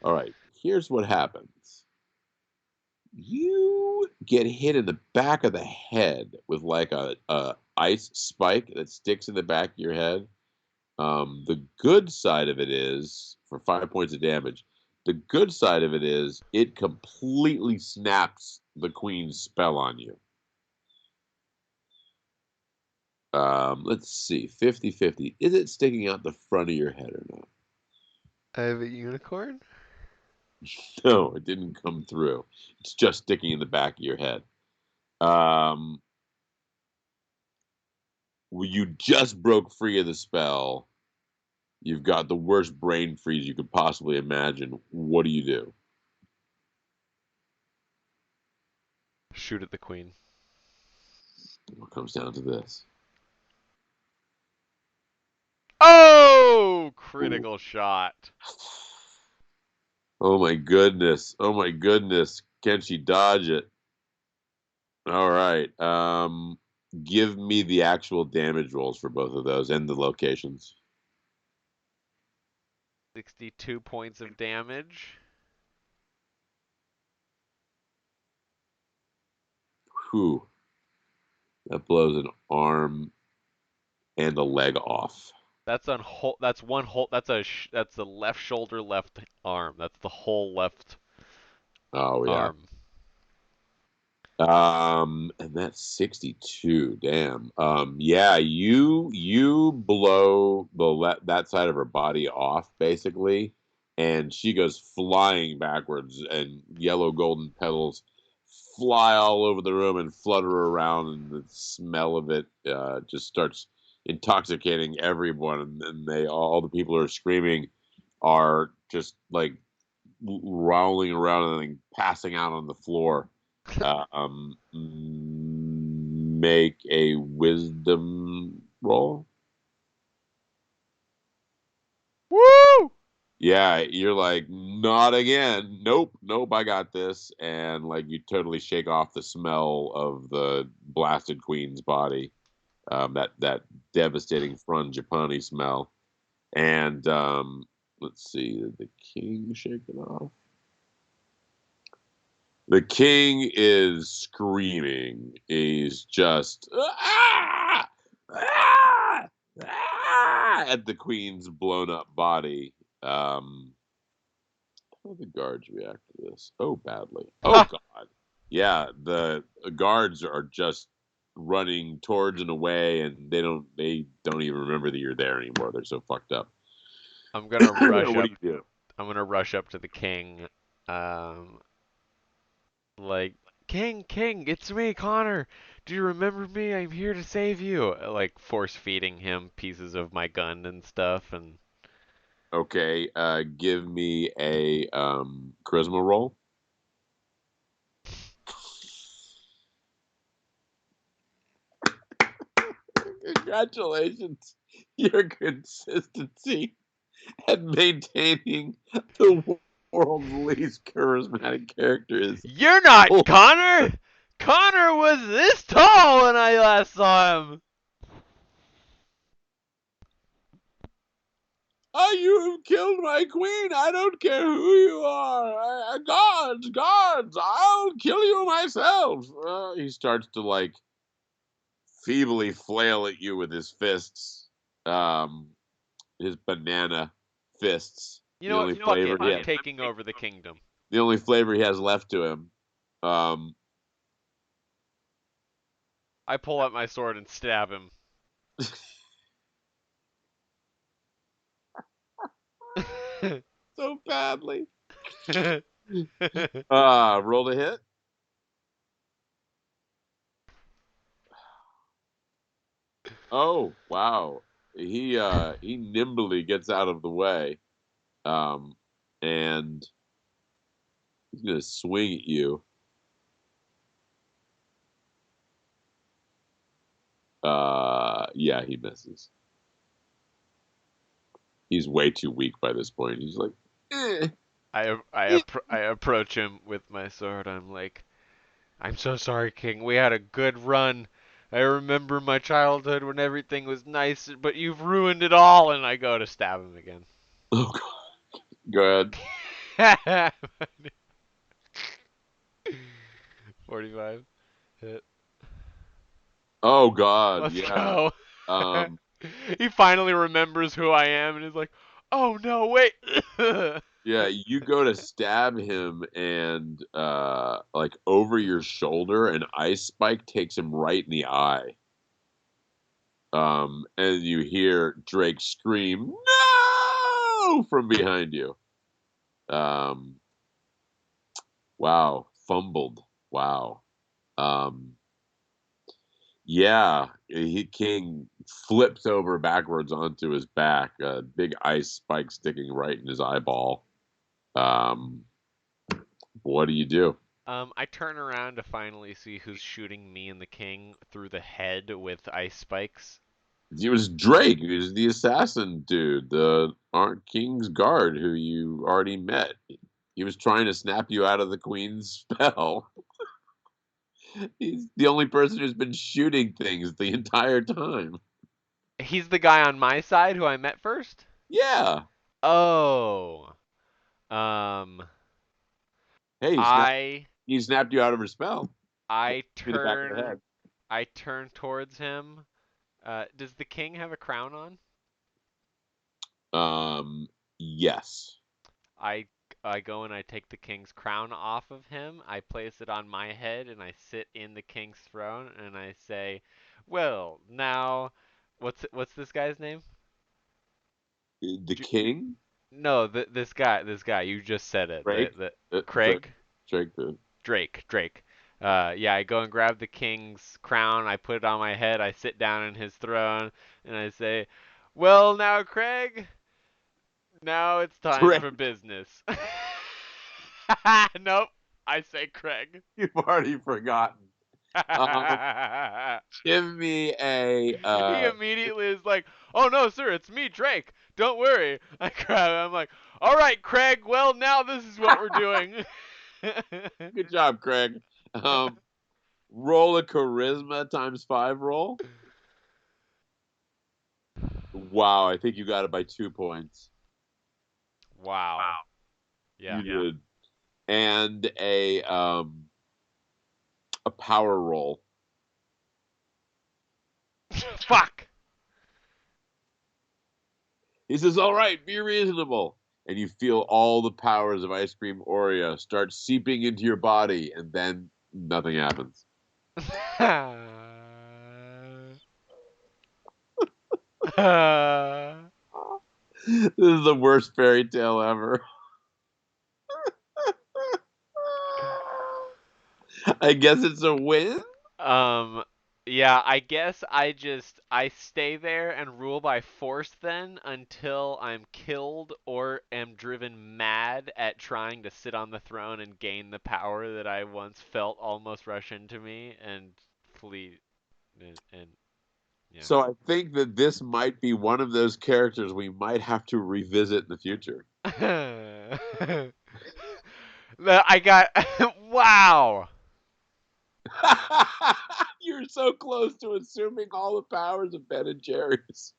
Speaker 2: All right. Here's what happens. You get hit in the back of the head with like a ice spike that sticks in the back of your head. The good side of it is for 5 points of damage. The good side of it is it completely snaps the queen's spell on you. Let's see, 50-50. Is it sticking out the front of your head or not?
Speaker 1: I have a unicorn?
Speaker 2: No, it didn't come through. It's just sticking in the back of your head. Um, you just broke free of the spell. You've got the worst brain freeze you could possibly imagine. What do you do?
Speaker 1: Shoot at the queen.
Speaker 2: It comes down to this.
Speaker 1: Oh!
Speaker 2: Ooh.
Speaker 1: Critical shot.
Speaker 2: Oh my goodness. Oh my goodness. Can she dodge it? All right. Give me the actual damage rolls for both of those and the locations.
Speaker 1: 62 points of damage.
Speaker 2: Whew. That blows an arm and a leg off.
Speaker 1: That's one whole. That's the left shoulder, left arm. That's the whole left
Speaker 2: Oh yeah.
Speaker 1: arm.
Speaker 2: And that's 62. Damn. Yeah, you blow that side of her body off basically, and she goes flying backwards, and yellow golden petals fly all over the room and flutter around, and the smell of it just starts intoxicating everyone, and they all the people who are screaming are just like rolling around and passing out on the floor. Make a wisdom roll.
Speaker 1: Woo!
Speaker 2: Yeah, you're like, not again. Nope, nope, I got this. And like you totally shake off the smell of the blasted queen's body. That devastating frangipani smell. And let's see, did the king shake it off? The king is screaming. He's just ah, at the queen's blown up body. How do the guards react to this? Oh, badly. Oh
Speaker 1: Ha!
Speaker 2: God. Yeah, the guards are just running towards and away, and they don't even remember that you're there anymore. They're so fucked up.
Speaker 1: I'm gonna rush
Speaker 2: What do
Speaker 1: up.
Speaker 2: you do?
Speaker 1: I'm gonna rush up to the king. Um, like, King, it's me, Connor. Do you remember me? I'm here to save you. Like, force feeding him pieces of my gun and stuff, and
Speaker 2: Okay, give me a charisma roll. Congratulations. Your consistency at maintaining the world's least charismatic character is.
Speaker 1: you're not
Speaker 2: Oh,
Speaker 1: Connor. Connor was this tall when I last saw him.
Speaker 2: oh, you have killed my queen. I don't care who you are. Guards, guards, I'll kill you myself. He starts to like feebly flail at you with his fists, um, his banana fists.
Speaker 1: You
Speaker 2: The
Speaker 1: know what?
Speaker 2: only
Speaker 1: Fuck
Speaker 2: flavor
Speaker 1: it.
Speaker 2: he
Speaker 1: I'm
Speaker 2: has,
Speaker 1: taking over the kingdom.
Speaker 2: the only flavor he has left to him. Um,
Speaker 1: I pull out my sword and stab him.
Speaker 2: so badly. Roll a hit. Oh, wow. He nimbly gets out of the way. Um, and he's gonna swing at you. Yeah, he misses. He's way too weak by this point. He's like, eh, eh.
Speaker 1: I approach him with my sword. I'm like, I'm so sorry, King. We had a good run. I remember my childhood when everything was nice, but you've ruined it all. And I go to stab him again.
Speaker 2: Oh, God. Go ahead.
Speaker 1: 45 hit.
Speaker 2: Oh God,
Speaker 1: Let's
Speaker 2: yeah.
Speaker 1: go.
Speaker 2: Um,
Speaker 1: He finally remembers who I am and is like, "Oh no, wait."
Speaker 2: yeah, you go to stab him and like over your shoulder, an ice spike takes him right in the eye. And you hear Drake scream, "No!" from behind you. Um, wow, fumbled. Wow. Um, yeah, King flips over backwards onto his back, a big ice spike sticking right in his eyeball. Um, what do you do?
Speaker 1: I turn around to finally see who's shooting me and the king through the head with ice spikes.
Speaker 2: It was Drake, who's the assassin dude, the Aunt King's guard who you already met. He was trying to snap you out of the queen's spell. He's the only person who's been shooting things the entire time.
Speaker 1: He's the guy on my side who I met first?
Speaker 2: Yeah.
Speaker 1: Oh. Um
Speaker 2: Hey,
Speaker 1: I
Speaker 2: he snapped you out of her spell.
Speaker 1: I
Speaker 2: Give me the back of the
Speaker 1: turn
Speaker 2: head.
Speaker 1: I turn towards him. Does the king have a crown on?
Speaker 2: Um, yes.
Speaker 1: I I go and I take the king's crown off of him. I place it on my head and I sit in the king's throne and I say, "Well, now what's this guy's name?"
Speaker 2: The
Speaker 1: J-
Speaker 2: king,
Speaker 1: no, this guy. You just said it.
Speaker 2: Drake,
Speaker 1: The
Speaker 2: Drake,
Speaker 1: Craig,
Speaker 2: Drake, the
Speaker 1: Drake. Yeah, I go and grab the king's crown. I put it on my head. I sit down in his throne and I say, "Well, now, Craig, now it's time for
Speaker 2: Drake.
Speaker 1: business." Nope, I say Craig.
Speaker 2: You've already forgotten. Um, give me a
Speaker 1: He immediately is like, "Oh no, sir, it's me, Drake. Don't worry." I grab him. I'm like, "All right, Craig. Well, now this is what we're doing."
Speaker 2: good job, Craig. Um, roll a charisma times five roll. Wow, I think you got it by 2 points.
Speaker 1: Wow.
Speaker 2: You
Speaker 1: Yeah.
Speaker 2: did. And a power roll.
Speaker 1: Fuck.
Speaker 2: He says, "All right, be reasonable." And you feel all the powers of Ice Cream Oreo start seeping into your body, and then nothing happens. This is the worst fairy tale ever. I guess it's a win.
Speaker 1: um yeah, I guess I stay there and rule by force then until I'm killed or am driven mad at trying to sit on the throne and gain the power that I once felt almost rush into me and flee and yeah.
Speaker 2: So I think that this might be one of those characters we might have to revisit in the future.
Speaker 1: I got wow.
Speaker 2: You're so close to assuming all the powers of Ben and Jerry's.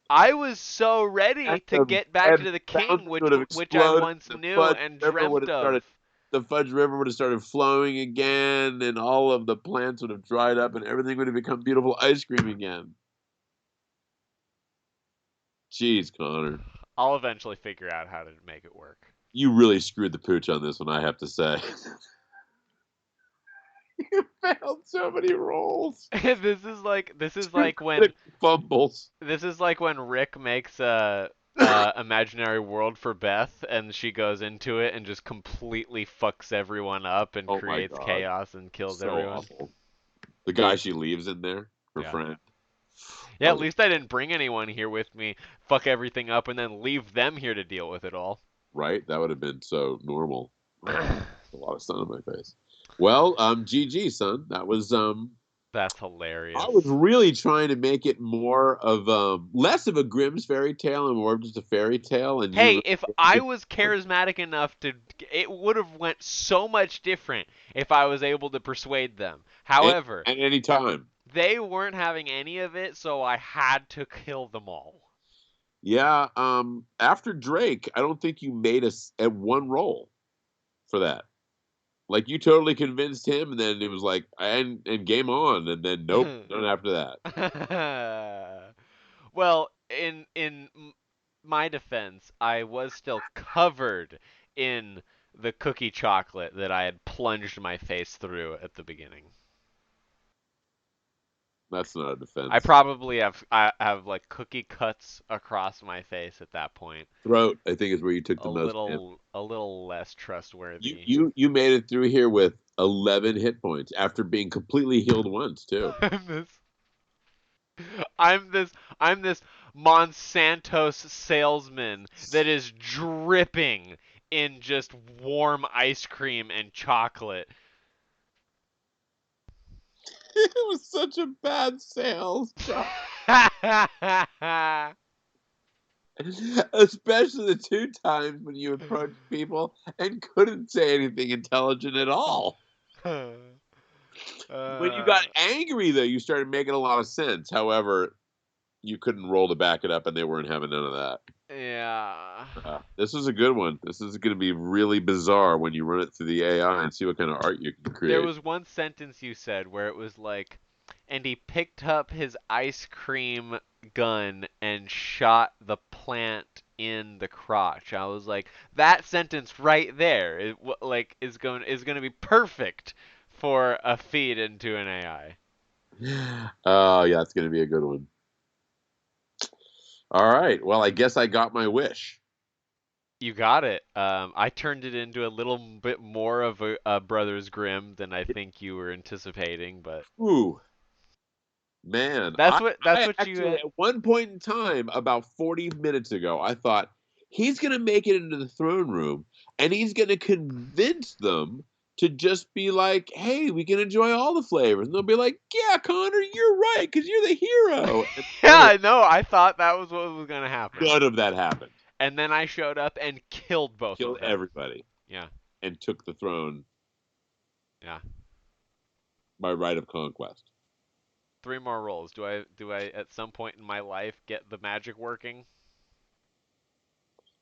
Speaker 1: I was so ready
Speaker 2: And
Speaker 1: to get back
Speaker 2: and
Speaker 1: to the
Speaker 2: the
Speaker 1: king,
Speaker 2: fountain would have
Speaker 1: which I
Speaker 2: exploded.
Speaker 1: once
Speaker 2: The
Speaker 1: knew
Speaker 2: Fudge
Speaker 1: and
Speaker 2: River would
Speaker 1: dreamt
Speaker 2: have started.
Speaker 1: of.
Speaker 2: The Fudge River would have started flowing again, and all of the plants would have dried up, and everything would have become beautiful ice cream again. Jeez, Connor,
Speaker 1: I'll eventually figure out how to make it work.
Speaker 2: you really screwed the pooch on this one. I have to say, you failed so many rolls.
Speaker 1: This is like when
Speaker 2: Critical fumbles.
Speaker 1: Rick makes a imaginary world for Beth and she goes into it and just completely fucks everyone up and
Speaker 2: Oh my
Speaker 1: creates
Speaker 2: god,
Speaker 1: chaos and kills
Speaker 2: so
Speaker 1: everyone.
Speaker 2: awful. The guy she leaves in there, her
Speaker 1: Yeah.
Speaker 2: friend.
Speaker 1: Yeah,
Speaker 2: That
Speaker 1: at
Speaker 2: was
Speaker 1: least I didn't bring anyone here with me, fuck everything up, and then leave them here to deal with it all.
Speaker 2: right. That would have been so normal. A lot of sun on my face. Well, GG, son. That was
Speaker 1: That's
Speaker 2: I was
Speaker 1: hilarious.
Speaker 2: really trying to make it more of less of a Grimm's fairy tale and more of just a fairy tale, and you
Speaker 1: Hey,
Speaker 2: really
Speaker 1: if I
Speaker 2: did
Speaker 1: was charismatic enough to, it would have went so much different if I was able to persuade them.
Speaker 2: at,
Speaker 1: However,
Speaker 2: at any time.
Speaker 1: they weren't having any of it, so I had to kill them all.
Speaker 2: Yeah. After Drake, I don't think you made us at one roll for that. Like you totally convinced him, and then it was like, and game on, and then nope, none after that.
Speaker 1: Well, in my defense, I was still covered in the cookie chocolate that I had plunged my face through at the beginning.
Speaker 2: That's not a
Speaker 1: I
Speaker 2: defense.
Speaker 1: probably have like cookie cuts across my face at that point.
Speaker 2: Throat, I think, is where you took the most damage.
Speaker 1: A little less
Speaker 2: You
Speaker 1: trustworthy.
Speaker 2: you you made it through here with 11 hit points after being completely healed once too.
Speaker 1: I'm this I'm this I'm this Monsanto's salesman that is dripping in just warm ice cream and chocolate.
Speaker 2: It was such a bad sales job, especially the two times when you approached people and couldn't say anything intelligent at all. When you got
Speaker 1: uh,
Speaker 2: angry, though, you started making a lot of sense. However, you couldn't roll to back it up, and they weren't having none of that.
Speaker 1: yeah.
Speaker 2: This is a good one. This is going to be really bizarre when you run it through the AI and see what kind of art you can
Speaker 1: There
Speaker 2: create.
Speaker 1: was one sentence you said where it was like, and he picked up his ice cream gun and shot the plant in the crotch. I was like, that sentence right there is going to be perfect for a feed into an AI.
Speaker 2: Oh, yeah, it's going to be a good one. All right. Well, I guess I got my wish.
Speaker 1: You got it. I turned it into a little bit more of a Brothers Grimm than I think you were anticipating, but
Speaker 2: Ooh, man.
Speaker 1: that's
Speaker 2: I,
Speaker 1: what that's
Speaker 2: I
Speaker 1: what you
Speaker 2: actually,
Speaker 1: had.
Speaker 2: at one point in time, about 40 minutes ago, I thought he's going to make it into the throne room and he's going to convince them to just be like, hey, we can enjoy all the flavors. And they'll be like, yeah, Connor, you're right because you're the hero. And
Speaker 1: Yeah, I know. I thought that was what was going to happen.
Speaker 2: none of that happened.
Speaker 1: And then I showed up and killed both
Speaker 2: Killed
Speaker 1: of them.
Speaker 2: everybody
Speaker 1: Yeah,
Speaker 2: and took the throne
Speaker 1: yeah.
Speaker 2: by right of conquest.
Speaker 1: Three more rolls. Do I at some point in my life get the magic working?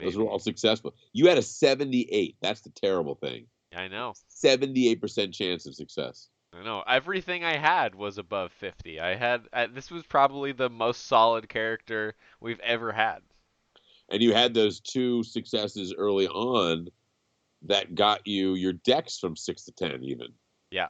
Speaker 2: Those were
Speaker 1: Maybe.
Speaker 2: all successful. You had a 78. That's the terrible thing.
Speaker 1: I know.
Speaker 2: 78% chance of success.
Speaker 1: I know. Everything I had was above 50. This was probably the most solid character we've ever had.
Speaker 2: And you had those two successes early on that got you your dex from 6 to 10 even.
Speaker 1: Yeah.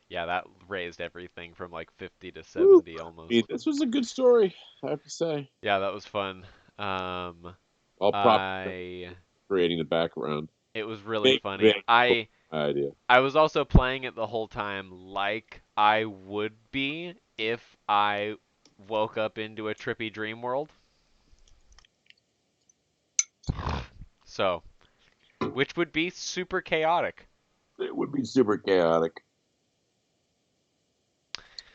Speaker 1: Yeah, that raised everything from like 50 to
Speaker 2: Woo.
Speaker 1: 70
Speaker 2: I mean,
Speaker 1: almost.
Speaker 2: this was a good story, I have to say.
Speaker 1: Yeah, that was fun. Um
Speaker 2: All props for
Speaker 1: I
Speaker 2: creating the background.
Speaker 1: It was really
Speaker 2: Big,
Speaker 1: funny.
Speaker 2: big
Speaker 1: I
Speaker 2: idea.
Speaker 1: I was also playing it the whole time like I would be if I woke up into a trippy dream world. So, which would be super chaotic.
Speaker 2: It would be super chaotic.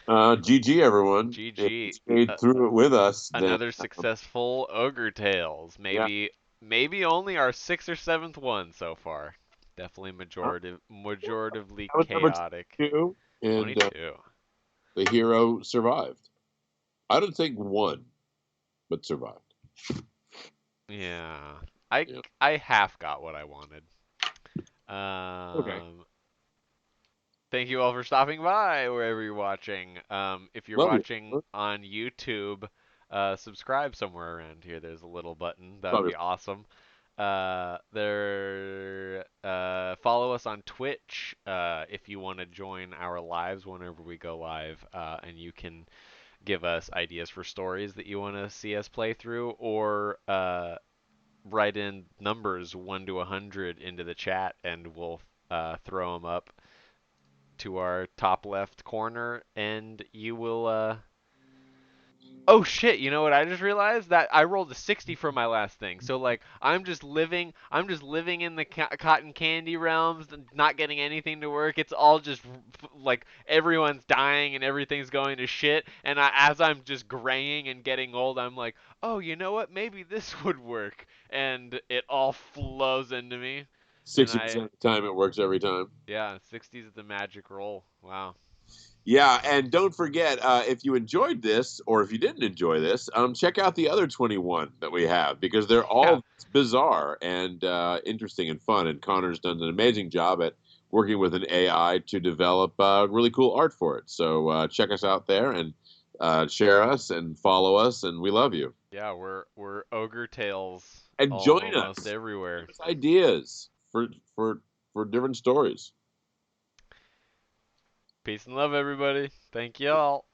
Speaker 2: GG, everyone. If you
Speaker 1: GG.
Speaker 2: stayed through it with us, then
Speaker 1: Another successful Ogre Tailz.
Speaker 2: yeah.
Speaker 1: Maybe only our sixth or seventh one so far. Definitely majoritively
Speaker 2: That was number
Speaker 1: chaotic.
Speaker 2: 22, and
Speaker 1: 22.
Speaker 2: the hero survived. I don't think won, but survived.
Speaker 1: Yeah. I
Speaker 2: Yeah.
Speaker 1: I half got what I wanted.
Speaker 2: Okay.
Speaker 1: Thank you all for stopping by wherever you're watching. If you're
Speaker 2: Love you.
Speaker 1: watching on YouTube, subscribe somewhere around here. There's a little button. That would
Speaker 2: Love you.
Speaker 1: be awesome. Follow us on Twitch if you want to join our lives whenever we go live, and you can give us ideas for stories that you want to see us play through, or write in numbers 1 to 100 into the chat, and we'll throw them up to our top left corner, and you will Oh shit, you know what I just realized? That I rolled a 60 for my last thing. So like I'm just living in the cotton candy realms, not getting anything to work. It's all just like everyone's dying and everything's going to shit. And as I'm just graying and getting old, I'm like, "Oh, you know what? Maybe this would work." And it all flows into me. And
Speaker 2: 60% of the time, it works every time.
Speaker 1: yeah, 60's the magic roll. Wow.
Speaker 2: Yeah, and don't forget, if you enjoyed this or if you didn't enjoy this, check out the other 21 that we have because they're
Speaker 1: Yeah.
Speaker 2: all bizarre and interesting and fun. And Connor's done an amazing job at working with an AI to develop really cool art for it. So check us out there and share us and follow us, and we love you.
Speaker 1: Yeah, we're Ogre Tailz
Speaker 2: And
Speaker 1: all
Speaker 2: join
Speaker 1: almost
Speaker 2: us.
Speaker 1: everywhere.
Speaker 2: Give us ideas for different stories.
Speaker 1: Peace and love, everybody. Thank y'all.